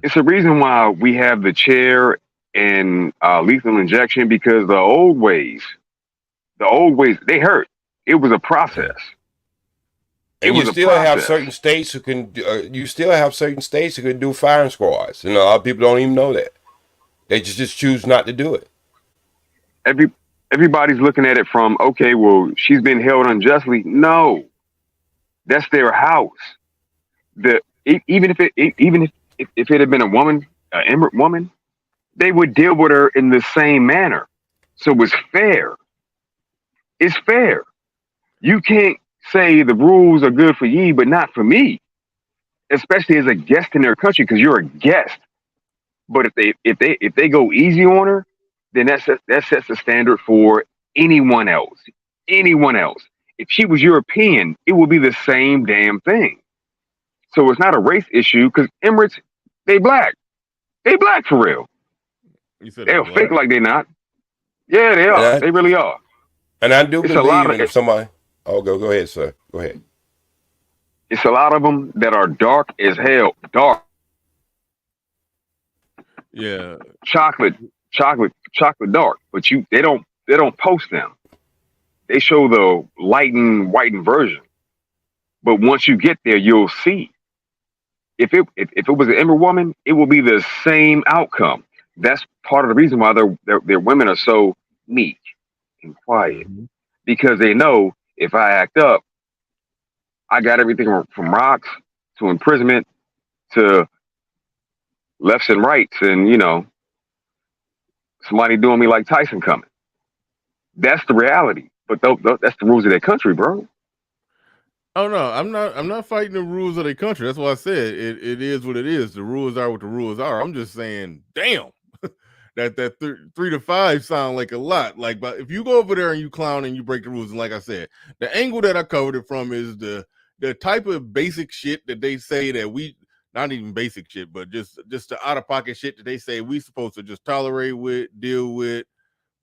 It's the reason why we have the chair and lethal injection, because the old ways, they hurt. It was a process. And you still have certain states who can. You still have certain states who can do firing squads, and a lot of people don't even know that. They just choose not to do it. everybody's looking at it from, okay, well, she's been held unjustly. No, that's their house. Even if it had been a woman, an immigrant woman, they would deal with her in the same manner. So it's fair. It's fair. You can't say the rules are good for ye, but not for me, especially as a guest in their country, because you're a guest. But if they go easy on her, then that sets the standard for anyone else. Anyone else. If she was European, it would be the same damn thing. So it's not a race issue because Emirates, they black. They black for real. You said They'll fake like they're not. Yeah, they are. They really are. And I do It's a believe, lot and of if somebody, go ahead, sir. Go ahead. it's a lot of them that are dark as hell. Dark. Yeah. Chocolate dark. But they don't post them. They show the whitened version. But once you get there, you'll see. If it was an immigrant woman, it will be the same outcome. That's part of the reason why their women are so meek and quiet, because they know if I act up, I got everything from rocks to imprisonment to lefts and rights, and somebody doing me like Tyson coming. That's the reality. But that's the rules of their country, bro. Oh no, I'm not fighting the rules of the country. That's why I said it is what it is. The rules are what the rules are. I'm just saying, damn, that 3 to 5 sound like a lot. Like, but if you go over there and you clown and you break the rules, and like I said, the angle that I covered it from is the type of basic shit that they say that we, not even basic shit, but just the out of pocket shit that they say we supposed to just tolerate with, deal with,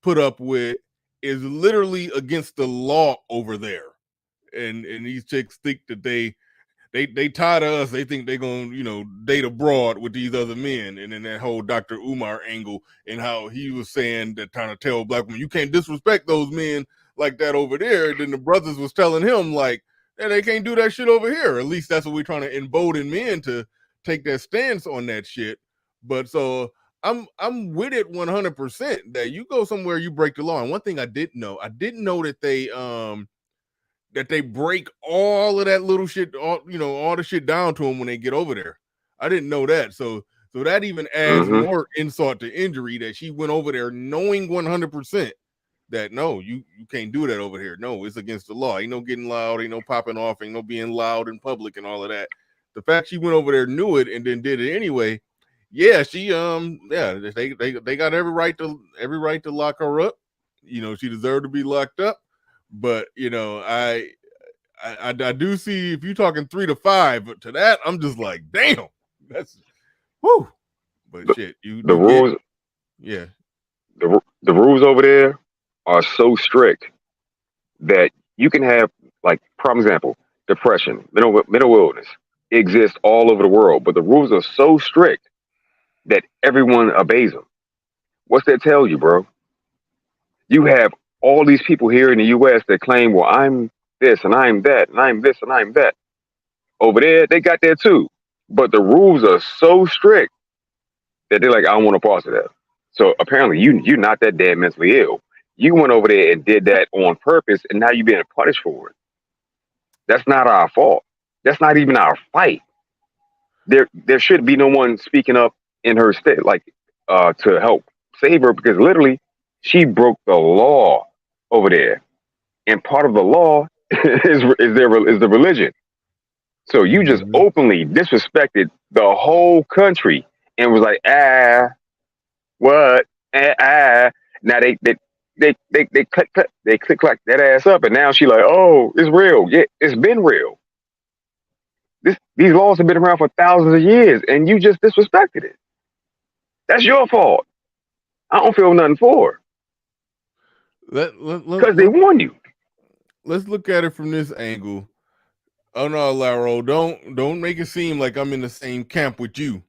put up with, is literally against the law over there. And these chicks think that they tired of us. They think they're gonna date abroad with these other men. And then that whole Dr. Umar angle and how he was saying that, trying to tell black women, you can't disrespect those men like that over there. And then the brothers was telling him like, yeah, they can't do that shit over here. At least that's what we're trying to embolden men to take that stance on that shit. But so I'm with it 100% that you go somewhere, you break the law. And one thing I didn't know that they break all of that little shit, all the shit down to them when they get over there. I didn't know that. So that even adds more insult to injury that she went over there knowing 100% that no, you can't do that over here. No, it's against the law. Ain't no getting loud, ain't no popping off, ain't no being loud in public and all of that. The fact she went over there, knew it, and then did it anyway. Yeah, she they got every right to lock her up. She deserved to be locked up. But I do see, if you're talking 3 to 5, but to that I'm just like, damn, that's whoo. But shit, the rules, yeah, the rules over there are so strict that you can have, like, prime example, depression, mental illness exists all over the world, but the rules are so strict that everyone obeys them. What's that tell you, bro? You have all these people here in the U.S. that claim, well, I'm this and I'm that and I'm this and I'm that. Over there, they got that too. But the rules are so strict that they're like, I don't want to pass that. So apparently you're not that damn mentally ill. You went over there and did that on purpose, and now you're being punished for it. That's not our fault. That's not even our fight. There should be no one speaking up in her state, like, to help save her, because literally she broke the law over there, and part of the law is the religion. So you just openly disrespected the whole country and was like, what? Now they click that ass up, and now she like, oh, it's real. Yeah, it's been real. These laws have been around for thousands of years, and you just disrespected it. That's your fault. I don't feel nothing for her. Because they warn you. Let's look at it from this angle. Oh no, Laro, don't make it seem like I'm in the same camp with you.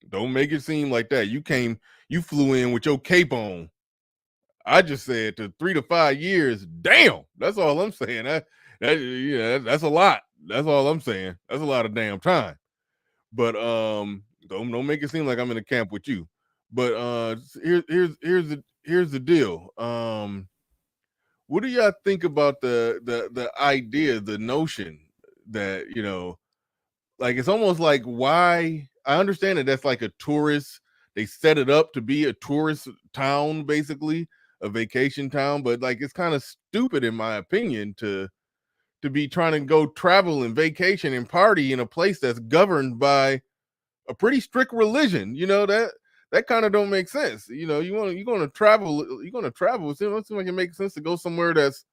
Don't make it seem like that. You flew in with your cape on. I just said to 3 to 5 years. Damn, that's all I'm saying. That's a lot. That's all I'm saying. That's a lot of damn time. But don't make it seem like I'm in a camp with you. But here's the deal. what do y'all think about the idea, the notion that, you know, like it's almost like, why? I understand that that's like a tourist, they set it up to be a tourist town, basically a vacation town, but like it's kind of stupid in my opinion to be trying to go travel and vacation and party in a place that's governed by a pretty strict religion. You know, that kind of don't make sense. You know, you're going to travel. It seems like it makes sense to go somewhere that's,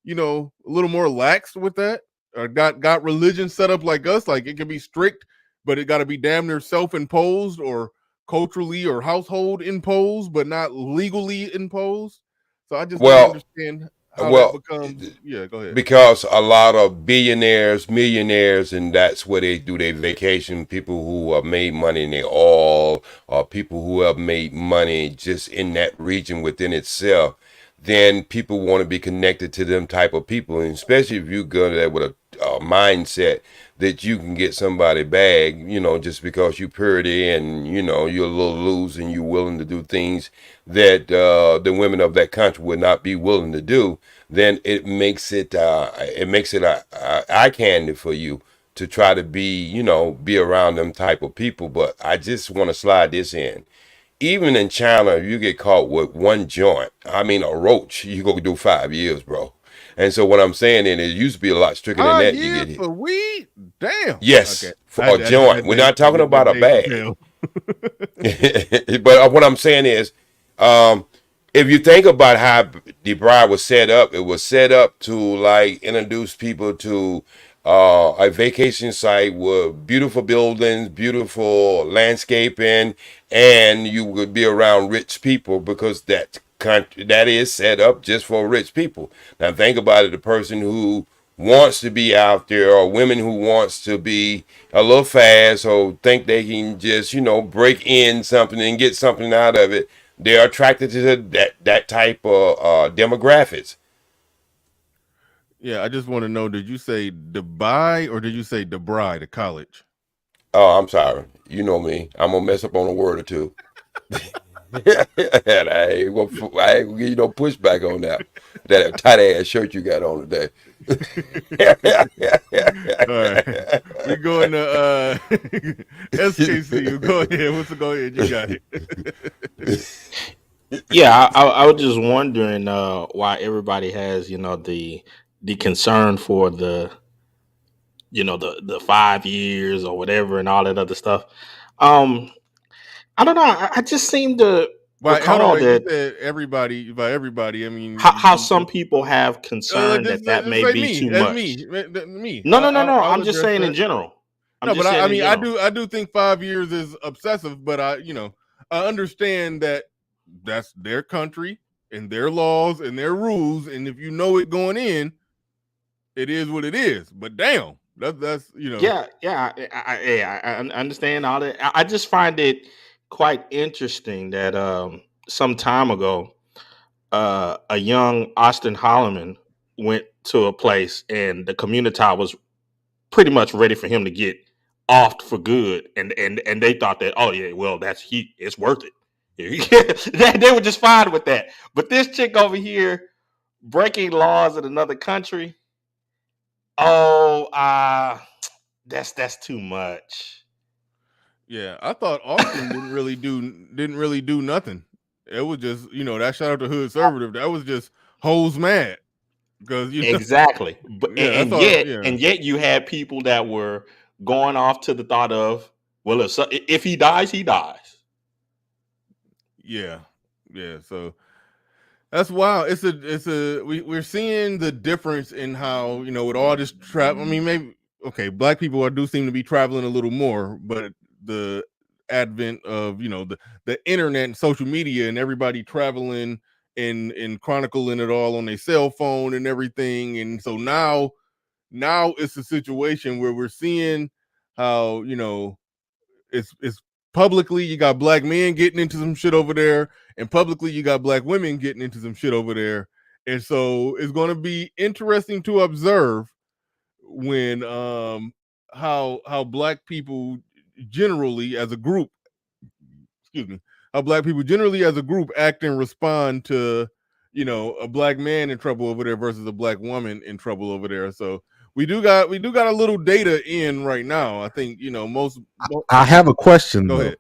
you know, a little more lax with that, or got religion set up like us. Like it can be strict, but it got to be damn near self-imposed or culturally or household imposed, but not legally imposed. So I just don't understand how that becomes. Yeah, go ahead. Because a lot of billionaires, millionaires, and that's where they do their vacation. People who have made money in the oil, or people who have made money just in that region within itself. Then people want to be connected to them type of people, and especially if you go there with a mindset that you can get somebody bag, you know, just because you purity and, you know, you're a little loose and you're willing to do things that the women of that country would not be willing to do, then it makes it a eye candy for you to try to be, you know, be around them type of people. But I just want to slide this in. Even in China, if you get caught with one joint, I mean a roach, you go do 5 years, bro. And so what I'm saying is, it used to be a lot stricter than that. You get hit. For weed? Damn. Yes, Okay. for a joint. We're not talking about a bag. But what I'm saying is, if you think about how the bride was set up, it was set up to like introduce people to a vacation site with beautiful buildings, beautiful landscaping, and you would be around rich people because that country that is set up just for rich people. Now think about it: the person who wants to be out there, or women who wants to be a little fast, or think they can just, you know, break in something and get something out of it. They're attracted to that type of demographics. Yeah, I just want to know, did you say Dubai or did you say Debray, the college? Oh, I'm sorry. You know me. I'm going to mess up on a word or two. And I ain't gonna give you no pushback on that tight ass shirt you got on today. All right, we going to SKC. Go ahead. Go ahead. You got it. Yeah, I was just wondering why everybody has, you know, the concern for the, you know, the 5 years or whatever and all that other stuff. I don't know. I just seem to recall that. You said everybody, by everybody, I mean how some people have concern that may say be me. too That's much. Me. No. I'm just saying in general. I do think 5 years is obsessive, but I understand that that's their country and their laws and their rules, and if you know it going in, it is what it is. But damn, that's Yeah. I understand all that. I just find it quite interesting that some time ago, a young Austin Holloman went to a place and the community was pretty much ready for him to get off for good, and they thought that, oh yeah, well it's worth it. They were just fine with that. But this chick over here breaking laws in another country, that's too much. Yeah, I thought Austin didn't really do nothing. It was just, that shout out to Hood Conservative. That was just Ho3s mad because exactly. But yeah, and yet you had people that were going off to the thought of, well, if he dies, he dies. Yeah. So that's wild. We're seeing the difference in how, with all this travel. I mean, maybe black people do seem to be traveling a little more, but the advent of the internet and social media and everybody traveling and chronicling it all on their cell phone and everything, and so now it's a situation where we're seeing how it's publicly you got black men getting into some shit over there, and publicly you got black women getting into some shit over there, and so it's going to be interesting to observe when how black people generally as a group act and respond to a black man in trouble over there versus a black woman in trouble over there. So we do got a little data in right now. I think most. I have a question. Go though. ahead.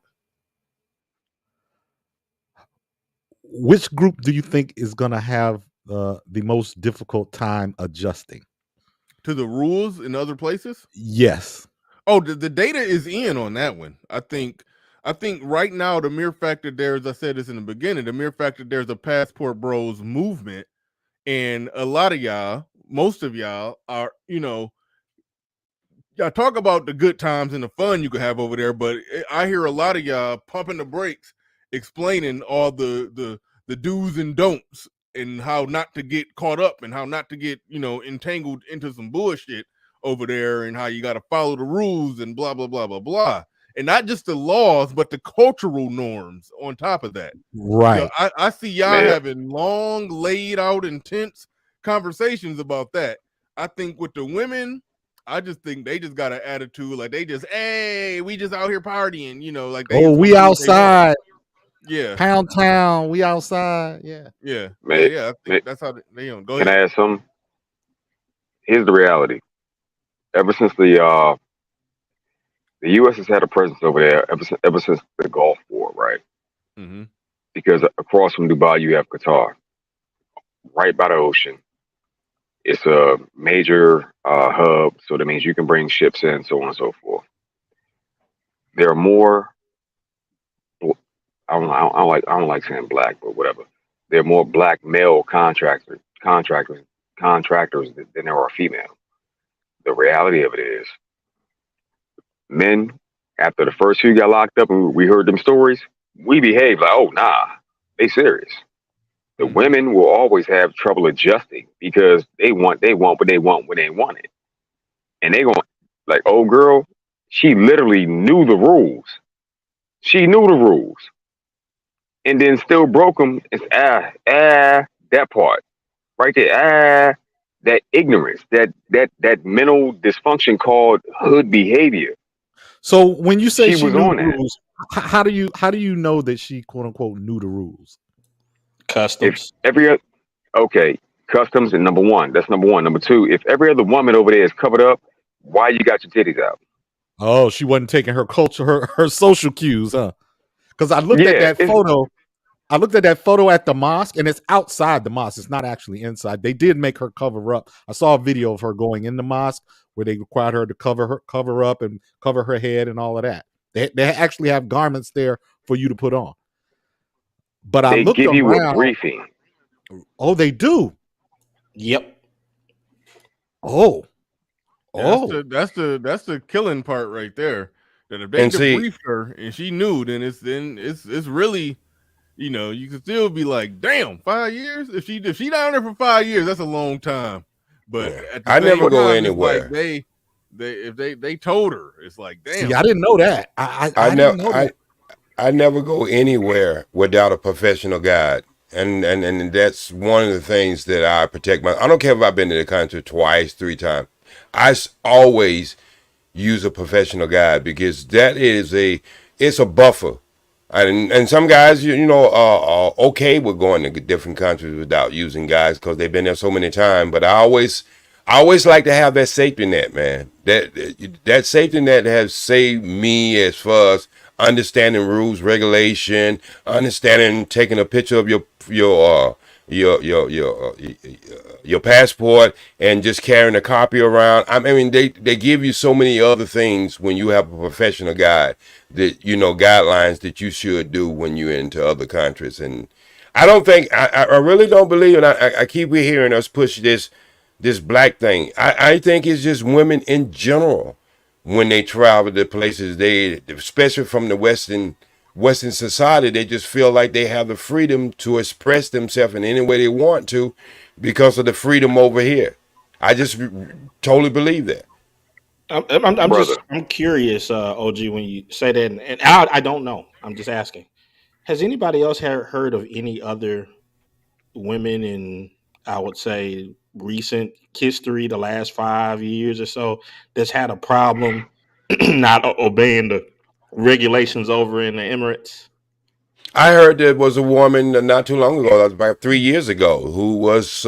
Which group do you think is going to have the most difficult time adjusting to the rules in other places? Yes. Oh, the data is in on that one. I think right now the mere fact that there's, I said this in the beginning, the mere fact that there's a Passport Bros movement, and a lot of y'all, most of y'all are, y'all talk about the good times and the fun you can have over there, but I hear a lot of y'all pumping the brakes, explaining all the do's and don'ts and how not to get caught up and how not to get entangled into some bullshit over there, and how you got to follow the rules and blah blah blah blah blah, and not just the laws but the cultural norms on top of that. Right. I see y'all having long, laid out, intense conversations about that. I think with the women, I just think they just got an attitude like they just, hey, we just out here partying, like they. Oh, we outside. Yeah. Pound town, we outside. Yeah. Yeah. Man, I think that's how they go. Can I add something? Here's the reality. Ever since the U.S. has had a presence over there ever since the Gulf War, right? Mm-hmm. Because across from Dubai, you have Qatar, right by the ocean. It's a major hub, so that means you can bring ships in, so on and so forth. There are more. I don't like saying black, but whatever. There are more black male contractors than there are female. The reality of it is, men, after the first few got locked up and we heard them stories, we behaved like, oh nah, they serious. The women will always have trouble adjusting because they want what they want when they want it. And they going, like, old girl, she literally knew the rules. She knew the rules. And then still broke them. It's that part. Right there. That ignorance, that mental dysfunction called hood behavior. So when you say she was knew on the that, rules, how do you know that she quote unquote knew the rules? Customs. Customs and number one. That's number one. Number two, if every other woman over there is covered up, why you got your titties out? Oh, she wasn't taking her culture, her social cues, huh? Because I looked at that photo. I looked at that photo at the mosque, and it's outside the mosque. It's not actually inside. They did make her cover up. I saw a video of her going in the mosque where they required her to cover up and cover her head and all of that. They actually have garments there for you to put on. But I looked give around. you a briefing. Oh, they do. Yep. Oh. That's the killing part right there. That if they debriefed her and she knew, then it's really, you can still be like, damn, 5 years. If she down there for 5 years, that's a long time. But at the I same never go time, anywhere. It's like if they told her, it's like, damn. See, I didn't know that. I didn't know that. I never go anywhere without a professional guide. And that's one of the things that I protect I don't care if I've been to the country twice, 3 times. I always use a professional guide because that is it's a buffer. And some guys, are okay with going to different countries without using guides because they've been there so many times. But I always like to have that safety net, man. That safety net has saved me as far as understanding rules, regulation, understanding taking a picture of your passport and just carrying a copy around. I mean, they give you so many other things when you have a professional guide that, guidelines that you should do when you're into other countries. And I don't think, I really don't believe, and I keep hearing us push this black thing. I think it's just women in general when they travel to places, especially from the Western society, they just feel like they have the freedom to express themselves in any way they want to because of the freedom over here. I just totally believe that. I'm curious, OG, when you say that, and I don't know. I'm just asking. Has anybody else heard of any other women in, I would say, recent history, the last 5 years or so, that's had a problem not obeying the regulations over in the Emirates? I heard there was a woman not too long ago, about 3 years ago, who was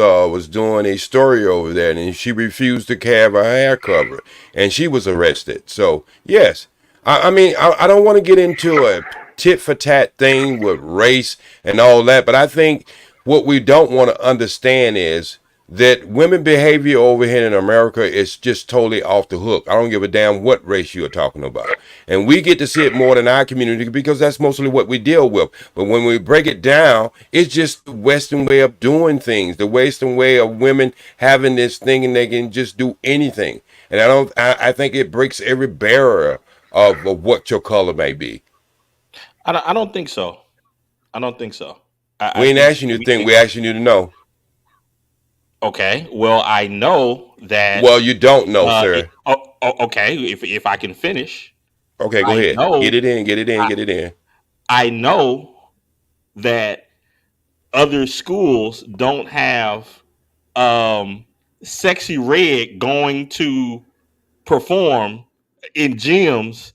doing a story over there, and she refused to have her hair covered, and she was arrested. So yes, I mean I don't want to get into a tit for tat thing with race and all that, but I think what we don't want to understand is that women behavior over here in America is just totally off the hook. I don't give a damn what race you're talking about. And we get to see it more than our community because that's mostly what we deal with. But when we break it down, it's just the Western way of doing things, the Western way of women having this thing and they can just do anything. And I think it breaks every barrier of what your color may be. I don't think so. I don't think so. We ain't asking you to think, we're asking you to know. Okay. Well, I know that. Well, you don't know, sir. Okay. If I can finish. Okay, go ahead. Get it in. I know that other schools don't have Sexy Red going to perform in gyms,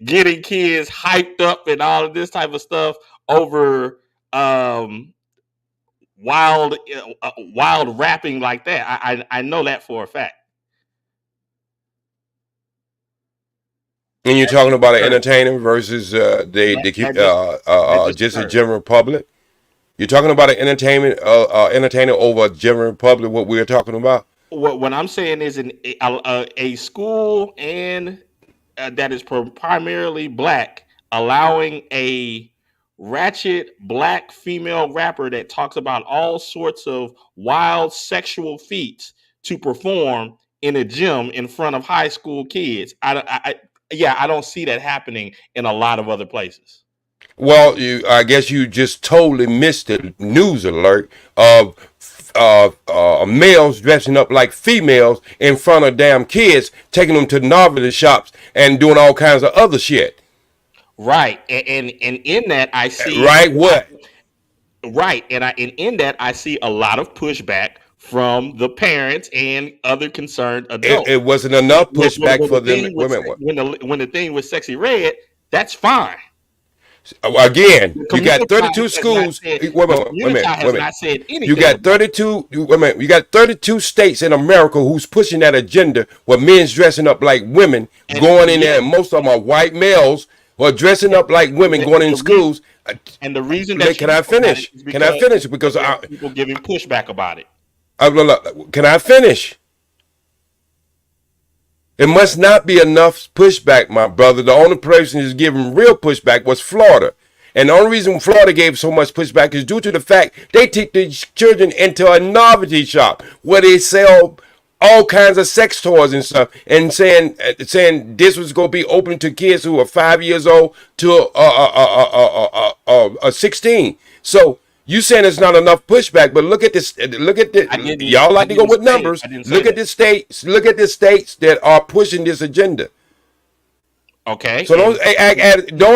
getting kids hyped up and all of this type of stuff over wild rapping like that. I know that for a fact. And you're talking about an entertainer versus they keep just a general public. You're talking about an entertainer over a general public. What we're talking about. What I'm saying is a school and that is primarily black allowing a ratchet black female rapper that talks about all sorts of wild sexual feats to perform in a gym in front of high school kids. I don't see that happening in a lot of other places. Well, I guess you just totally missed the news alert of males dressing up like females in front of damn kids, taking them to novelty shops and doing all kinds of other shit. Right, and in that I see what? Right, and in that I see a lot of pushback from the parents and other concerned adults. It wasn't enough pushback for them women. When the thing was Sexy Red, that's fine. Again, you got 32 schools. Wait a minute. Not said anything. You got 32. Wait a minute. You got 32 states in America who's pushing that agenda where men's dressing up like women, going in there, and most of them are white males who are dressing up like women, going in schools. And the reason that can I finish? Can I finish? Because people giving pushback about it. Can I finish? It must not be enough pushback, my brother. The only person who's giving real pushback was Florida. And the only reason Florida gave so much pushback is due to the fact they take the children into a novelty shop where they sell all kinds of sex toys and stuff, and saying this was going to be open to kids who are 5 years old to 16. So you saying it's not enough pushback, but look at this. Y'all like to go with numbers. Look at the states. Look at the states that are pushing this agenda. Okay. So don't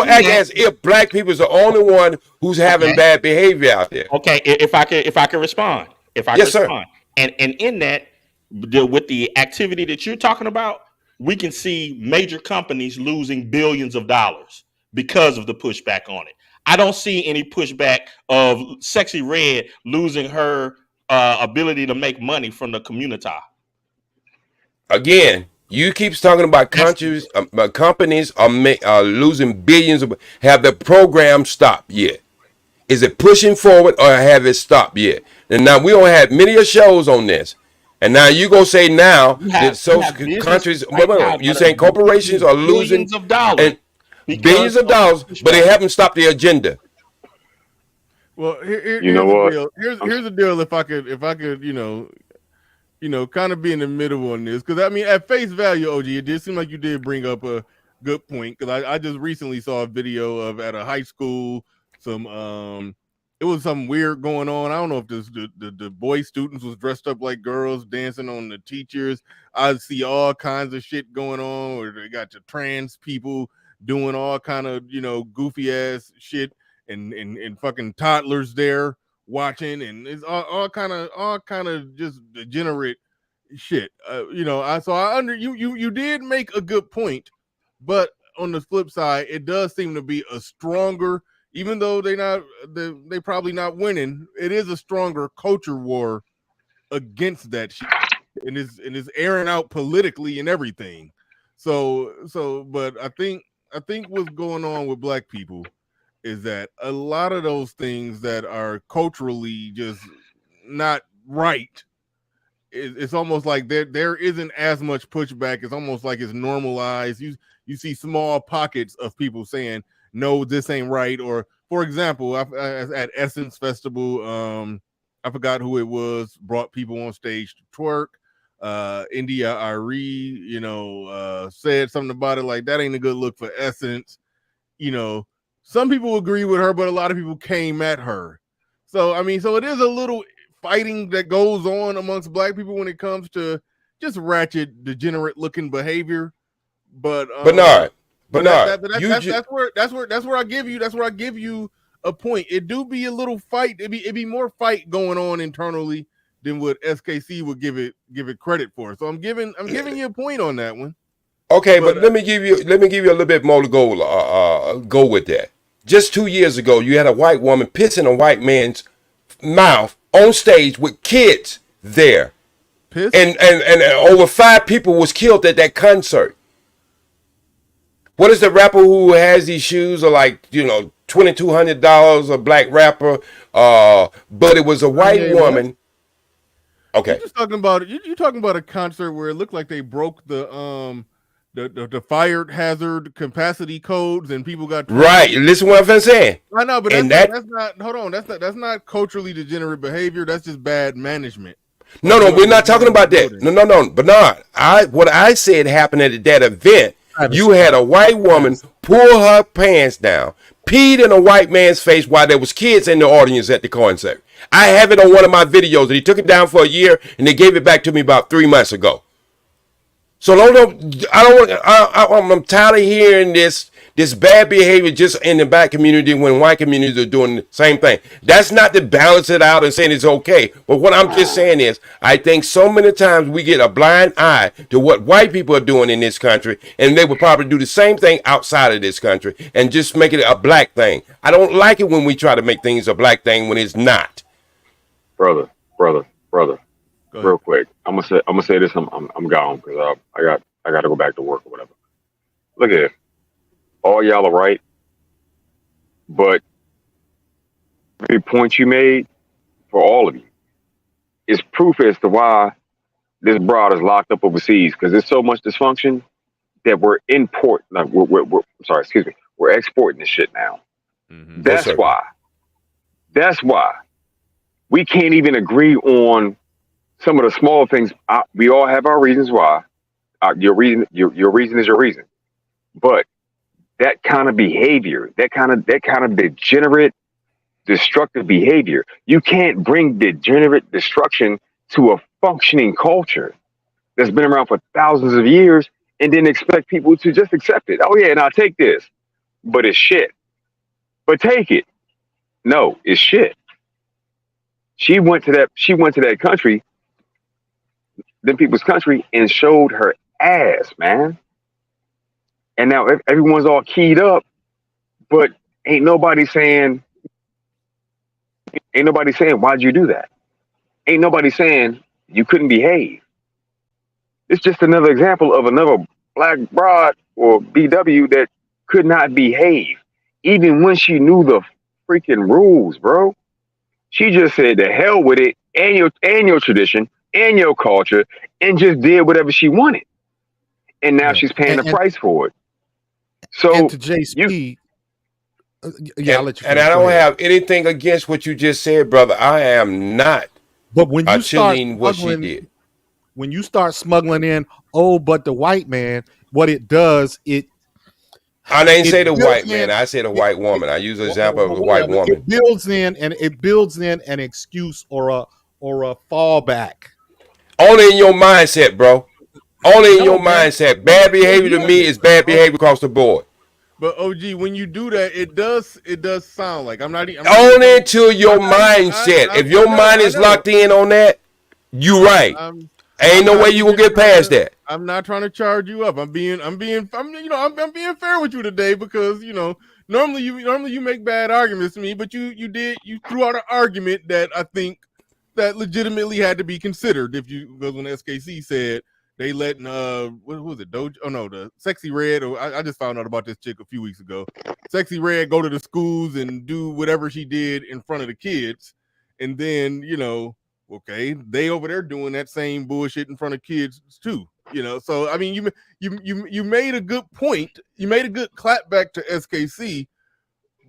act as if black people is the only one who's having bad behavior out there. Okay. If I can respond. Yes, sir. And in that, with the activity that you're talking about, we can see major companies losing billions of dollars because of the pushback on it. I don't see any pushback of Sexy Red losing her ability to make money from the community. Again, you keep talking about countries, companies are losing billions. Have the program stopped yet? Is it pushing forward or have it stopped yet? And now we don't have many shows on this. And now you gonna say now that countries, you saying corporations are losing billions of dollars, but they haven't stopped the agenda. Well, here's the deal. Here's the deal. If I could, kind of be in the middle on this, because I mean, at face value, OG, it did seem like you did bring up a good point. Because I just recently saw a video of at a high school it was something weird going on. I don't know if the boy students was dressed up like girls dancing on the teachers. I see all kinds of shit going on, or they got the trans people doing all kind of goofy ass shit, and fucking toddlers there watching, and it's all kind of just degenerate shit. You did make a good point, but on the flip side, it does seem to be a stronger, even though they probably not winning. It is a stronger culture war against that shit, and is airing out politically and everything. But I think what's going on with black people is that a lot of those things that are culturally just not right, it's almost like there isn't as much pushback. It's almost like it's normalized. You see small pockets of people saying, no, this ain't right. Or for example, at Essence Festival, I forgot who it was, brought people on stage to twerk. India Ari, said something about it like that ain't a good look for Essence. Some people agree with her, but a lot of people came at her. So it is a little fighting that goes on amongst black people when it comes to just ratchet, degenerate looking behavior. But Bernard, that's where I give you a point. It do be a little fight. It be more fight going on internally than what SKC would give it credit for. So I'm giving you a point on that one. Okay, but let me give you a little bit more to go with that. Just 2 years ago, you had a white woman pissing a white man's mouth on stage with kids there. Piss? And over 5 people was killed at that concert. What is the rapper who has these shoes are like, $2,200, a black rapper, but it was a white woman. Okay. You're just talking about you talking about a concert where it looked like they broke the fire hazard capacity codes and people got right. Listen what I'm saying. I know, but that's not. Hold on, that's not culturally degenerate behavior. That's just bad management. No, we're not talking about that. No, Bernard. What I said happened at that event. You had a white woman pull her pants down, peed in a white man's face while there was kids in the audience at the concert. I have it on one of my videos, and he took it down for a year, and they gave it back to me about 3 months ago. So I'm tired of hearing this bad behavior just in the black community when white communities are doing the same thing. That's not to balance it out and saying it's okay. But what I'm just saying is, I think so many times we get a blind eye to what white people are doing in this country, and they would probably do the same thing outside of this country and just make it a black thing. I don't like it when we try to make things a black thing when it's not. Brother. Real quick, I'm gonna say this. I'm gone because I got to go back to work or whatever. Look at it. All y'all are right, but the point you made for all of you is proof as to why this broad is locked up overseas, because there's so much dysfunction that we're exporting this shit now. Mm-hmm. That's why we can't even agree on some of the small things. We all have our reasons why. Your reason is your reason, but that kind of behavior, that kind of degenerate, destructive behavior, you can't bring degenerate destruction to a functioning culture that's been around for thousands of years and then expect people to just accept it. Oh yeah, and I'll take this, but it's shit. But take it. No, it's shit. She went to that country, them people's country, and showed her ass, man. And now everyone's all keyed up, but ain't nobody saying, why'd you do that? Ain't nobody saying you couldn't behave. It's just another example of another black broad or BW that could not behave, even when she knew the freaking rules, bro. She just said to hell with it and your tradition and your culture and just did whatever she wanted. And now she's paying the price for it. So and to JP, I'll let you. And I don't have anything against what you just said, brother. I am not. But when you start what she did, when you start smuggling in, but the white man, what it does, I didn't say the white man. I said a white woman. I use an example of a white woman. It builds in an excuse or a fallback. Only in your mindset, bro. Only in your mindset. Bad behavior to me is bad behavior across the board. But OG, when you do that, it does sound like only to your mindset. If your mind is locked in on that, you're right. Ain't no way you will get past that. I'm not trying to charge you up. I'm being fair with you today because normally you make bad arguments to me, but you threw out an argument that I think that legitimately had to be considered. Because when SKC said they let what was it, Doge? Oh no, the Sexy Red. Or I just found out about this chick a few weeks ago. Sexy Red go to the schools and do whatever she did in front of the kids, and then okay, they over there doing that same bullshit in front of kids too. So I mean, you made a good point. You made a good clap back to SKC,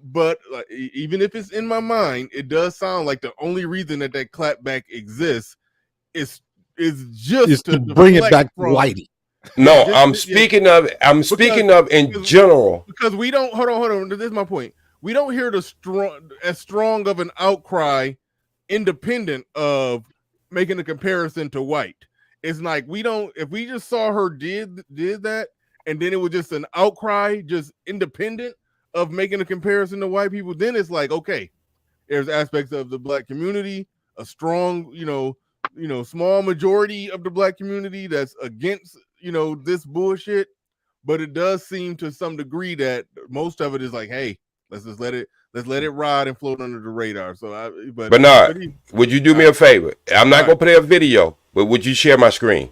but even if it's in my mind, it does sound like the only reason that clap back exists is just to bring it back to Whitey. No, I'm speaking of in general. Because we don't hold on. This is my point. We don't hear as strong of an outcry independent of making a comparison to white. It's like if we just saw her did that and then it was just an outcry just independent of making a comparison to white people, then it's like, okay, there's aspects of the black community, a strong small majority of the black community that's against this bullshit, but it does seem to some degree that most of it is like, hey, let's let it ride and float under the radar. So Bernard, would you do me a favor? I'm not gonna play a video, but would you share my screen?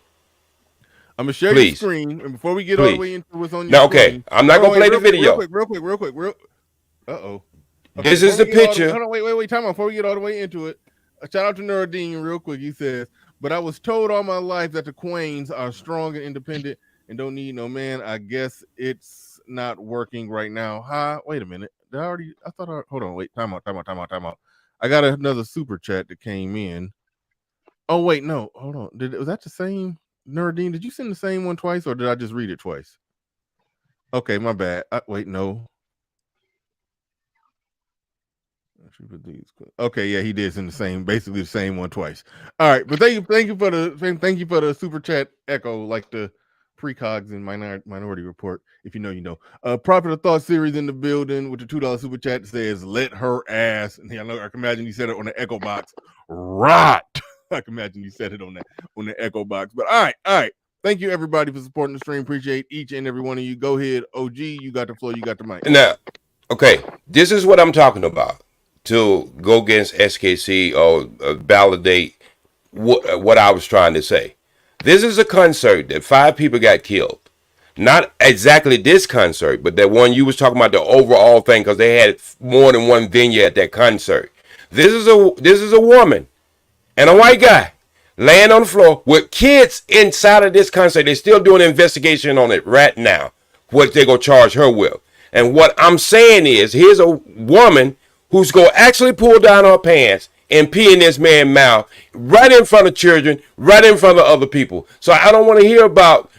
I'm gonna share your screen, and before we get all the way into what's on your screen. Okay, I'm not gonna play the video. Real quick. Uh-oh. Okay, this is the picture. Hold on, wait, time out. Before we get all the way into it, a shout out to Nuruddin real quick. He says, but I was told all my life that the Queens are strong and independent and don't need no man. I guess it's not working right now. Huh? Hold on, wait, time out. I got another super chat that came in. Oh, wait, no, hold on. Was that the same? Nuruddin, did you send the same one twice or did I just read it twice? Okay, my bad. Wait, no. Okay, yeah, he did send basically the same one twice. All right, but thank you for the super chat echo, like the precogs in Minority Report. If you know, you know. Prophet of Thought series in the building with the $2 super chat that says "Let her ass." And I can imagine you said it on the echo box. Right. I can imagine you said it on the echo box. But all right. Thank you everybody for supporting the stream. Appreciate each and every one of you. Go ahead, OG. You got the floor. You got the mic. Now, okay, this is what I'm talking about. To go against SKC or validate what I was trying to say. This is a concert that 5 people got killed. Not exactly this concert, but that one you was talking about, the overall thing, because they had more than one venue at that concert. This is a woman and a white guy laying on the floor with kids inside of this concert. They're still doing an investigation on it right now, what they're going to charge her with. And what I'm saying is, here's a woman who's going to actually pull down her pants and pee in this man's mouth right in front of children, right in front of other people. So I don't want to hear about,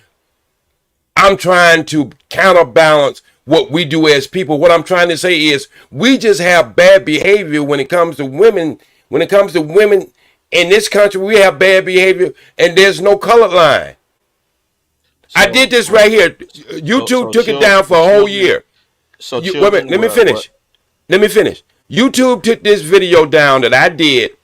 I'm trying to counterbalance what we do as people. What I'm trying to say is we just have bad behavior when it comes to women. When it comes to women in this country, we have bad behavior and there's no color line. So, I did this right here. YouTube took it down for a whole year. So wait a minute, let me finish. YouTube took this video down that I did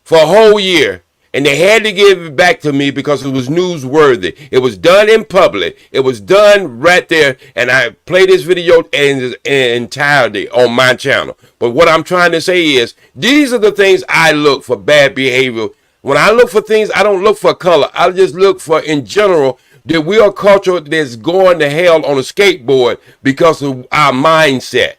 for a whole year, and they had to give it back to me because it was newsworthy. It was done in public. It was done right there, and I played this video in entirety on my channel. But what I'm trying to say is, these are the things I look for bad behavior. When I look for things, I don't look for color. I just look for, in general, that we are a culture that's going to hell on a skateboard because of our mindset.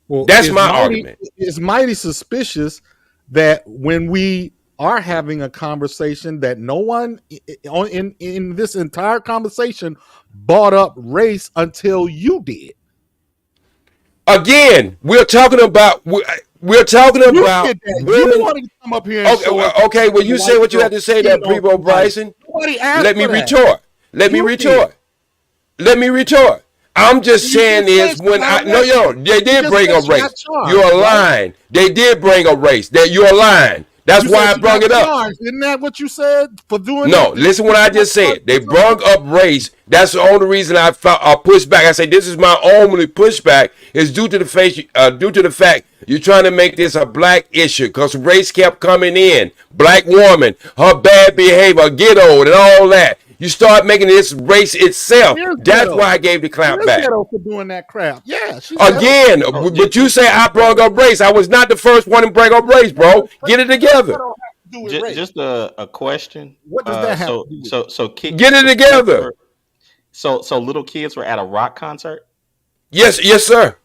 Well, that's my argument. It's mighty suspicious that when we are having a conversation that no one in this entire conversation brought up race until you did. Again, we're talking about women. You wanted to come up here and okay, well, you say what you had to say, that Primo Bryson. Let me retort. Let me retort. I'm just saying is when they did bring a race. You're lying. They did bring a race. That you're lying. That's why I brought it up. Isn't that what you said for doing No, that? listen what I just said. They brought up race. That's the only reason I pushed back. I say this is my only pushback is due to the fact you're trying to make this a black issue because race kept coming in. Black woman, her bad behavior, get old, and all that. You start making this race itself. That's why I gave the clap back. For doing that crap. Yeah. Again, but you say I brought up race. I was not the first one to bring up race, bro. Get it together. Just a question. What does that have to do with so kids get it together. So little kids were at a rock concert? Yes, sir.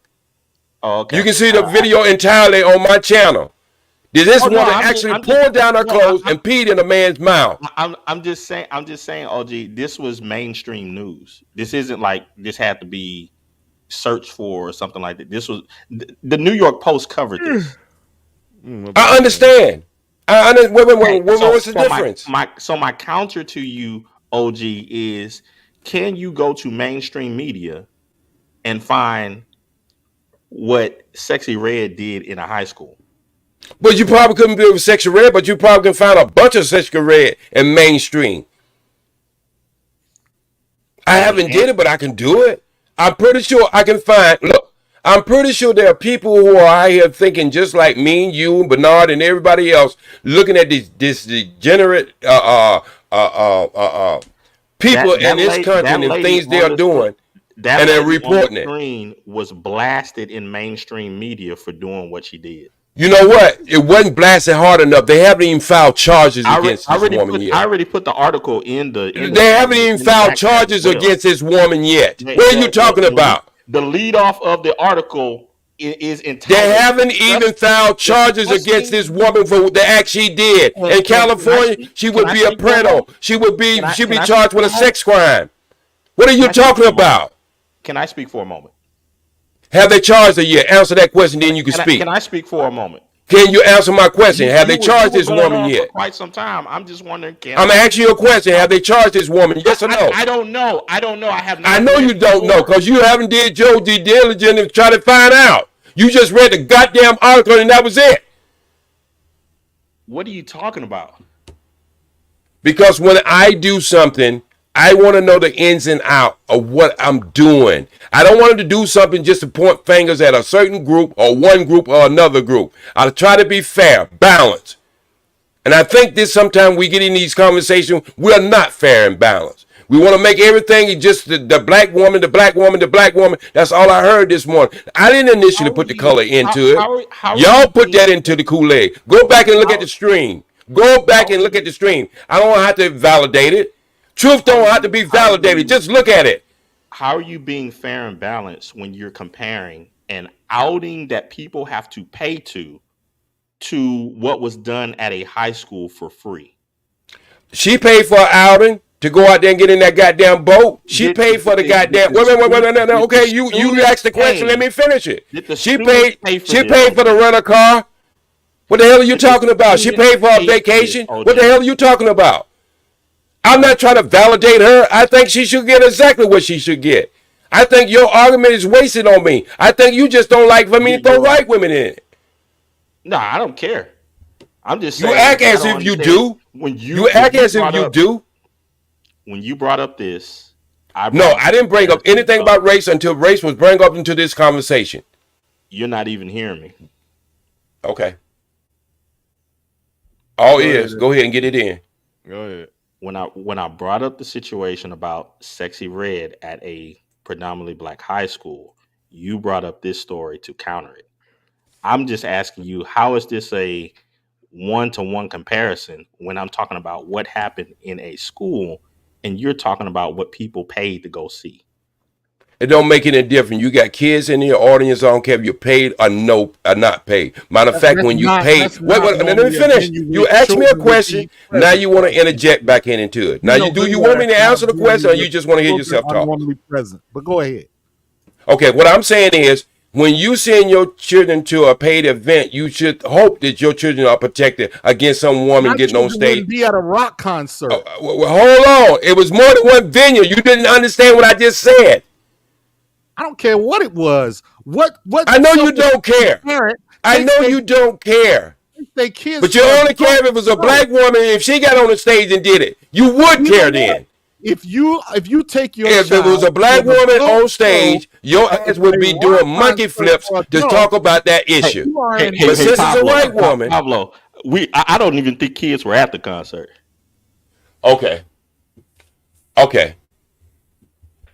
Oh, okay. You can see the video entirely on my channel. Did this woman actually pull down her clothes and peed in a man's mouth? I'm just saying, OG, this was mainstream news. This isn't like this had to be searched for or something like that. This was the New York Post covered this. I understand. Wait, what's the difference? My counter to you, OG, is can you go to mainstream media and find what Sexy Red did in a high school? But you probably couldn't be with Sexy Red, but you probably can find a bunch of Sexy Red in mainstream. I haven't did it, but I can do it. I'm pretty sure I can find. Look, I'm pretty sure there are people who are out here thinking just like me, you, Bernard, and everybody else, looking at this degenerate people in this country and the things they are doing, and they're reporting it. Was blasted in mainstream media for doing what she did. You know what? It wasn't blasted hard enough. They haven't even filed charges against this woman yet. I already put the article in the. They haven't even filed charges against this woman yet. What are you talking about? The lead off of the article is entitled. They haven't even filed charges against this woman for the act she did. In California, she would be a predator. She'd be charged with a sex crime. What are you talking about? Can I speak for a moment? Have they charged her yet? Answer that question, then you can speak. Can I speak for a moment? Can you answer my question? Have they charged this woman yet? For quite some time. I'm just wondering. I'm asking you a question. Have they charged this woman? Yes or no? I don't know. I have. I know you don't know because you haven't did your due diligence and try to find out. You just read the goddamn article and that was it. What are you talking about? Because when I do something, I want to know the ins and out of what I'm doing. I don't want to do something just to point fingers at a certain group or one group or another group. I try to be fair, balanced. And I think this sometimes we get in these conversations, we're not fair and balanced. We want to make everything just the black woman, the black woman, the black woman. That's all I heard this morning. I didn't initially put the color into it. Y'all put that into the Kool-Aid. Go back and look at the stream. Go back and look at the stream. I don't have to validate it. Truth don't have to be validated. Just look at it. How are you being fair and balanced when you're comparing an outing that people have to pay to what was done at a high school for free? She paid for an outing to go out there and get in that goddamn boat. She paid for the goddamn. Wait. Okay, you asked the question. Let me finish it. She paid for the rental car. What the hell are you talking about? She paid for a vacation. What the hell are you talking about? I'm not trying to validate her. I think she should get exactly what she should get. I think your argument is wasted on me. I think you just don't like for me to throw white women in it. No, I don't care. I'm just saying. You act as if you do. You act as if you do. When you brought up this, I didn't bring up anything about race until race was brought up into this conversation. You're not even hearing me. Okay. All ears. Go ahead and get it in. Go ahead. When I brought up the situation about Sexy Red at a predominantly black high school, you brought up this story to counter it. I'm just asking you, how is this a one-to-one comparison when I'm talking about what happened in a school and you're talking about what people paid to go see? It don't make any difference. You got kids in your audience. I don't care if you're paid or not paid. Matter of fact, when you paid, wait, let me finish. You asked me a question. Now you want to interject back into it. Now, do you want me to answer the question, or you just want to hear yourself talk? Present, but go ahead. Okay, what I'm saying is, when you send your children to a paid event, you should hope that your children are protected against some woman getting on stage. Be at a rock concert. Hold on. It was more than one venue. You didn't understand what I just said. I don't care what it was. What I know you don't care. I know you don't care. they kids. But you only care if it was a black woman. If she got on the stage and did it, you would care then. If you take your if it was a black woman on stage, your ass would be doing monkey flips to talk about that issue. But since it's a white woman, Pablo, I don't even think kids were at the concert. Okay.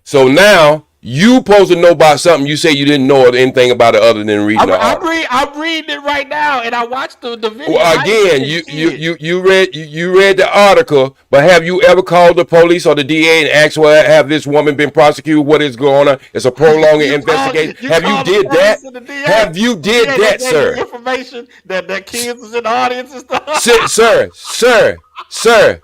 So now you supposed to know about something you say you didn't know anything about it other than reading the article. I'm reading it right now, and I watched the video. Well, again, you read the article, but have you ever called the police or the DA and asked, well, have this woman been prosecuted? What is going on? It's a prolonged investigation. Have you did that? Have you did that, sir? Information that kids was in the audience and stuff. Sir.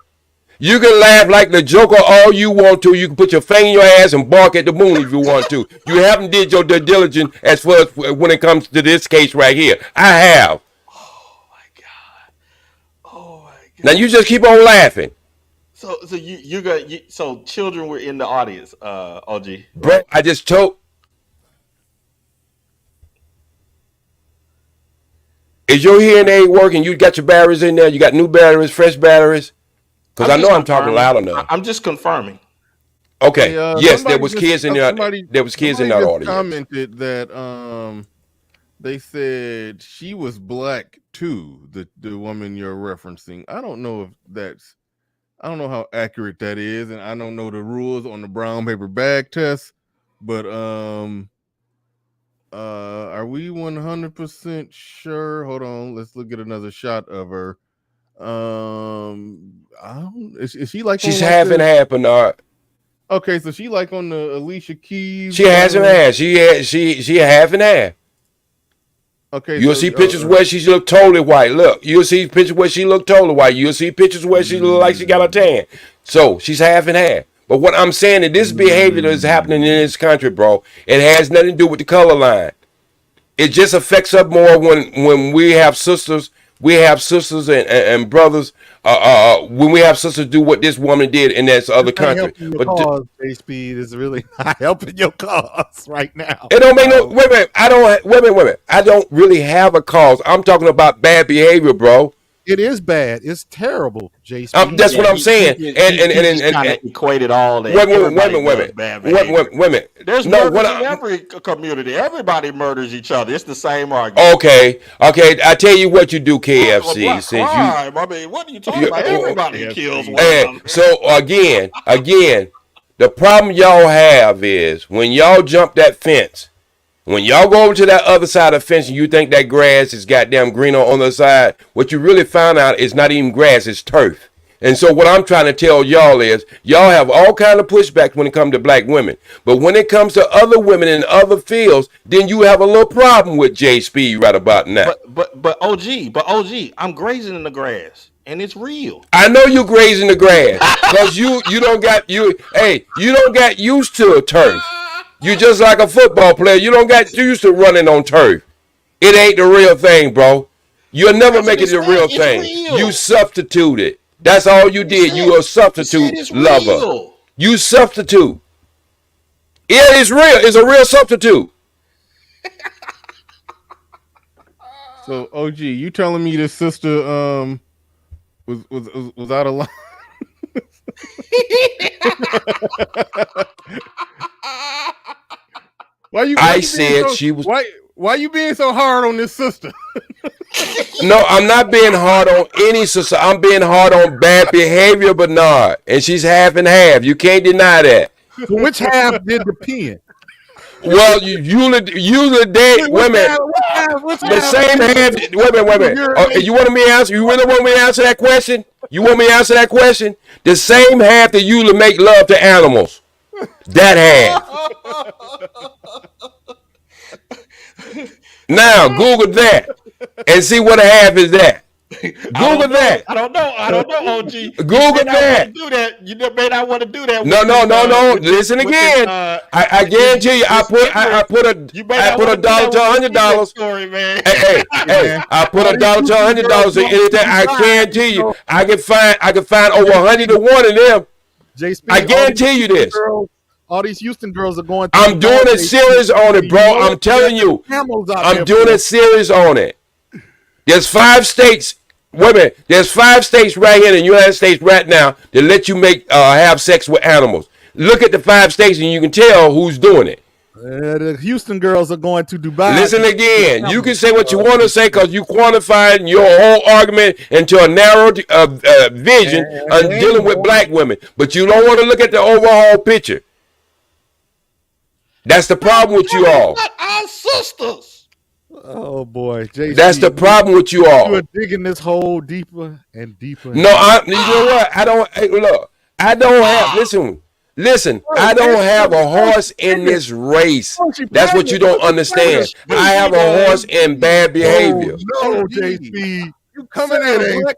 You can laugh like the Joker all you want to. You can put your finger in your ass and bark at the moon if you want to. You haven't did your due diligence as far as when it comes to this case right here. I have. Oh my god. Now you just keep on laughing. So so children were in the audience, OG. Bro, I just told. Is your hearing aid working? You got your batteries in there? You got new batteries, fresh batteries? Because I know I'm talking loud enough. I'm just confirming. Okay. Yes, there was kids in there. There was kids in that audience. Commented that they said she was black too. The woman you're referencing. I don't know how accurate that is, and I don't know the rules on the brown paper bag test. But are we 100% sure? Hold on, let's look at another shot of her. Is she like she's half and half, Bernard? Okay, so she like on the Alicia Keys. She has and half. She half and half. Okay, you'll see pictures where she look totally white. Look, you'll see pictures where she look totally white. You'll see pictures where she look like she got a tan. So she's half and half. But what I'm saying is this behavior that is happening in this country, bro, it has nothing to do with the color line. It just affects us more when we have sisters. We have sisters and brothers. When we have sisters do what this woman did in that other country, but J-Speed is really not helping your cause right now. It don't make no wait a minute. I don't really have a cause. I'm talking about bad behavior, bro. It is bad. It's terrible, J-Speed. That's what I'm saying. And equated all that. Women. There's murders in every community. Everybody murders each other. It's the same argument. Okay. I tell you what you do, KFC. I mean, what are you talking about? Everybody kills one another. So again, the problem y'all have is when y'all jump that fence. When y'all go over to that other side of the fence and you think that grass is goddamn green on the other side, what you really found out is not even grass, it's turf. And so what I'm trying to tell y'all is y'all have all kind of pushback when it comes to black women. But when it comes to other women in other fields, then you have a little problem with J Speed right about now. But OG, I'm grazing in the grass. And it's real. I know you grazing the grass because you don't got used to turf. You just like a football player. You don't get used to running on turf. It ain't the real thing, bro. You'll never make it the real thing. You substituted. That's all you did. You a substitute lover. You substitute. Yeah, it's real. It's a real substitute. So, OG, you telling me this sister was out of line? Why you being so hard on this sister? No, I'm not being hard on any sister. I'm being hard on bad behavior, Bernard. And she's half and half. You can't deny that. So which half did the pen? Well, you date women. The same half. Wait a minute. You want me to answer? You really want me to answer that question? You want me to answer that question? The same half that you make love to animals. That half. Now Google that and see what a half is that. Google that. I don't know, OG. Google that. You may not want to do that. No. Listen again. I guarantee you. I put $1 to $100. Story, man. Hey. I put $1 to $100 in anything. I guarantee you. I can find over 100 to 1 of them. I guarantee you this. All these Houston girls are going. I'm doing a series on it, bro. I'm telling you. I'm doing a series on it. There's 5 states. Wait a minute. There's 5 states right here in the United States right now that let you have sex with animals. Look at the 5 states and you can tell who's doing it. The Houston girls are going to Dubai. Listen again. You can say what you want to say because you quantified your whole argument into a narrow vision on dealing with black women. But you don't want to look at the overall picture. That's the problem with you all. Our sisters. Oh boy, JC, that's the problem with you all. You are digging this hole deeper and deeper. No, you know what? I don't. Hey, look, I don't have. Listen. I don't have a horse in this race. That's what you don't understand. I have a horse in bad behavior. No, JC. You coming at a black,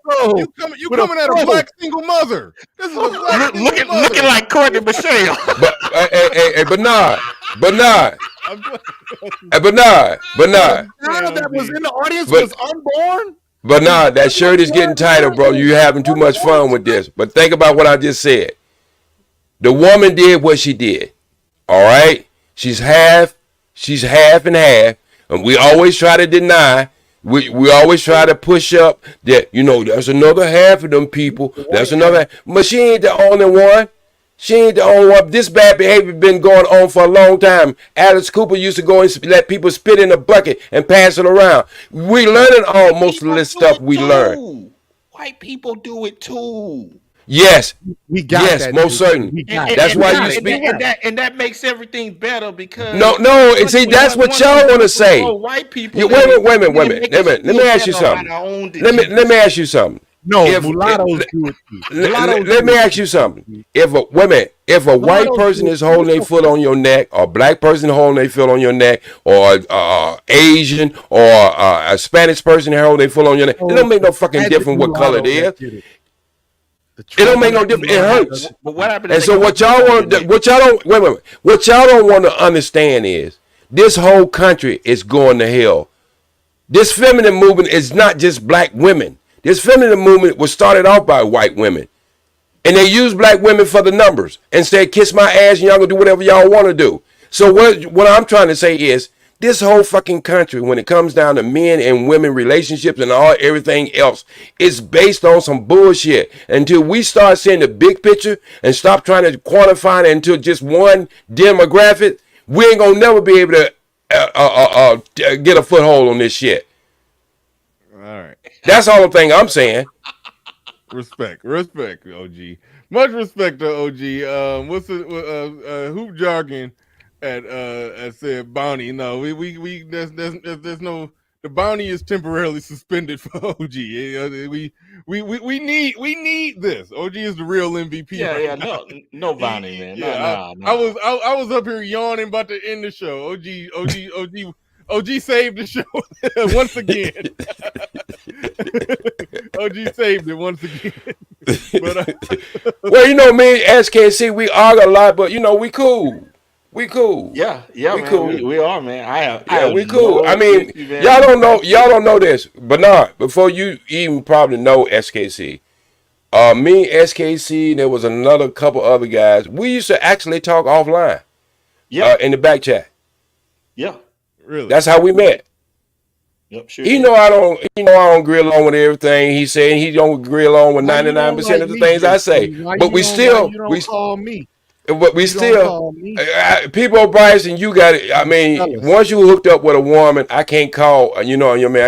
you coming at a black single mother. This is a black looking like Courtney Michelle. But hey, Bernard. Bernard that was in the audience was unborn. Bernard, that shirt is getting tighter, bro. You having too much fun with this. But think about what I just said. The woman did what she did. All right? She's half and half. And we always try to deny. We always try to push up that, there's another half of them people. There's another. But she ain't the only one. She ain't the only one. This bad behavior been going on for a long time. Alice Cooper used to go and let people spit in a bucket and pass it around. We learning most of this stuff we learned. White people do it too. Yes, we got that. Most certainly. That's why you speak. And that makes everything better because no. And see, that's what y'all want to say. White people. Wait a minute. Let me ask you something. Let me ask you something. No, mulattoes do it too. Let me ask you something. If a white person is holding their foot on your neck, or a black person holding their foot on your neck, or Asian or a Spanish person holding their foot on your neck, it don't make no fucking difference what color it is. It don't make no difference. It hurts. But what happened? And so what y'all don't want to understand is this whole country is going to hell. This feminine movement is not just black women. This feminine movement was started off by white women. And they use black women for the numbers and say, kiss my ass and y'all gonna do whatever y'all want to do. So what I'm trying to say is this whole fucking country, when it comes down to men and women relationships and everything else, is based on some bullshit. Until we start seeing the big picture and stop trying to quantify it into just one demographic, we ain't gonna never be able to get a foothold on this shit. All right. That's the only thing I'm saying. Respect, OG. Much respect to OG. What's the hoop jargon at said bounty? No, we there's no, the bounty is temporarily suspended for OG. We need this. OG is the real MVP. Yeah, no bounty, man. Yeah, no. I was up here yawning about to end the show. OG saved the show once again. OG saved it once again. But, well, me, SKC, we argue a lot, but we cool. We cool. Yeah, we man, cool. We are, man. We cool. I mean, y'all don't know this, Bernard. Before you even probably know SKC, me, SKC, there was another couple other guys. We used to actually talk offline. Yeah. In the back chat. Yeah. Really? That's how we met. Yep, sure. I don't agree along with everything he's saying. He don't agree along with 99% of the things I say. But we still, call me. But we still, people, Bryson, you got it. I mean, once you hooked up with a woman, I can't call. I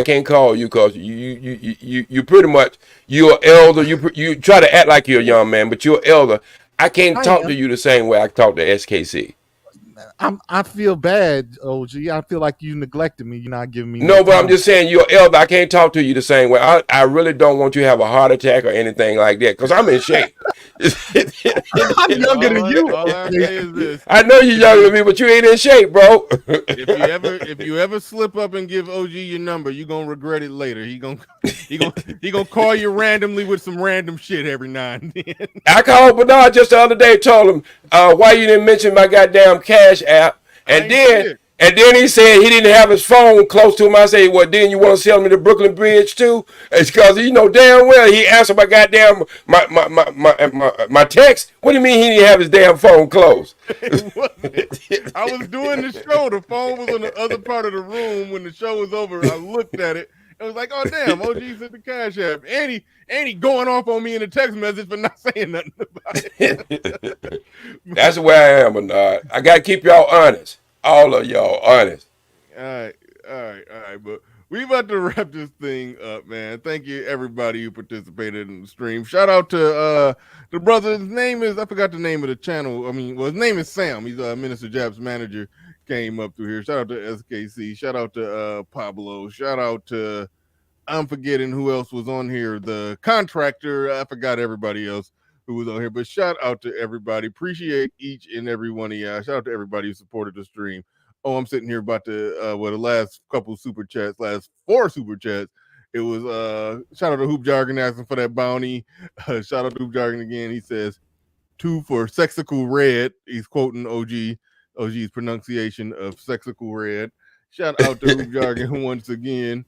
can't call you because you pretty much, you're elder. You try to act like you're a young man, but you're elder. I can't talk to you the same way I talk to SKC. I feel bad, OG. I feel like you neglected me. You're not giving me. No, but I'm just saying you're elder. I can't talk to you the same way. I really don't want you to have a heart attack or anything like that because I'm in shape. I'm younger than you. All I say is this. I know you're younger than me, but you ain't in shape, bro. If you ever slip up and give OG your number, you're gonna regret it later. He gonna call you randomly with some random shit every now and then. I called Bernard just the other day, told him why you didn't mention my goddamn Cash App, and then he said he didn't have his phone close to him. I said, well, then you want to sell me the Brooklyn Bridge too? It's because damn well he answered my goddamn my text. What do you mean he didn't have his damn phone close? I was doing the show. The phone was on the other part of the room. When the show was over, I looked at it. I was like, oh damn, OG sent the Cash App. And he going off on me in a text message for not saying nothing about it. That's the way I am, Bernard. I gotta keep y'all honest. All of y'all honest. All right. But we about to wrap this thing up, man. Thank you everybody who participated in the stream. Shout out to the brother. His name is, I forgot the name of the channel. I mean, well, his name is Sam. He's Minister Jab's manager. Came up through here. Shout out to SKC. Shout out to Pablo. Shout out to, I'm forgetting who else was on here. The Contractor. I forgot everybody else who was on here. But shout out to everybody. Appreciate each and every one of y'all. Shout out to everybody who supported the stream. Oh, I'm sitting here about to the last couple super chats, last 4 super chats. It was shout out to Hoop Jargon asking for that bounty. Shout out to Hoop Jargon again. He says 2 for Sexical Red. He's quoting OG's pronunciation of Sexical Red. Shout out to Hoop Jargon once again.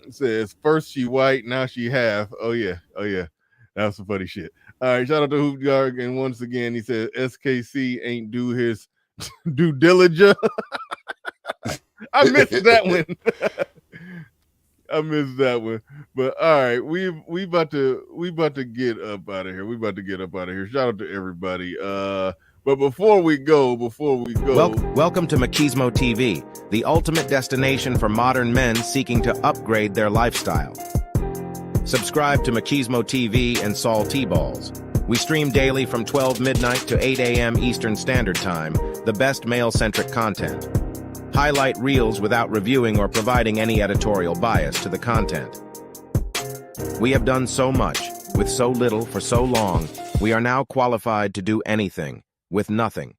Says first she white, now she half. Oh yeah. That's some funny shit. All right, shout out to Hoop Jargon once again. He said SKC ain't do his due diligence. I missed that one. I missed that one. But all right, we about to get up out of here. Shout out to everybody. But before we go, welcome to Machismo TV, the ultimate destination for modern men seeking to upgrade their lifestyle. Subscribe to Machismo TV and Saul T-Balls. We stream daily from 12 midnight to 8 a.m. Eastern Standard Time, the best male-centric content. Highlight reels without reviewing or providing any editorial bias to the content. We have done so much, with so little for so long, we are now qualified to do anything, with nothing.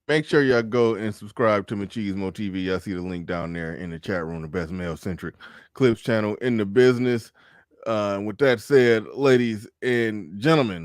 Make sure y'all go and subscribe to Machismo TV. Y'all see the link down there in the chat room, the best male-centric clips channel in the business. With that said, ladies and gentlemen,